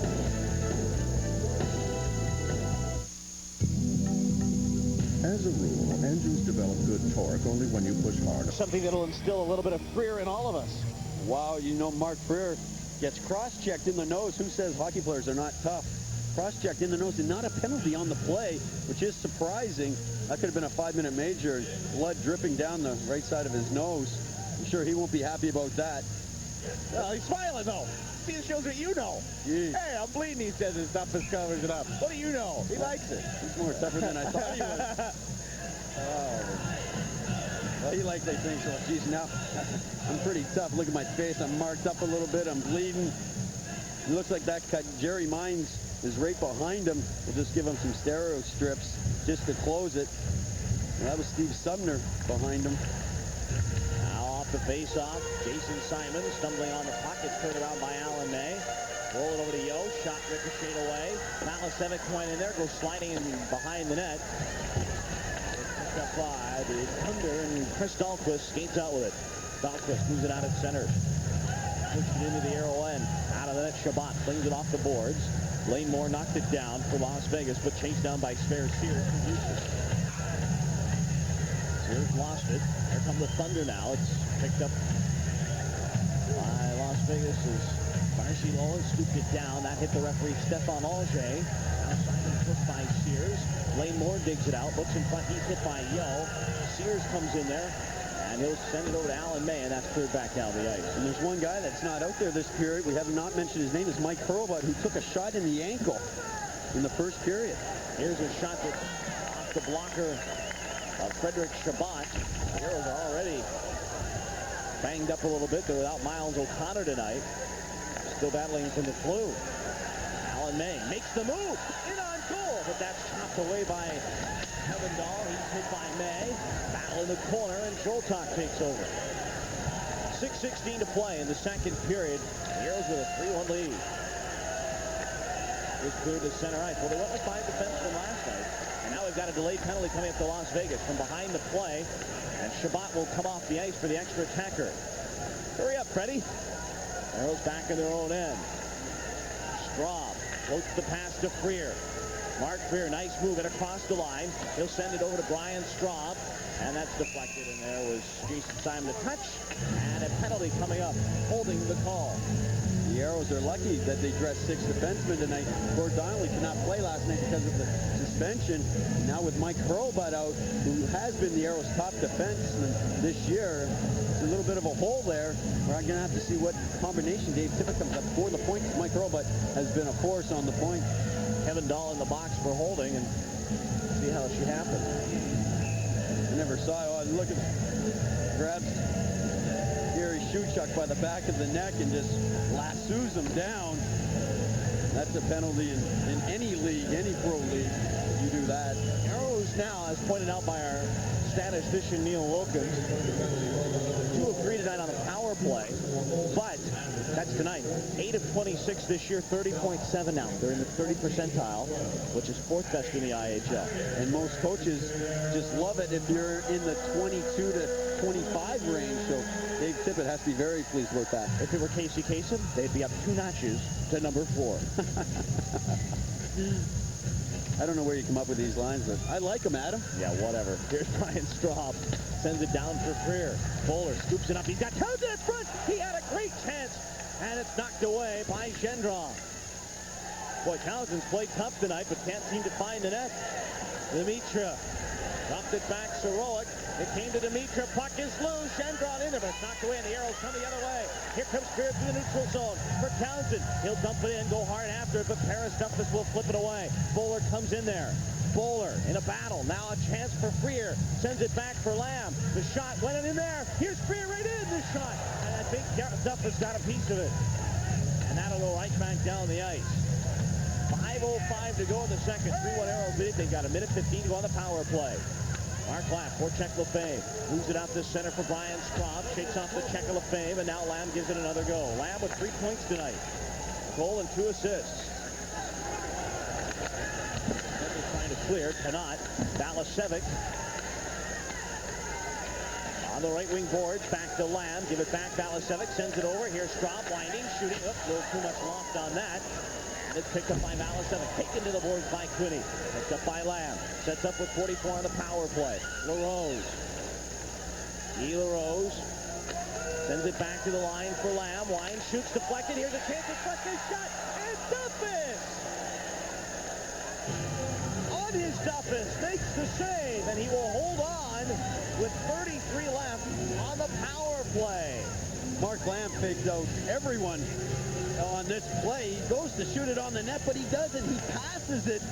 Speaker 8: As a rule, engines develop good torque only when you push hard.
Speaker 1: Something that'll instill a little bit of Freer in all of us.
Speaker 2: Wow, you know, Mark Freer gets cross-checked in the nose. Who says hockey players are not tough? Cross-checked in the nose and not a penalty on the play, which is surprising. That could have been a 5-minute major. Blood dripping down the right side of his nose. I'm sure he won't be happy about that.
Speaker 1: He's smiling, though. See, it shows what you know.
Speaker 2: Jeez.
Speaker 1: Hey, I'm bleeding, he says, his toughest covers it up. What do you know? He likes it.
Speaker 2: He's more tougher than I thought he was. Well, he likes, I think, so geez, now I'm pretty tough. Look at my face. I'm marked up a little bit. I'm bleeding. It looks like that cut. Jerry Mines is right behind him. We'll just give him some stereo strips just to close it. And that was Steve Sumner behind him.
Speaker 1: Now off the face-off, Jason Simon stumbling on the puck. It's turned around by Alan May. Roll it over to Yo. Shot ricocheted away. Malisevic went in there, goes sliding in behind the net. Picked up by the Thunder, and Chris Dahlquist skates out with it. Dahlquist moves it out at center. Pushed it into the arrow end. Out of the net, Shabbat flings it off the boards. Lane Moore knocked it down for Las Vegas, but chased down by Spare Sears from Houston. Sears lost it. Here come the Thunder now. It's picked up by Las Vegas as Darcy Lowen scooped it down. That hit the referee, Stefan Auger. Now Simon pushed by Sears. Lane Moore digs it out, looks in front. He's hit by Yo. Sears comes in there, and he'll send it over to Alan May, and that's cleared back down the ice.
Speaker 2: And there's one guy that's not out there this period. We have not mentioned his name. Is Mike Hurlbut, who took a shot in the ankle in the first period.
Speaker 1: Here's a shot that off the blocker of Frederick Shabbat. The Aeros are already banged up a little bit. They're without Miles O'Connor tonight. Still battling from the flu. Alan May makes the move. In on goal, but that's chopped away by Kevin Dahl. He's hit by May. Battle in the corner, and Joltok takes over. 6:16 to play in the second period. The Aeros with a 3-1 lead. Is cleared to center ice. Well, they went with 5 defensemen last night. And now we've got a delayed penalty coming up to Las Vegas from behind the play. And Shabbat will come off the ice for the extra attacker. Hurry up, Freddie. Aeros back in their own end. Straub floats the pass to Freer. Mark Freer, nice move and across the line. He'll send it over to Brian Straub. And that's deflected, and there was Jason Simon to touch. And a penalty coming up, holding the call.
Speaker 2: The Aeros are lucky that they dressed 6 defensemen tonight. Gord Donnelly could not play last night because of the suspension. Now with Mike Hurlbut out, who has been the Aeros' top defenseman this year, it's a little bit of a hole there. We're going to have to see what combination Dave Tippett comes up for the point. Mike Hurlbut has been a force on the point.
Speaker 1: Kevin Dahl in the box for holding, and see how she happened.
Speaker 2: I never saw it. Oh, look at grabs Gary Shuchuk by the back of the neck and just lassos him down. That's a penalty in any league, any pro league. You do that.
Speaker 1: Aeros now, as pointed out by our statistician Neil Wilkins, 2 of 3 tonight on the power play, but that's tonight. 8 of 26 this year, 30.7 now. They're in the 30 percentile, which is 4th best in the IHL.
Speaker 2: And most coaches just love it if you're in the 22 to 25 range. So Dave Tippett has to be very pleased with that.
Speaker 1: If it were Casey Kasem, they'd be up 2 notches to number 4.
Speaker 2: I don't know where you come up with these lines, but I like them, Adam.
Speaker 1: Yeah, whatever. Here's Brian Straub. Sends it down for Freer. Bowler scoops it up. He's got Townsend in front. He had a great chance. And it's knocked away by Gendron. Boy, Townsend's played tough tonight, but can't seem to find the net. Dimitra dropped it back. Sorolik. It came to Dimitra. Puck is loose. Gendron in there, but it's knocked away, and the Aeros come the other way. Here comes Freer through the neutral zone for Townsend. He'll dump it in, go hard after it, but Paris Duffus will flip it away. Bowler comes in there. Bowler in a battle. Now a chance for Freer. Sends it back for Lamb. The shot went in there. Here's Freer right in the shot. And I think Duffus got a piece of it. And that'll go right back down the ice. 5:05 to go in the second. 3-1 Aeros lead. They've got 1:15 to go on the power play. Mark Lapp for Czech Lefebvre. Moves it out to center for Brian Straub. Shakes off the Czech Lefebvre, and now Lamb gives it another go. Lamb with 3 points tonight. Goal and 2 assists. Trying to clear, cannot. Balasevic on the right wing boards. Back to Lamb. Give it back. Balasevic sends it over. Here's Straub winding, shooting. Oops, a little too much loft on that. And it's picked up by Balasevic. Taken to the boards by Quinney. Picked up by Lamb. Sets up with 44 on the power play. LaRose. E. LaRose sends it back to the line for Lamb. Wine shoots, deflected. Here's a chance to flush his shot. And Duffus! On his Duffus makes the save, and he will hold on with 33 left on the power play.
Speaker 2: Mark Lamb faked out everyone on this play. He goes to shoot it on the net, but he doesn't. He passes it.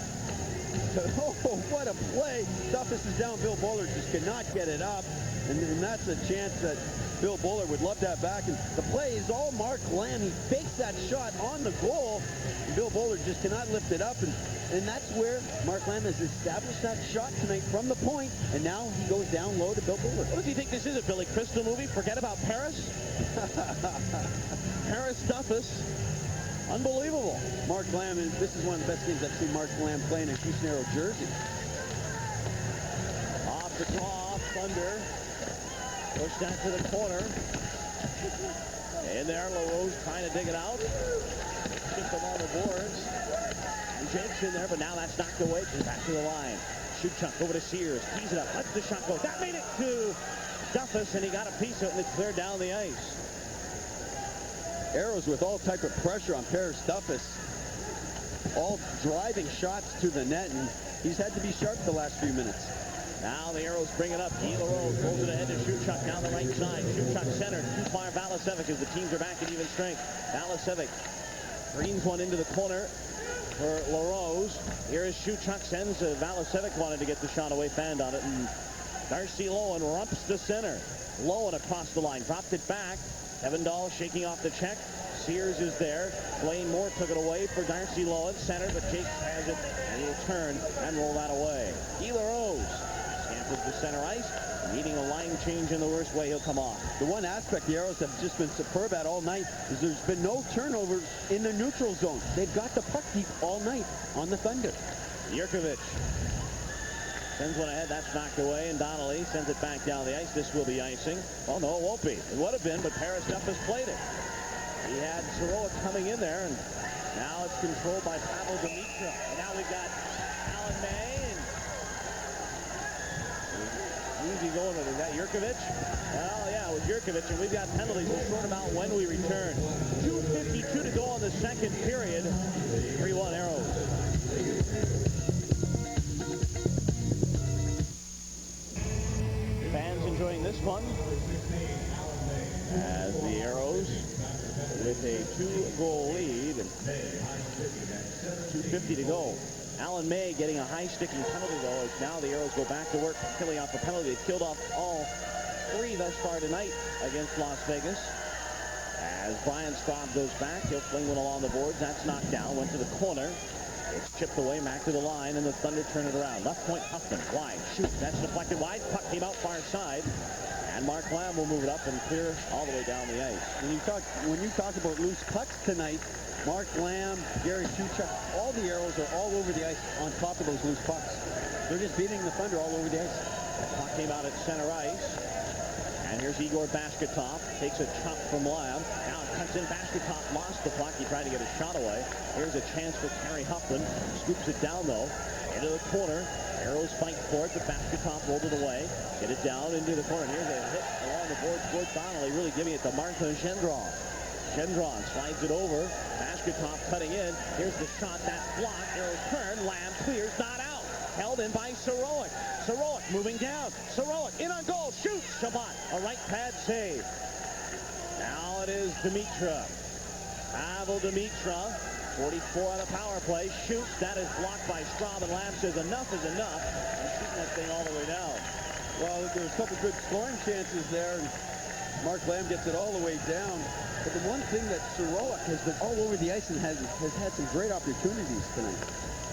Speaker 2: Oh, what a play. Duffus is down. Bill Bowler just cannot get it up. And that's a chance that Bill Bowler would love to have back. And the play is all Mark Lamb. He fakes that shot on the goal. And Bill Bowler just cannot lift it up. And that's where Mark Lamb has established that shot tonight from the point. And now he goes down low to Bill Bowler.
Speaker 1: What does he think this is, a Billy Crystal movie? Forget about Paris? Paris Duffus. Unbelievable.
Speaker 2: Mark Lamb, this is one of the best games I've seen Mark Lamb play in a Cusinero jersey.
Speaker 1: Off the claw, Thunder. Push that to the corner. In there, LaRose trying to dig it out. Shift them on the boards. And Jake's in there, but now that's knocked away. Goes back to the line. Shoot chunk over to Sears. Tees it up. Lets the shot go. That made it to Duffus, and he got a piece of it, and it's cleared down the ice.
Speaker 2: Aeros with all type of pressure on Paris Duffus. All driving shots to the net, and he's had to be sharp the last few minutes.
Speaker 1: Now the Aeros bring it up. LaRose pulls it ahead to Shootchuk down the right side. Shootchuk centered. Too far Valasevic as the teams are back at even strength. Valasevic greens one into the corner for LaRose. Here is Shootchuk, sends Valasevic, wanted to get the shot away, fanned on it, and Darcy Lowen rumps the center. Lowen across the line, dropped it back. Kevin Dahl shaking off the check. Sears is there. Blaine Moore took it away for Darcy Lowen. Center, but Jake has it, and he'll turn and roll that away. LaRose scampers to center ice. Needing a line change in the worst way, he'll come off.
Speaker 2: The one aspect the Aeros have just been superb at all night is there's been no turnovers in the neutral zone. They've got the puck deep all night on the Thunder.
Speaker 1: Jurkovic sends one ahead. That's knocked away, and Donnelly sends it back down the ice. This will be icing. Oh, no, it won't be. It would have been, but Paris Duffus played it. He had Soroa coming in there, and now it's controlled by Pavel Demitra. And now we've got Alan May, and who's he going with? Is that Jurkovic? Well, yeah, it was Jurkovic, and we've got penalties. We'll sort them out when we return. 2:52 to go in the second period. 3-1 Aeros. Fans enjoying this one as the Aeros with a 2-goal lead and 2:50 to go. Alan May getting a high-sticking penalty, though, as now the Aeros go back to work, killing off a penalty. They killed off all 3 thus far tonight against Las Vegas. As Brian Straub goes back, he'll fling one along the boards. That's knocked down, went to the corner. It's chipped away, back to the line, and the Thunder turn it around. Left point, Huffman, wide, shoot. That's deflected wide. Puck came out far side. And Mark Lamb will move it up and clear all the way down the ice.
Speaker 2: When you talk about loose pucks tonight, Mark Lamb, Gary Shootchuk, all the Aeros are all over the ice on top of those loose pucks. They're just beating the Thunder all over the ice.
Speaker 1: Puck came out at center ice. And here's Igor Bashketov. Takes a chop from Lamb. Now it comes in. Bashketov lost the puck. He tried to get a shot away. Here's a chance for Terry Huffman. Scoops it down, though. Into the corner. Aeros fight for it, but Bashketov rolled it away. Get it down into the corner. Here's a hit along the boards for Donnelly, really giving it to Martin Gendron. Gendron slides it over. Bashketov cutting in. Here's the shot. That's blocked. Aeros turn. Lamb clears. Not out. Held in by Soroic. Soroic moving down. Soroic in on goal. Shoots. Shabbat. A right pad save. Now it is Demitra. Pavel Demitra. 44 on a power play. Shoots. That is blocked by Straub, and Lamb says enough is enough. And shooting that thing all the way down.
Speaker 2: Well, there was a couple good scoring chances there, and Mark Lamb gets it all the way down. But the one thing that Soroic has been all over the ice and has had some great opportunities tonight.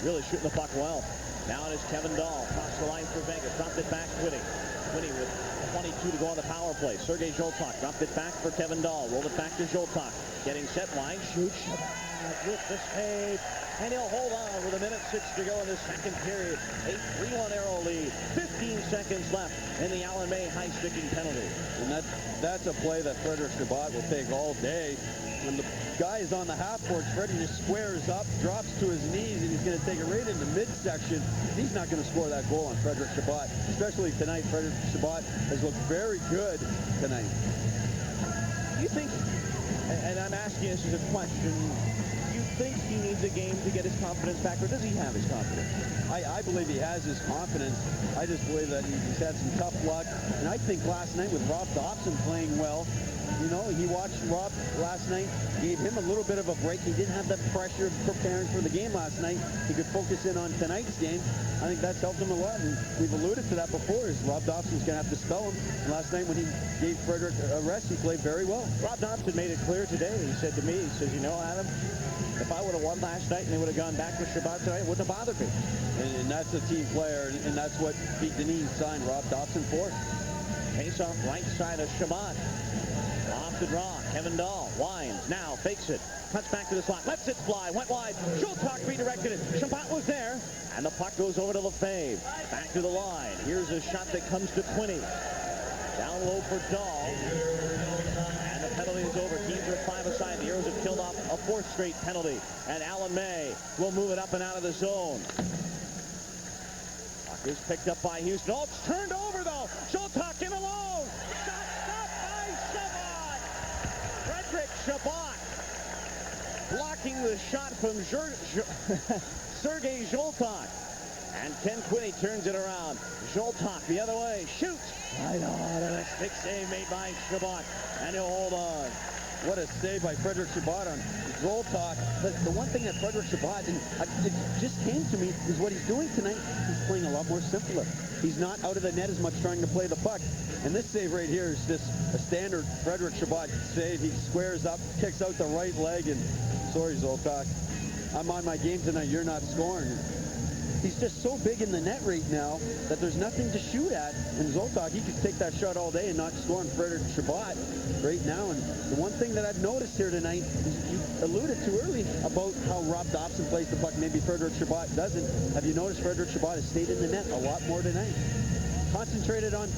Speaker 1: Really shooting the puck well. Now it is Kevin Dahl. Across the line for Vegas. Dropped it back. Quitting with 22 to go on the power play. Sergei Zholtok dropped it back for Kevin Dahl. Rolled it back to Zholtok. Getting set line. Shoots. With the save. And he'll hold on with 1:06 to go in the second period. A 3-1 Aero lead. 15 seconds left in the Alan May high-sticking penalty.
Speaker 2: And that's a play that Frederick Shabbat will take all day. When the guy is on the half board, Freddie just squares up, drops to his knees, and he's going to take it right in the midsection. He's not going to score that goal on Frederick Shabbat. Especially tonight, Frederick Shabbat has looked very good tonight.
Speaker 1: You think, and I'm asking this as a question, you think he needs a game to get his confidence back, or does he have his confidence?
Speaker 2: I believe he has his confidence. I just believe that he's had some tough luck. And I think last night with Rob Dobson playing well, You know, he watched Rob last night, gave him a little bit of a break. He didn't have that pressure of preparing for the game last night. He could focus in on tonight's game. I think that's helped him a lot, and we've alluded to that before, is Rob Dobson's going to have to spell him. And last night when he gave Frederick a rest, he played very well.
Speaker 1: Rob Dobson made it clear today. He said to me, he says, you know, Adam, if I would have won last night and they would have gone back with Shabbat tonight, it wouldn't have bothered me.
Speaker 2: And that's a team player, and that's what Pete Deneen signed Rob Dobson for.
Speaker 1: Face off right side of Shabbat. Off the draw. Kevin Dahl winds. Now fakes it. Cuts back to the slot. Lets it fly. Went wide. Schultach redirected it. Shabbat was there. And the puck goes over to Lefebvre. Back to the line. Here's a shot that comes to Quinney. Down low for Dahl. And the penalty is over. Teams are 5 aside. The Aeros have killed off a 4th straight penalty. And Alan May will move it up and out of the zone. Puck is picked up by Houston. Oh, it's turned over though. Schultach in alone. Shot stopped by Shabbat. Frederick Shabbat blocking the shot from Sergei Schultach. And Ken Quinney turns it around. Schultach the other way. Shoots. Right on. And a stick save made by Shabbat. And he'll hold on.
Speaker 2: What a save by Frederick Shabbat on Schultach. The one thing that Frederick Shabbat, and it just came to me, is what he's doing tonight. He's playing a lot more simpler. He's not out of the net as much trying to play the puck. And this save right here is just a standard Frederick Shabbat save. He squares up, kicks out the right leg, and sorry, Schultach, I'm on my game tonight. You're not scoring. He's just so big in the net right now that there's nothing to shoot at. And Zoltak, he could take that shot all day and not score on Frederick Shabbat right now. And the one thing that I've noticed here tonight is you alluded to early about how Rob Dobson plays the puck. Maybe Frederick Shabbat doesn't. Have you noticed Frederick Shabbat has stayed in the net a lot more tonight? Concentrated on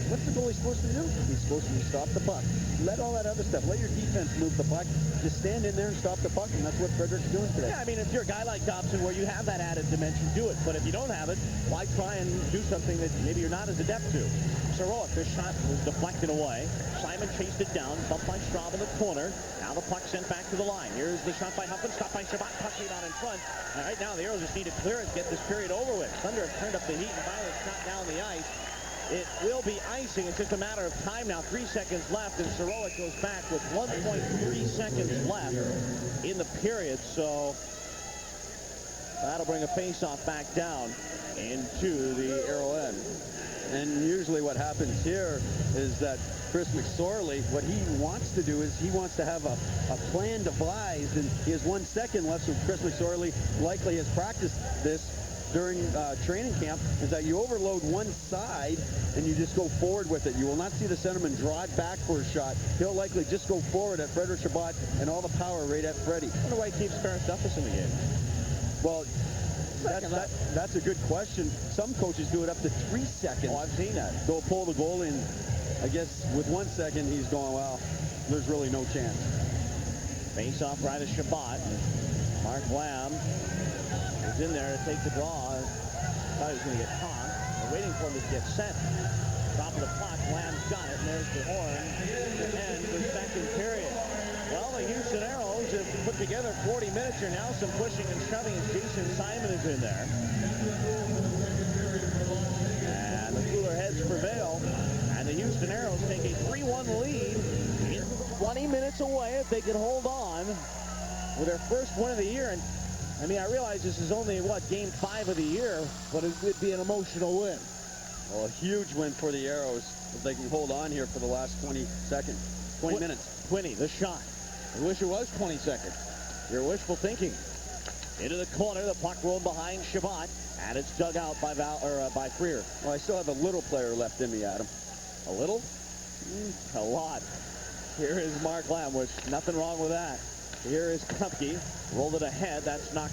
Speaker 2: what's the goalie supposed to do? He's supposed to stop the puck. Let all that other stuff. Let your defense move the puck. Just stand in there and stop the puck, and that's what Frederick's doing today.
Speaker 1: Yeah, I mean, if you're a guy like Dobson where you have that added dimension, do it. But if you don't have it, why try and do something that maybe you're not as adept to? Soroik, this shot was deflected away. Simon chased it down, bumped by Straub in the corner. Now the puck sent back to the line. Here's the shot by Huffman, stopped by Shabbat, puck rebound in front. And right now the Aeros just need to clear it, get this period over with. Thunder have turned up the heat and finally shot down the ice. It will be icing. It's just a matter of time now. 3 seconds left, and Soroik goes back with 1.3 seconds left in the period. So that'll bring a face-off back down into the Aero end.
Speaker 2: And usually what happens here is that Chris McSorley, what he wants to do is he wants to have a plan devised, and he has 1 second left, so Chris McSorley likely has practiced this during training camp, is that you overload one side and you just go forward with it. You will not see the centerman drive back for a shot. He'll likely just go forward at Frederick Shabbat and all the power right at Freddie.
Speaker 1: I wonder why he keeps Ferris Duffus in the game.
Speaker 2: Well, that's a good question. Some coaches do it up to 3 seconds.
Speaker 1: Oh, I've seen that.
Speaker 2: They'll pull the goalie, and I guess with 1 second he's going, well, there's really no chance.
Speaker 1: Face off right of Shabbat. Mark Lamb is in there to take the draw. Thought he was going to get caught. They're waiting for him to get set. Top of the clock. Lamb's got it, and there's the horn to end the second period. Well, the Houston Aeros have put together 40 minutes here now. Some pushing and shoving as Jason Simon is in there. And the cooler heads prevail. And the Houston Aeros take a 3-1 lead. 20 minutes away if they can hold on with their first win of the year. And I mean, I realize this is only, what, game 5 of the year, but it would be an emotional win.
Speaker 2: Well, a huge win for the Aeros if they can hold on here for the last 20 minutes.
Speaker 1: Quinney, the shot. I wish it was 20 seconds. Your wishful thinking. Into the corner, the puck rolled behind Shabbat, and it's dug out by by Freer.
Speaker 2: Well, I still have a little player left in me, Adam.
Speaker 1: A little? A lot. Here is Mark Lamb, which nothing wrong with that. Here is Kupke. Rolled it ahead. That's knocked